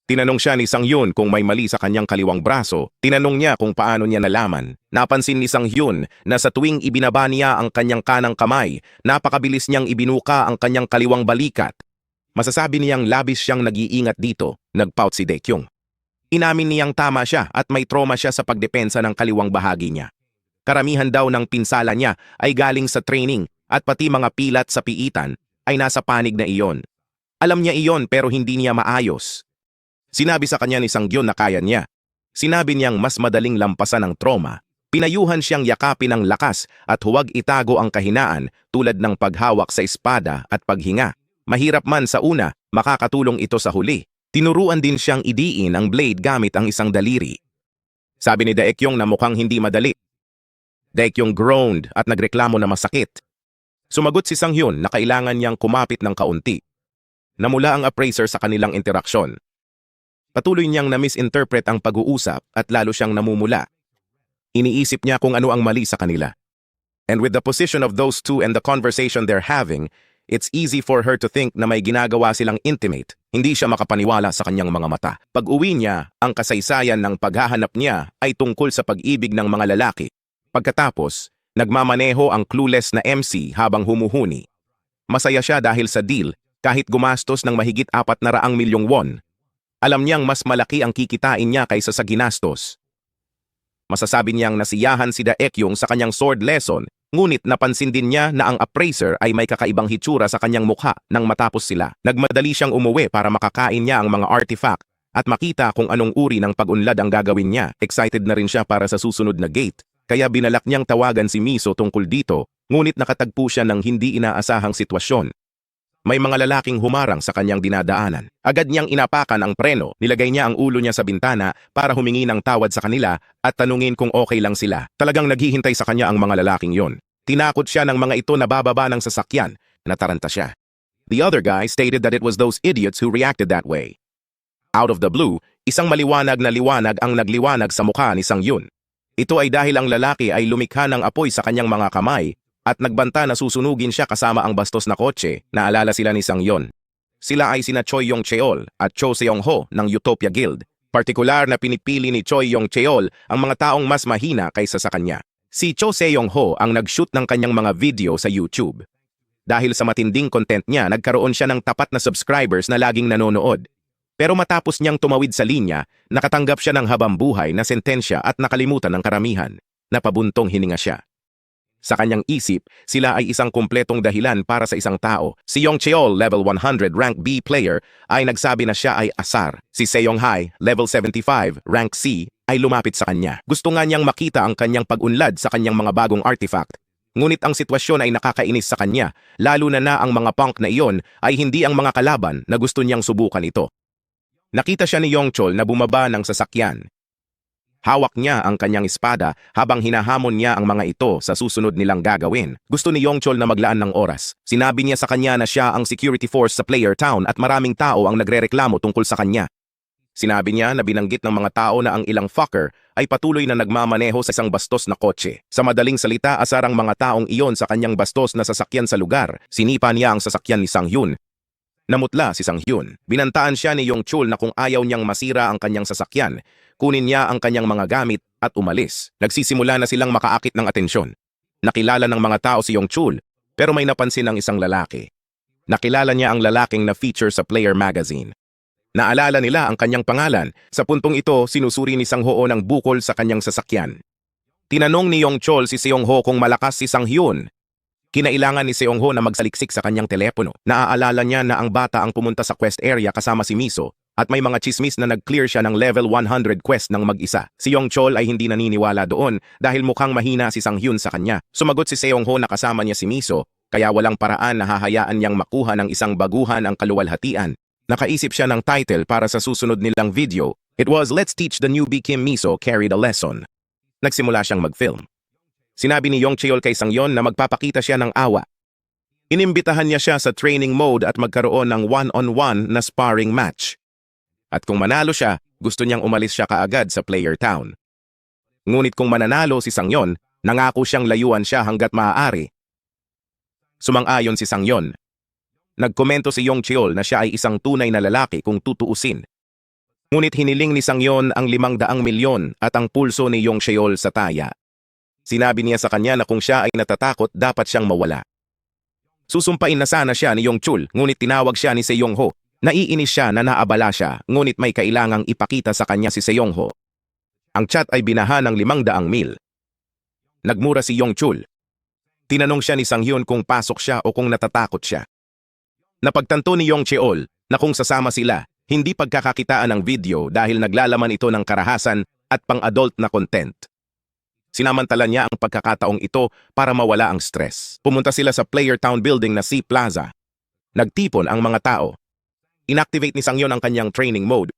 Tinanong siya ni Sang Hyun kung may mali sa kanyang kaliwang braso. Tinanong niya kung paano niya nalaman. Napansin ni Sang Hyun na sa tuwing ibinaba niya ang kanyang kanang kamay, napakabilis niyang ibinuka ang kanyang kaliwang balikat. Masasabi niyang labis siyang nag-iingat dito, nagpout si Daekyung. Inamin niyang tama siya at may trauma siya sa pagdepensa ng kaliwang bahagi niya. Karamihan daw ng pinsala niya ay galing sa training at pati mga pilat sa piitan ay nasa panig na iyon. Alam niya iyon pero hindi niya maayos. Sinabi sa kanya ni Sang Hyun na kaya niya. Sinabi niyang mas madaling lampasan ang trauma. Pinayuhan siyang yakapin ng lakas at huwag itago ang kahinaan tulad ng paghawak sa espada at paghinga. Mahirap man sa una, makakatulong ito sa huli. Tinuruan din siyang idiin ang blade gamit ang isang daliri. Sabi ni Daekyung na mukhang hindi madali. Daekyung groaned at nagreklamo na masakit. Sumagot si Sang Hyun na kailangan niyang kumapit ng kaunti. Namula ang appraiser sa kanilang interaksyon. Patuloy niyang na-misinterpret ang pag-uusap at lalo siyang namumula. Iniisip niya kung ano ang mali sa kanila. And with the position of those two and the conversation they're having, it's easy for her to think na may ginagawa silang intimate, Hindi siya makapaniwala sa kanyang mga mata. Pag-uwi niya, ang kasaysayan ng paghahanap niya ay tungkol sa pag-ibig ng mga lalaki. Pagkatapos, nagmamaneho ang clueless na MC habang humuhuni. Masaya siya dahil sa deal kahit gumastos ng mahigit 400 milyong won. Alam niyang mas malaki ang kikitain niya kaysa sa ginastos. Masasabi niyang nasiyahan si Daekyung sa kanyang sword lesson, ngunit napansin din niya na ang appraiser ay may kakaibang hitsura sa kanyang mukha nang matapos sila. Nagmadali siyang umuwi para makakain niya ang mga artifact at makita kung anong uri ng pag-unlad ang gagawin niya. Excited na rin siya para sa susunod na gate, kaya binalak niyang tawagan si Miso tungkol dito, ngunit nakatagpo siya ng hindi inaasahang sitwasyon. May mga lalaking humarang sa kanyang dinadaanan. Agad niyang inapakan ang preno, nilagay niya ang ulo niya sa bintana para humingi ng tawad sa kanila at tanungin kung okay lang sila. Talagang naghihintay sa kanya ang mga lalaking yon. Tinakot siya ng mga ito na bababa ng sasakyan. Nataranta siya. The other guy stated that it was those idiots who reacted that way. Out of the blue, isang maliwanag na liwanag ang nagliwanag sa mukha ni Sang-hyun. Ito ay dahil ang lalaki ay lumikha ng apoy sa kanyang mga kamay at nagbanta na susunugin siya kasama ang bastos na kotse. Naalala sila ni Sang-hyun. Sila ay sina Choi Yong-cheol at Cho Seong-ho ng Utopia Guild. Partikular na pinipili ni Choi Yong-cheol ang mga taong mas mahina kaysa sa kanya. Si Cho Seong-ho ang nag-shoot ng kanyang mga video sa YouTube. Dahil sa matinding content niya, nagkaroon siya ng tapat na subscribers na laging nanonood. Pero matapos niyang tumawid sa linya, nakatanggap siya ng habambuhay na sentensya at nakalimutan ng karamihan. Napabuntong hininga siya. Sa kanyang isip, sila ay isang kumpletong dahilan para sa isang tao. Si Yong-cheol, level 100 rank B player, ay nagsabi na siya ay asar. Si Seong-hae, level 75 rank C, ay lumapit sa kanya. Gusto nga niyang makita ang kanyang pag-unlad sa kanyang mga bagong artifact. Ngunit ang sitwasyon ay nakakainis sa kanya, lalo na ang mga punk na iyon ay hindi ang mga kalaban na gusto niyang subukan ito. Nakita siya ni Yong-cheol na bumaba ng sasakyan. Hawak niya ang kanyang espada habang hinahamon niya ang mga ito sa susunod nilang gagawin. Gusto ni Yong-cheol na maglaan ng oras. Sinabi niya sa kanya na siya ang security force sa Player Town at maraming tao ang nagrereklamo tungkol sa kanya. Sinabi niya na binanggit ng mga tao na ang ilang fucker ay patuloy na nagmamaneho sa isang bastos na kotse. Sa madaling salita, asar ang mga taong iyon sa kanyang bastos na sasakyan sa lugar. Sinipa niya ang sasakyan ni Sang-hyun. Namutla si Sang-hyun. Binantaan siya ni Yong-cheol na kung ayaw niyang masira ang kanyang sasakyan, kunin niya ang kanyang mga gamit at umalis. Nagsisimula na silang makaakit ng atensyon. Nakilala ng mga tao si Yong-cheol, pero may napansin ng isang lalaki. Nakilala niya ang lalaking na feature sa Player Magazine. Naalala nila ang kanyang pangalan. Sa puntong ito, sinusuri ni Sang-ho ng bukol sa kanyang sasakyan. Tinanong ni Yong-cheol si Seong-ho kung malakas si Sang-hyun. Kinailangan ni Seong-ho na magsaliksik sa kanyang telepono. Naaalala niya na ang bata ang pumunta sa quest area kasama si Miso at may mga chismis na nag-clear siya ng level 100 quest ng mag-isa. Si Yong-cheol ay hindi naniniwala doon dahil mukhang mahina si Sang-hyun sa kanya. Sumagot si Seong-ho na kasama niya si Miso, kaya walang paraan na hahayaan niyang makuha ng isang baguhan ang kaluwalhatian. Nakaisip siya ng title para sa susunod nilang video. It was Let's Teach the Newbie Kim Miso Carried a Lesson. Nagsimula siyang mag-film. Sinabi ni Yong-cheol kay Sang-hyun na magpapakita siya ng awa. Inimbitahan niya siya sa training mode at magkaroon ng one-on-one na sparring match. At kung manalo siya, gusto niyang umalis siya kaagad sa Player Town. Ngunit kung mananalo si Sang-hyun, nangako siyang layuan siya hanggat maaari. Sumang-ayon si Sang-hyun. Nagkomento si Yong-cheol na siya ay isang tunay na lalaki kung tutuusin. Ngunit hiniling ni Sang-hyun ang 500 milyon at ang pulso ni Yong-cheol sa taya. Sinabi niya sa kanya na kung siya ay natatakot, dapat siyang mawala. Susumpain na sana siya ni Yong-cheol, ngunit tinawag siya ni Seong-ho. Naiinis siya na naabala siya, ngunit may kailangang ipakita sa kanya si Seong-ho. Ang chat ay binaha ng 500 mil. Nagmura si Yong-cheol. Tinanong siya ni Sang-hyun kung pasok siya o kung natatakot siya. Napagtanto ni Yong-cheol na kung sasama sila, hindi pagkakakitaan ng video dahil naglalaman ito ng karahasan at pang-adult na content. Sinamantala niya ang pagkakataong ito para mawala ang stress. Pumunta sila sa Player Town building na C Plaza. Nagtipon ang mga tao. Inactivate ni Sang-hyun ang kanyang training mode.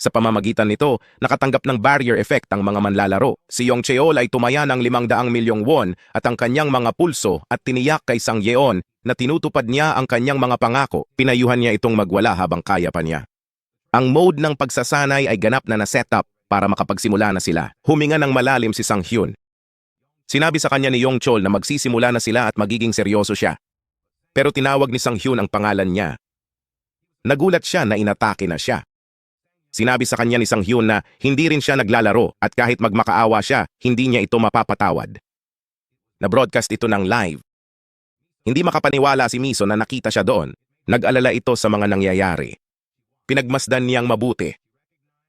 Sa pamamagitan nito, nakatanggap ng barrier effect ang mga manlalaro. Si Yong-cheol ay tumaya ng 500 milyong won at ang kanyang mga pulso at tiniyak kay Sang-yeon na tinutupad niya ang kanyang mga pangako. Pinayuhan niya itong magwala habang kaya pa niya. Ang mode ng pagsasanay ay ganap na na-setup para makapagsimula na sila. Huminga ng malalim si Sang-hyun. Sinabi sa kanya ni Yong-cheol na magsisimula na sila at magiging seryoso siya. Pero tinawag ni Sang-hyun ang pangalan niya. Nagulat siya na inatake na siya. Sinabi sa kanya ni Sang Hyun na hindi rin siya naglalaro at kahit magmakaawa siya, hindi niya ito mapapatawad. Na-broadcast ito ng live. Hindi makapaniwala si Miso na nakita siya doon. Nag-alala ito sa mga nangyayari. Pinagmasdan niyang mabuti.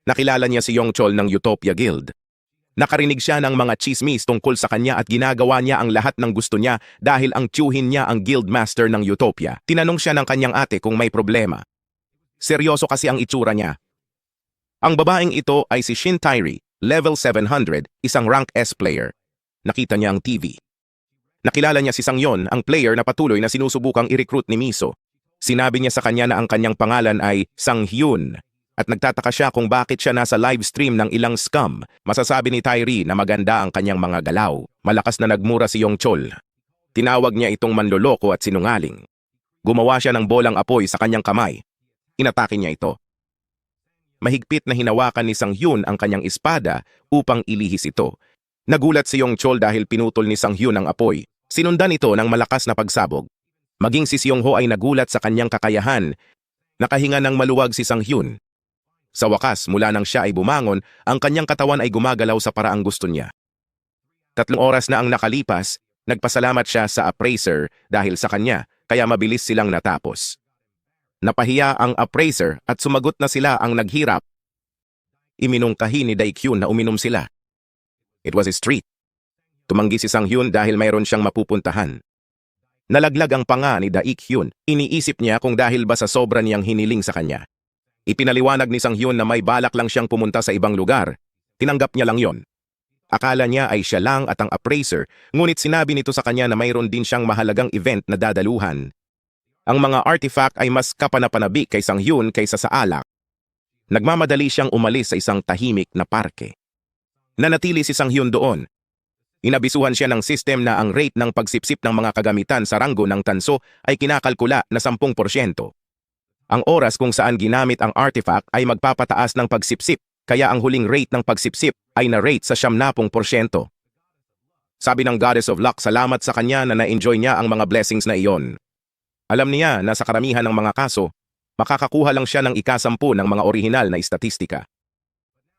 Nakilala niya si Yong Chol ng Utopia Guild. Nakarinig siya ng mga chismis tungkol sa kanya at ginagawa niya ang lahat ng gusto niya dahil ang tiyuhin niya ang guild master ng Utopia. Tinanong siya ng kanyang ate kung may problema. Seryoso kasi ang itsura niya. Ang babaeng ito ay si Shin Tairi, level 700, isang rank S player. Nakita niya ang TV. Nakilala niya si Sang Hyun, ang player na patuloy na sinusubukang i-recruit ni Miso. Sinabi niya sa kanya na ang kanyang pangalan ay Sang Hyun. At nagtataka siya kung bakit siya nasa live stream ng ilang scam. Masasabi ni Tairi na maganda ang kanyang mga galaw. Malakas na nagmura si Yong Chol. Tinawag niya itong manloloko at sinungaling. Gumawa siya ng bolang apoy sa kanyang kamay. Inatake niya ito. Mahigpit na hinawakan ni Sang Hyun ang kanyang espada upang ilihis ito. Nagulat si Yong Chol dahil pinutol ni Sang Hyun ang apoy. Sinundan ito ng malakas na pagsabog. Maging si Seong Ho ay nagulat sa kanyang kakayahan. Nakahinga ng maluwag si Sang Hyun. Sa wakas, mula nang siya ay bumangon, ang kanyang katawan ay gumagalaw sa paraang gusto niya. 3 oras na ang nakalipas, nagpasalamat siya sa appraiser dahil sa kanya, kaya mabilis silang natapos. Napahiya ang appraiser at sumagot na sila ang naghirap. Iminungkahi ni Daekyun na uminom sila. It was his treat. Tumanggi si Sang Hyun dahil mayroon siyang mapupuntahan. Nalaglag ang panga ni Daekyun. Iniisip niya kung dahil ba sa sobra niyang hiniling sa kanya. Ipinaliwanag ni Sang Hyun na may balak lang siyang pumunta sa ibang lugar. Tinanggap niya lang yon. Akala niya ay siya lang at ang appraiser, ngunit sinabi nito sa kanya na mayroon din siyang mahalagang event na dadaluhan. Ang mga artifact ay mas kapanapanabik kay Sang Hyun kaysa sa alak. Nagmamadali siyang umalis sa isang tahimik na parke. Nanatili si Sang Hyun doon. Inabisuhan siya ng system na ang rate ng pagsipsip ng mga kagamitan sa ranggo ng tanso ay kinakalkula na 10%. Ang oras kung saan ginamit ang artifact ay magpapataas ng pagsipsip, kaya ang huling rate ng pagsipsip ay na-rate sa 70%. Sabi ng Goddess of Luck, salamat sa kanya na na-enjoy niya ang mga blessings na iyon. Alam niya na sa karamihan ng mga kaso, makakakuha lang siya ng ika-10 ng mga orihinal na istatistika.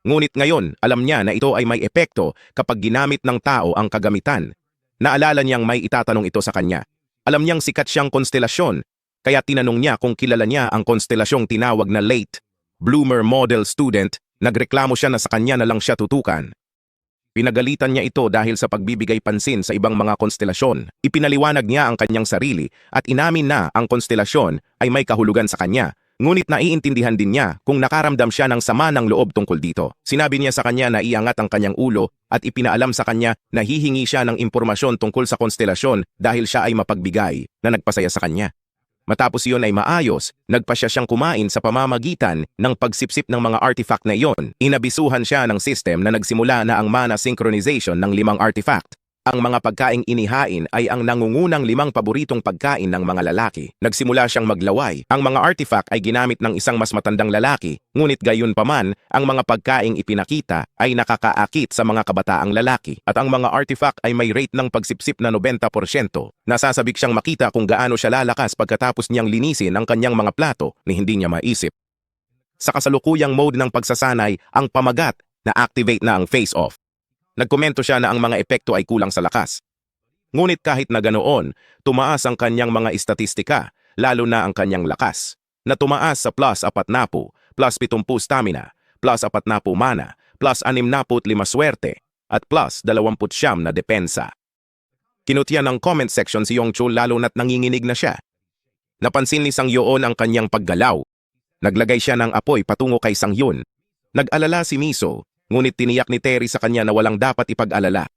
Ngunit ngayon, alam niya na ito ay may epekto kapag ginamit ng tao ang kagamitan. Naalala niyang may itatanong ito sa kanya. Alam niyang sikat siyang konstelasyon, kaya tinanong niya kung kilala niya ang konstelasyong tinawag na late bloomer model student. Nagreklamo siya na sa kanya na lang siya tutukan. Pinagalitan niya ito dahil sa pagbibigay pansin sa ibang mga konstelasyon. Ipinaliwanag niya ang kanyang sarili at inamin na ang konstelasyon ay may kahulugan sa kanya. Ngunit naiintindihan din niya kung nakaramdam siya ng sama ng loob tungkol dito. Sinabi niya sa kanya na iangat ang kanyang ulo at ipinaalam sa kanya na hihingi siya ng impormasyon tungkol sa konstelasyon dahil siya ay mapagbigay na nagpasaya sa kanya. Matapos iyon ay maayos, nagpasya siyang kumain sa pamamagitan ng pagsipsip ng mga artifact na iyon. Inabisuhan siya ng system na nagsimula na ang mana synchronization ng 5 artifact. Ang mga pagkaing inihain ay ang nangungunang 5 paboritong pagkain ng mga lalaki. Nagsimula siyang maglaway. Ang mga artifact ay ginamit ng isang mas matandang lalaki, ngunit gayon paman, ang mga pagkaing ipinakita ay nakakaakit sa mga kabataang lalaki. At ang mga artifact ay may rate ng pagsipsip na 90%. Nasasabik siyang makita kung gaano siya lalakas pagkatapos niyang linisin ang kanyang mga plato ni hindi niya maisip. Sa kasalukuyang mode ng pagsasanay, ang pamagat na activate na ang face-off. Nagkomento siya na ang mga epekto ay kulang sa lakas. Ngunit kahit na ganoon, tumaas ang kanyang mga istatistika, lalo na ang kanyang lakas, na tumaas sa plus 40, plus 70 stamina, plus 40 mana, plus 65 swerte, at plus 29 na depensa. Kinutya ng comment section si Yong Chol lalo na't nanginginig na siya. Napansin ni Sang Yoon ang kanyang paggalaw. Naglagay siya ng apoy patungo kay Sang Hyun. Nag-alala si Miso, ngunit tiniyak ni Terry sa kanya na walang dapat ipag-alala.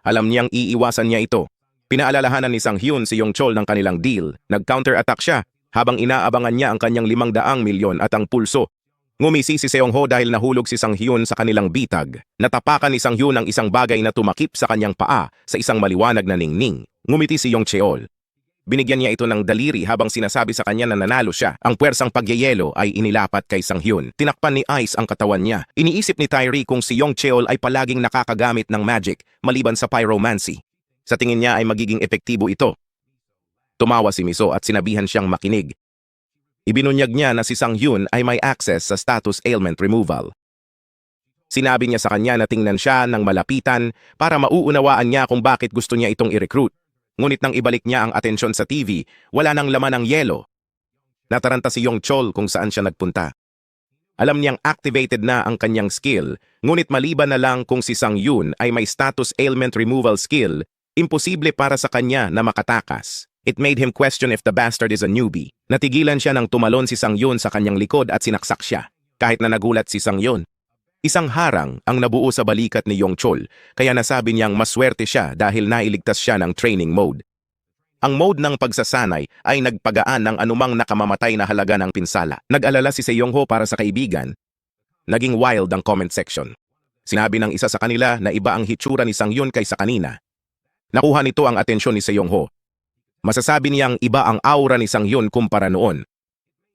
Alam niyang iiwasan niya ito. Pinaalalahanan ni Sang Hyun si Yong Chol ng kanilang deal. Nag-counter-attack siya habang inaabangan niya ang kanyang 500 milyon at ang pulso. Ngumisi si Seong Ho dahil nahulog si Sang Hyun sa kanilang bitag. Natapakan ni Sang Hyun ang isang bagay na tumakip sa kanyang paa sa isang maliwanag na ningning. Ngumiti si Yong Cheol. Binigyan niya ito ng daliri habang sinasabi sa kanya na nanalo siya. Ang puwersang pagyeyelo ay inilapat kay Sang Hyun. Tinakpan ni Ice ang katawan niya. Iniisip ni Tairi kung si Yong Cheol ay palaging nakakagamit ng magic maliban sa pyromancy. Sa tingin niya ay magiging epektibo ito. Tumawa si Miso at sinabihan siyang makinig. Ibinunyag niya na si Sang Hyun ay may access sa status ailment removal. Sinabi niya sa kanya na tingnan siya ng malapitan para mauunawaan niya kung bakit gusto niya itong i-recruit. Ngunit nang ibalik niya ang atensyon sa TV, wala nang laman ng yelo. Nataranta si Yong Chol kung saan siya nagpunta. Alam niyang activated na ang kanyang skill, ngunit maliban na lang kung si Sang Hyun ay may status ailment removal skill, imposible para sa kanya na makatakas. It made him question if the bastard is a newbie. Natigilan siya nang tumalon si Sang Hyun sa kanyang likod at sinaksak siya, kahit na nagulat si Sang Hyun. Isang harang ang nabuo sa balikat ni Yong Chol, kaya nasabi niyang maswerte siya dahil nailigtas siya ng training mode. Ang mode ng pagsasanay ay nagpagaan ng anumang nakamamatay na halaga ng pinsala. Nag-alala si Seyong-ho para sa kaibigan. Naging wild ang comment section. Sinabi ng isa sa kanila na iba ang hitsura ni Sang Hyun kaysa kanina. Nakuha nito ang atensyon ni Seyong-ho. Masasabi niyang iba ang aura ni Sang Hyun kumpara noon.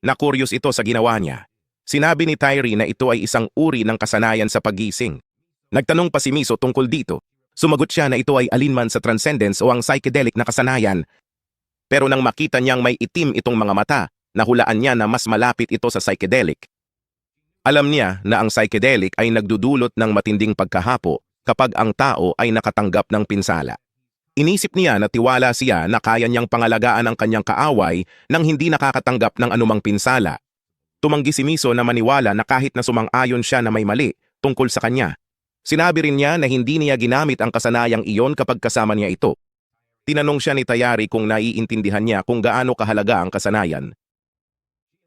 Nakuryos ito sa ginawa niya. Sinabi ni Tyree na ito ay isang uri ng kasanayan sa paggising. Nagtanong pa si Miso tungkol dito. Sumagot siya na ito ay alinman sa transcendence o ang psychedelic na kasanayan. Pero nang makita niyang may itim itong mga mata, nahulaan niya na mas malapit ito sa psychedelic. Alam niya na ang psychedelic ay nagdudulot ng matinding pagkahapo kapag ang tao ay nakatanggap ng pinsala. Inisip niya na tiwala siya na kaya niyang pangalagaan ang kanyang kaaway nang hindi nakakatanggap ng anumang pinsala. Tumanggi si Miso na maniwala na kahit na sumang-ayon siya na may mali tungkol sa kanya. Sinabi rin niya na hindi niya ginamit ang kasanayang iyon kapag kasama niya ito. Tinanong siya ni Tayari kung naiintindihan niya kung gaano kahalaga ang kasanayan.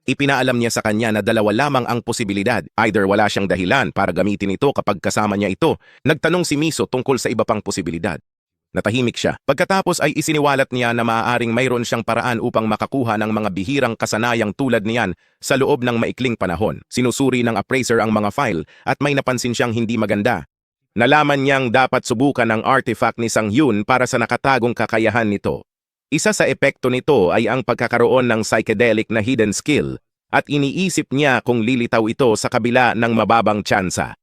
Ipinaalam niya sa kanya na dalawa lamang ang posibilidad. Either wala siyang dahilan para gamitin ito kapag kasama niya ito. Nagtanong si Miso tungkol sa iba pang posibilidad. Natahimik siya. Pagkatapos ay isiniwalat niya na maaaring mayroon siyang paraan upang makakuha ng mga bihirang kasanayang tulad niyan sa loob ng maikling panahon. Sinusuri ng appraiser ang mga file at may napansin siyang hindi maganda. Nalaman niyang dapat subukan ang artifact ni Sang Hyun para sa nakatagong kakayahan nito. Isa sa epekto nito ay ang pagkakaroon ng psychedelic na hidden skill at iniisip niya kung lilitaw ito sa kabila ng mababang tsansa.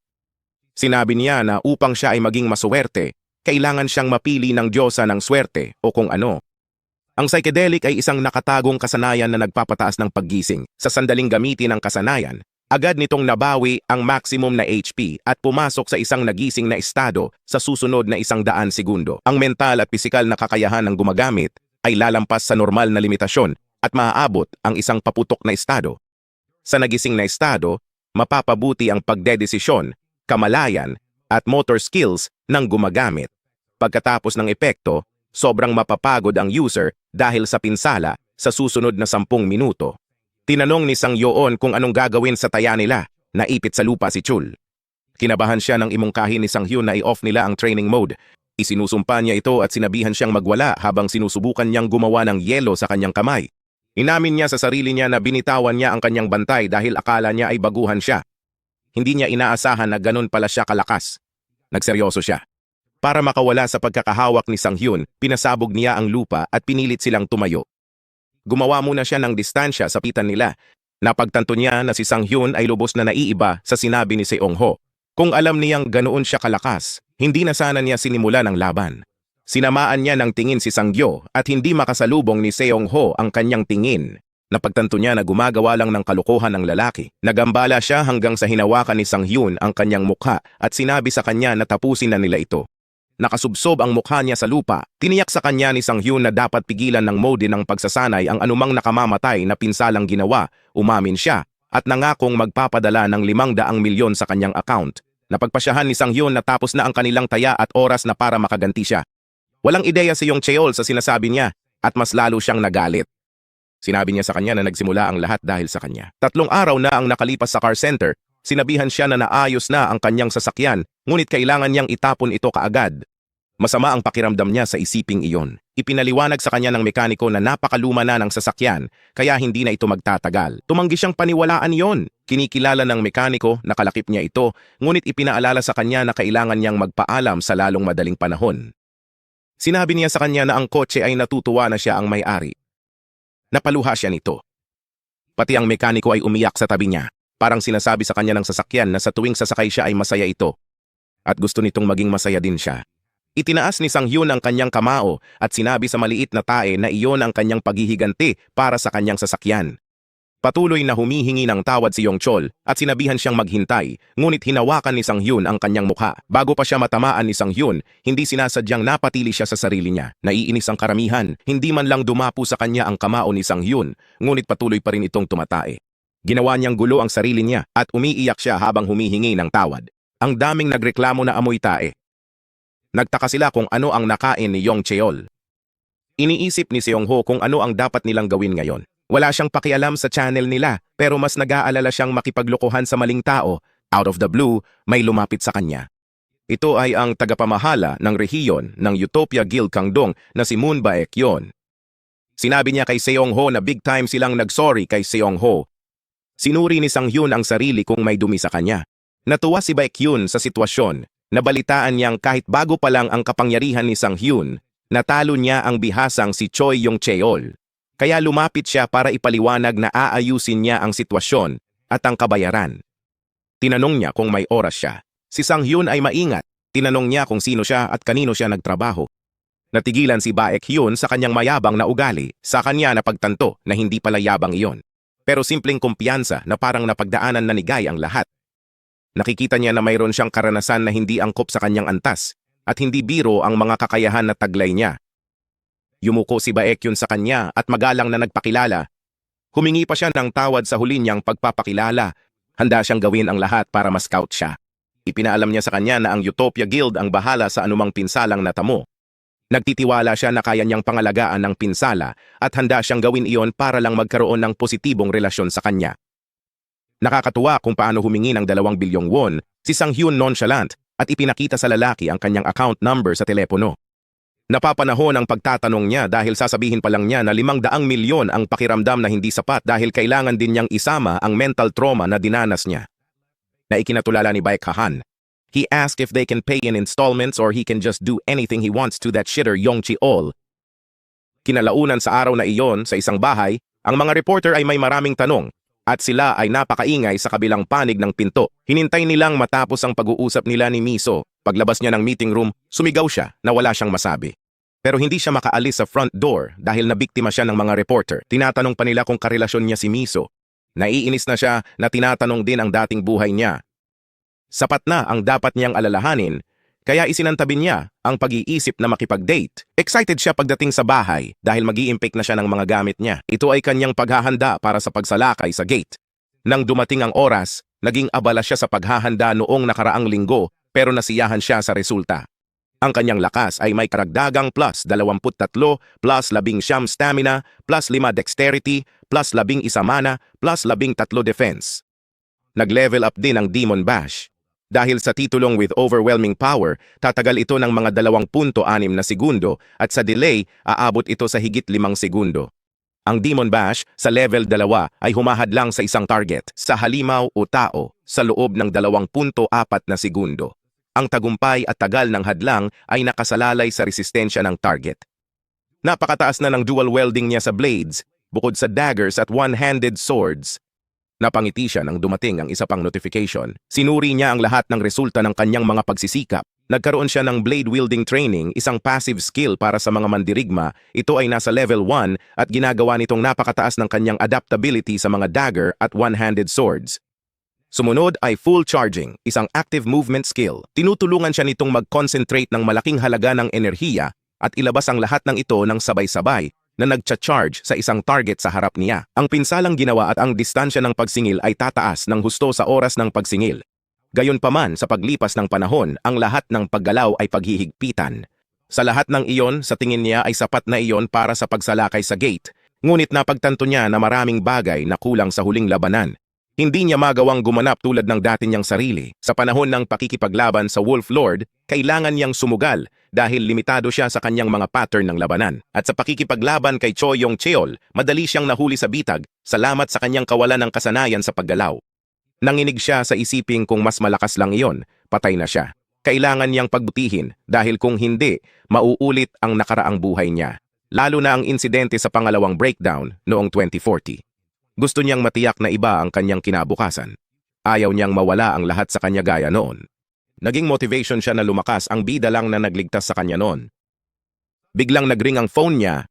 Sinabi niya na upang siya ay maging masuwerte, kailangan siyang mapili ng Diyosa ng swerte o kung ano. Ang psychedelic ay isang nakatagong kasanayan na nagpapataas ng paggising. Sa sandaling gamitin ng kasanayan, agad nitong nabawi ang maximum na HP at pumasok sa isang nagising na estado sa susunod na 100 segundo. Ang mental at pisikal na kakayahan ng gumagamit ay lalampas sa normal na limitasyon at maaabot ang isang paputok na estado. Sa nagising na estado, mapapabuti ang pagdedesisyon, kamalayan, at motor skills ng gumagamit. Pagkatapos ng epekto, sobrang mapapagod ang user dahil sa pinsala sa susunod na 10 minuto. Tinanong ni Sang Yoon kung anong gagawin sa taya nila, naipit sa lupa si Chul. Kinabahan siya nang imungkahi ni Sang Hyun na i-off nila ang training mode. Isinusumpa niya ito at sinabihan siyang magwala habang sinusubukan niyang gumawa ng yelo sa kanyang kamay. Inamin niya sa sarili niya na binitawan niya ang kanyang bantay dahil akala niya ay baguhan siya. Hindi niya inaasahan na ganun pala siya kalakas. Nagseryoso siya. Para makawala sa pagkakahawak ni Sang Hyun, pinasabog niya ang lupa at pinilit silang tumayo. Gumawa muna siya ng distansya sa pitan nila. Napagtanto niya na si Sang Hyun ay lubos na naiiba sa sinabi ni Seong-ho. Kung alam niyang ganoon siya kalakas, hindi na sana niya sinimulan ang laban. Sinamaan niya ng tingin si Sang-gyo at hindi makasalubong ni Seong-ho ang kanyang tingin. Napagtanto niya na gumagawa lang ng kalokohan ng lalaki. Nagambala siya hanggang sa hinawakan ni Sang Hyun ang kanyang mukha at sinabi sa kanya na tapusin na nila ito. Nakasubsob ang mukha niya sa lupa. Tiniyak sa kanya ni Sang Hyun na dapat pigilan ng mode ng pagsasanay ang anumang nakamamatay na pinsalang ginawa. Umamin siya at nangakong magpapadala ng 500 milyon sa kanyang account. Napagpasyahan ni Sang Hyun na tapos na ang kanilang taya at oras na para makaganti siya. Walang ideya si Yong Cheol sa sinasabi niya at mas lalo siyang nagalit. Sinabi niya sa kanya na nagsimula ang lahat dahil sa kanya. 3 araw na ang nakalipas sa car center, sinabihan siya na naayos na ang kanyang sasakyan, ngunit kailangan niyang itapon ito kaagad. Masama ang pakiramdam niya sa isiping iyon. Ipinaliwanag sa kanya ng mekaniko na napakaluma na ng sasakyan, kaya hindi na ito magtatagal. Tumanggi siyang paniwalaan iyon. Kinikilala ng mekaniko na kalakip niya ito, ngunit ipinaalala sa kanya na kailangan niyang magpaalam sa lalong madaling panahon. Sinabi niya sa kanya na ang kotse ay natutuwa na siya ang may-ari. Napaluha siya nito. Pati ang mekaniko ay umiyak sa tabi niya. Parang sinasabi sa kanya ng sasakyan na sa tuwing sasakay siya ay masaya ito. At gusto nitong maging masaya din siya. Itinaas ni Sang Hyun ang kanyang kamao at sinabi sa maliit na tae na iyon ang kanyang paghihiganti para sa kanyang sasakyan. Patuloy na humihingi ng tawad si Yong Chol at sinabihan siyang maghintay, ngunit hinawakan ni Sang Hyun ang kanyang mukha. Bago pa siya matamaan ni Sang Hyun, hindi sinasadyang napatili siya sa sarili niya. Naiinis ang karamihan, hindi man lang dumapo sa kanya ang kamao ni Sang Hyun, ngunit patuloy pa rin itong tumatae. Ginawa niyang gulo ang sarili niya at umiiyak siya habang humihingi ng tawad. Ang daming nagreklamo na amoy tae. Nagtaka sila kung ano ang nakain ni Yong Cheol. Iniisip ni Seong Ho kung ano ang dapat nilang gawin ngayon. Wala siyang pakialam sa channel nila pero mas nag-aalala siyang makipaglokohan sa maling tao. Out of the blue, may lumapit sa kanya. Ito ay ang tagapamahala ng rehiyon ng Utopia Guild Kangdong na si Moon Baekhyun. Sinabi niya kay Seong Ho na big time silang nagsorry kay Seong Ho. Sinuri ni Sang Hyun ang sarili kung may dumi sa kanya. Natuwa si Baekhyun sa sitwasyon. Nabalitaan niyang kahit bago pa lang ang kapangyarihan ni Sang Hyun, natalo niya ang bihasang si Choi Yong Cheol. Kaya lumapit siya para ipaliwanag na aayusin niya ang sitwasyon at ang kabayaran. Tinanong niya kung may oras siya. Si Sang Hyun ay maingat. Tinanong niya kung sino siya at kanino siya nagtrabaho. Natigilan si Baekhyun sa kanyang mayabang na ugali. Sa kanya napagtanto na hindi pala yabang iyon. Pero simpleng kumpiyansa na parang napagdaanan na ni Guy ang lahat. Nakikita niya na mayroon siyang karanasan na hindi angkop sa kanyang antas at hindi biro ang mga kakayahan na taglay niya. Yumuko si Baekhyun sa kanya at magalang na nagpakilala. Humingi pa siya ng tawad sa huli niyang pagpapakilala. Handa siyang gawin ang lahat para ma-scout siya. Ipinaalam niya sa kanya na ang Utopia Guild ang bahala sa anumang pinsalang natamo. Nagtitiwala siya na kaya niyang pangalagaan ng pinsala at handa siyang gawin iyon para lang magkaroon ng positibong relasyon sa kanya. Nakakatuwa kung paano humingi ng 2 bilyong won si Sang Hyun nonchalant at ipinakita sa lalaki ang kanyang account number sa telepono. Napapanahon ang pagtatanong niya dahil sasabihin pa lang niya na 500 milyon ang pakiramdam na hindi sapat dahil kailangan din niyang isama ang mental trauma na dinanas niya. Na ikinatulala ni Baekhyun. He asked if they can pay in installments or he can just do anything he wants to that shitter Yong Cheol. Kinalaunan sa araw na iyon sa isang bahay, ang mga reporter ay may maraming tanong at sila ay napakaingay sa kabilang panig ng pinto. Hinintay nilang matapos ang pag-uusap nila ni Miso. Paglabas niya ng meeting room, sumigaw siya na wala siyang masabi. Pero hindi siya makaalis sa front door dahil nabiktima siya ng mga reporter. Tinatanong pa nila kung karelasyon niya si Miso. Naiinis na siya na tinatanong din ang dating buhay niya. Sapat na ang dapat niyang alalahanin, kaya isinantabi niya ang pag-iisip na makipag-date. Excited siya pagdating sa bahay dahil mag-i-impake na siya ng mga gamit niya. Ito ay kanyang paghahanda para sa pagsalakay sa gate. Nang dumating ang oras, naging abala siya sa paghahanda noong nakaraang linggo pero nasiyahan siya sa resulta. Ang kanyang lakas ay may karagdagang plus 23, plus 19 stamina, plus 5 dexterity, plus 11 mana, plus 13 defense. Nag-level up din ang Demon Bash. Dahil sa titulong with overwhelming power, tatagal ito ng mga 2.6 na segundo at sa delay, aabot ito sa higit 5 segundo. Ang Demon Bash sa level 2 ay humahadlang sa isang target, sa halimaw o tao, sa loob ng 2.4 na segundo. Ang tagumpay at tagal ng hadlang ay nakasalalay sa resistensya ng target. Napakataas na ng dual welding niya sa blades, bukod sa daggers at one-handed swords. Napangiti siya nang dumating ang isa pang notification. Sinuri niya ang lahat ng resulta ng kanyang mga pagsisikap. Nagkaroon siya ng blade wielding training, isang passive skill para sa mga mandirigma. Ito ay nasa level 1 at ginagawa nitong napakataas ng kanyang adaptability sa mga dagger at one-handed swords. Sumunod ay full charging, isang active movement skill. Tinutulungan siya nitong mag-concentrate ng malaking halaga ng enerhiya at ilabas ang lahat ng ito ng sabay-sabay na nagcha-charge sa isang target sa harap niya. Ang pinsalang ginawa at ang distansya ng pagsingil ay tataas ng husto sa oras ng pagsingil. Gayunpaman, sa paglipas ng panahon, ang lahat ng paggalaw ay paghihigpitan. Sa lahat ng iyon, sa tingin niya ay sapat na iyon para sa pagsalakay sa gate. Ngunit napagtanto niya na maraming bagay na kulang sa huling labanan. Hindi niya magawang gumanap tulad ng dati niyang sarili. Sa panahon ng pakikipaglaban sa Wolf Lord, kailangan niyang sumugal dahil limitado siya sa kanyang mga pattern ng labanan. At sa pakikipaglaban kay Choi Yong Cheol, madali siyang nahuli sa bitag salamat sa kanyang kawalan ng kasanayan sa paggalaw. Nanginig siya sa isiping kung mas malakas lang iyon, patay na siya. Kailangan niyang pagbutihin dahil kung hindi, mauulit ang nakaraang buhay niya. Lalo na ang insidente sa pangalawang breakdown noong 2040. Gusto niyang matiyak na iba ang kanyang kinabukasan. Ayaw niyang mawala ang lahat sa kanya gaya noon. Naging motivation siya na lumakas ang bida lang na nagligtas sa kanya noon. Biglang nagring ang phone niya.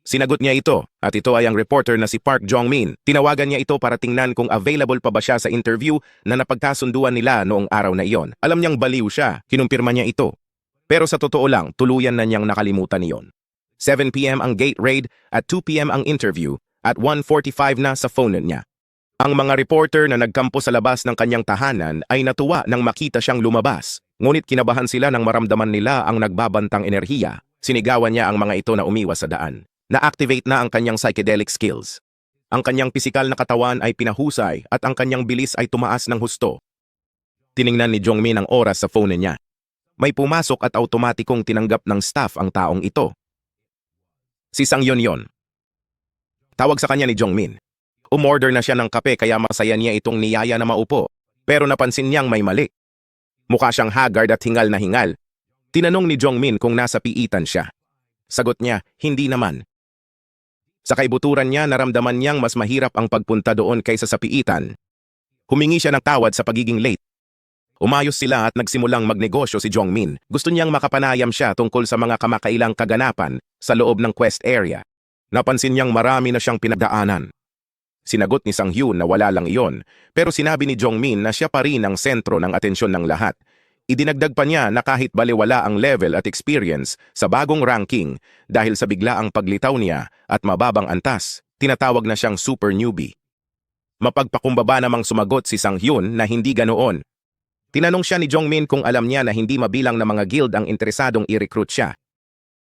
Sinagot niya ito at ito ay ang reporter na si Park Jong-min. Tinawagan niya ito para tingnan kung available pa ba siya sa interview na napagkasunduan nila noong araw na iyon. Alam niyang baliw siya, kinumpirma niya ito. Pero sa totoo lang, tuluyan na niyang nakalimutan iyon. 7 p.m. ang gate raid at 2 p.m. ang interview at 1:45 na sa phone niya. Ang mga reporter na nagkampo sa labas ng kanyang tahanan ay natuwa nang makita siyang lumabas. Ngunit kinabahan sila nang maramdaman nila ang nagbabantang enerhiya. Sinigawan niya ang mga ito na umiwas sa daan. Na-activate na ang kanyang psychedelic skills. Ang kanyang pisikal na katawan ay pinahusay at ang kanyang bilis ay tumaas ng husto. Tiningnan ni Jong-min ang oras sa phone niya. May pumasok at automatikong tinanggap ng staff ang taong ito. Si Sang Hyun yon. Tawag sa kanya ni Jong-min. Umorder na siya ng kape kaya masaya niya itong niyaya na maupo. Pero napansin niyang may mali. Mukha siyang haggard at hingal na hingal. Tinanong ni Jong-min kung nasa piitan siya. Sagot niya, hindi naman. Sa kaibuturan niya, naramdaman niyang mas mahirap ang pagpunta doon kaysa sa piitan. Humingi siya ng tawad sa pagiging late. Umayos sila at nagsimulang magnegosyo si Jong-min. Gusto niyang makapanayam siya tungkol sa mga kamakailang kaganapan sa loob ng quest area. Napansin niyang marami na siyang pinagdaanan. Sinagot ni Sang Hyun na wala lang iyon, pero sinabi ni Jong-min na siya pa rin ang sentro ng atensyon ng lahat. Idinagdag pa niya na kahit baliwala ang level at experience sa bagong ranking dahil sa biglaang paglitaw niya at mababang antas, tinatawag na siyang super newbie. Mapagpakumbaba namang sumagot si Sang Hyun na hindi ganoon. Tinanong siya ni Jong-min kung alam niya na hindi mabilang na mga guild ang interesadong i-recruit siya.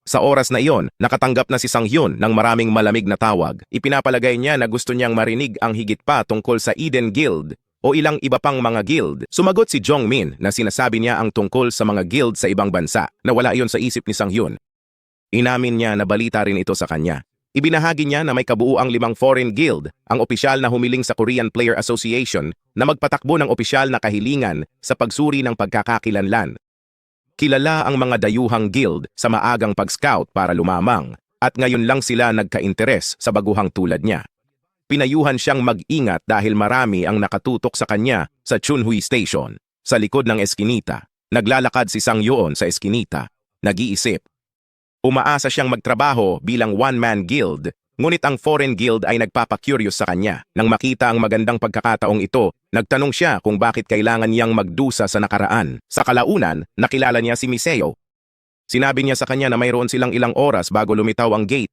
Sa oras na iyon, nakatanggap na si Sang Hyun ng maraming malamig na tawag. Ipinapalagay niya na gusto niyang marinig ang higit pa tungkol sa Eden Guild o ilang iba pang mga guild. Sumagot si Jong-min na sinasabi niya ang tungkol sa mga guild sa ibang bansa na wala iyon sa isip ni Sang Hyun. Inamin niya na balita rin ito sa kanya. Ibinahagi niya na may kabuuang 5 foreign guild ang opisyal na humiling sa Korean Player Association na magpatakbo ng opisyal na kahilingan sa pagsuri ng pagkakakilanlan. Kilala ang mga dayuhang guild sa maagang pag-scout para lumamang at ngayon lang sila nagka-interes sa baguhang tulad niya. Pinayuhan siyang mag-ingat dahil marami ang nakatutok sa kanya sa Chunhui Station. Sa likod ng eskinita, naglalakad si Sang Hyun sa eskinita, nag-iisip. Umaasa siyang magtrabaho bilang one-man guild, ngunit ang foreign guild ay nagpapakurious sa kanya. Nang makita ang magandang pagkakataong ito, nagtanong siya kung bakit kailangan niyang magdusa sa nakaraan. Sa kalaunan, nakilala niya si Miseo. Sinabi niya sa kanya na mayroon silang ilang oras bago lumitaw ang gate.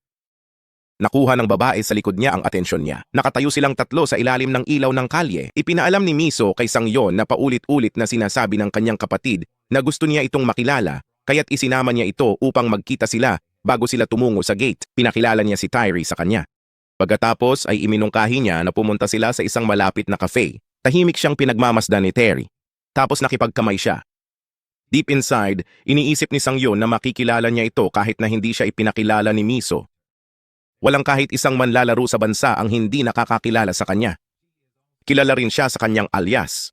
Nakuha ng babae sa likod niya ang atensyon niya. Nakatayo silang tatlo sa ilalim ng ilaw ng kalye. Ipinaalam ni Miso kay Sang Hyun na paulit-ulit na sinasabi ng kanyang kapatid na gusto niya itong makilala, kaya't isinama niya ito upang magkita sila bago sila tumungo sa gate. Pinakilala niya si Tyree sa kanya. Pagkatapos ay iminungkahi niya na pumunta sila sa isang malapit na cafe. Tahimik siyang pinagmamasdan ni Terry. Tapos nakipagkamay siya. Deep inside, iniisip ni Sang Hyun na makikilala niya ito kahit na hindi siya ipinakilala ni Miso. Walang kahit isang manlalaro sa bansa ang hindi nakakakilala sa kanya. Kilala rin siya sa kanyang alias,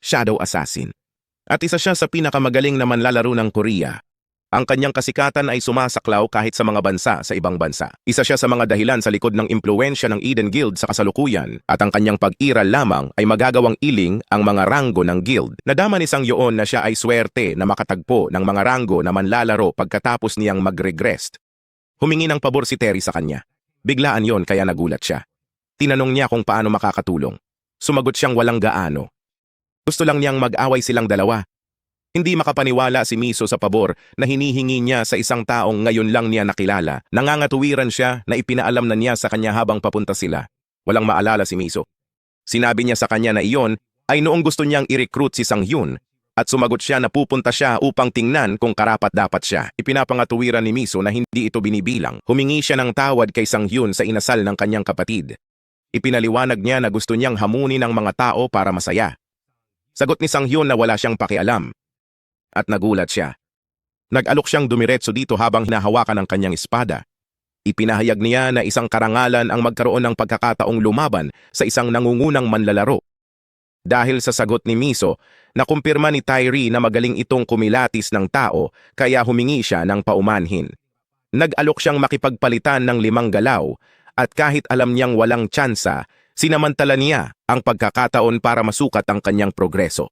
Shadow Assassin. At isa siya sa pinakamagaling na manlalaro ng Korea. Ang kanyang kasikatan ay sumasaklaw kahit sa mga bansa sa ibang bansa. Isa siya sa mga dahilan sa likod ng impluwensya ng Eden Guild sa kasalukuyan at ang kanyang pag-iral lamang ay magagawang iling ang mga ranggo ng guild. Nadama ni Sang Hyun na siya ay swerte na makatagpo ng mga ranggo na manlalaro pagkatapos niyang mag-regress. Humingi ng pabor si Terry sa kanya. Biglaan yon kaya nagulat siya. Tinanong niya kung paano makakatulong. Sumagot siyang walang gaano. Gusto lang niyang mag-away silang dalawa. Hindi makapaniwala si Miso sa pabor na hinihingi niya sa isang taong ngayon lang niya nakilala. Nangangatuwiran siya na ipinaalam na niya sa kanya habang papunta sila. Walang maalala si Miso. Sinabi niya sa kanya na iyon ay noong gusto niyang i-recruit si Sang Hyun. At sumagot siya na pupunta siya upang tingnan kung karapat-dapat siya. Ipinapangatuwiran ni Miso na hindi ito binibilang. Humingi siya ng tawad kay Sang Hyun sa inasal ng kanyang kapatid. Ipinaliwanag niya na gusto niyang hamunin ang mga tao para masaya. Sagot ni Sang Hyun na wala siyang pakialam. At nagulat siya. Nag-alok siyang dumiretso dito habang hinahawakan ang kanyang espada. Ipinahayag niya na isang karangalan ang magkaroon ng pagkakataong lumaban sa isang nangungunang manlalaro. Dahil sa sagot ni Miso, nakumpirma ni Tyree na magaling itong kumilatis ng tao kaya humingi siya ng paumanhin. Nag-alok siyang makipagpalitan ng 5 galaw at kahit alam niyang walang tsansa, sinamantala niya ang pagkakataon para masukat ang kanyang progreso.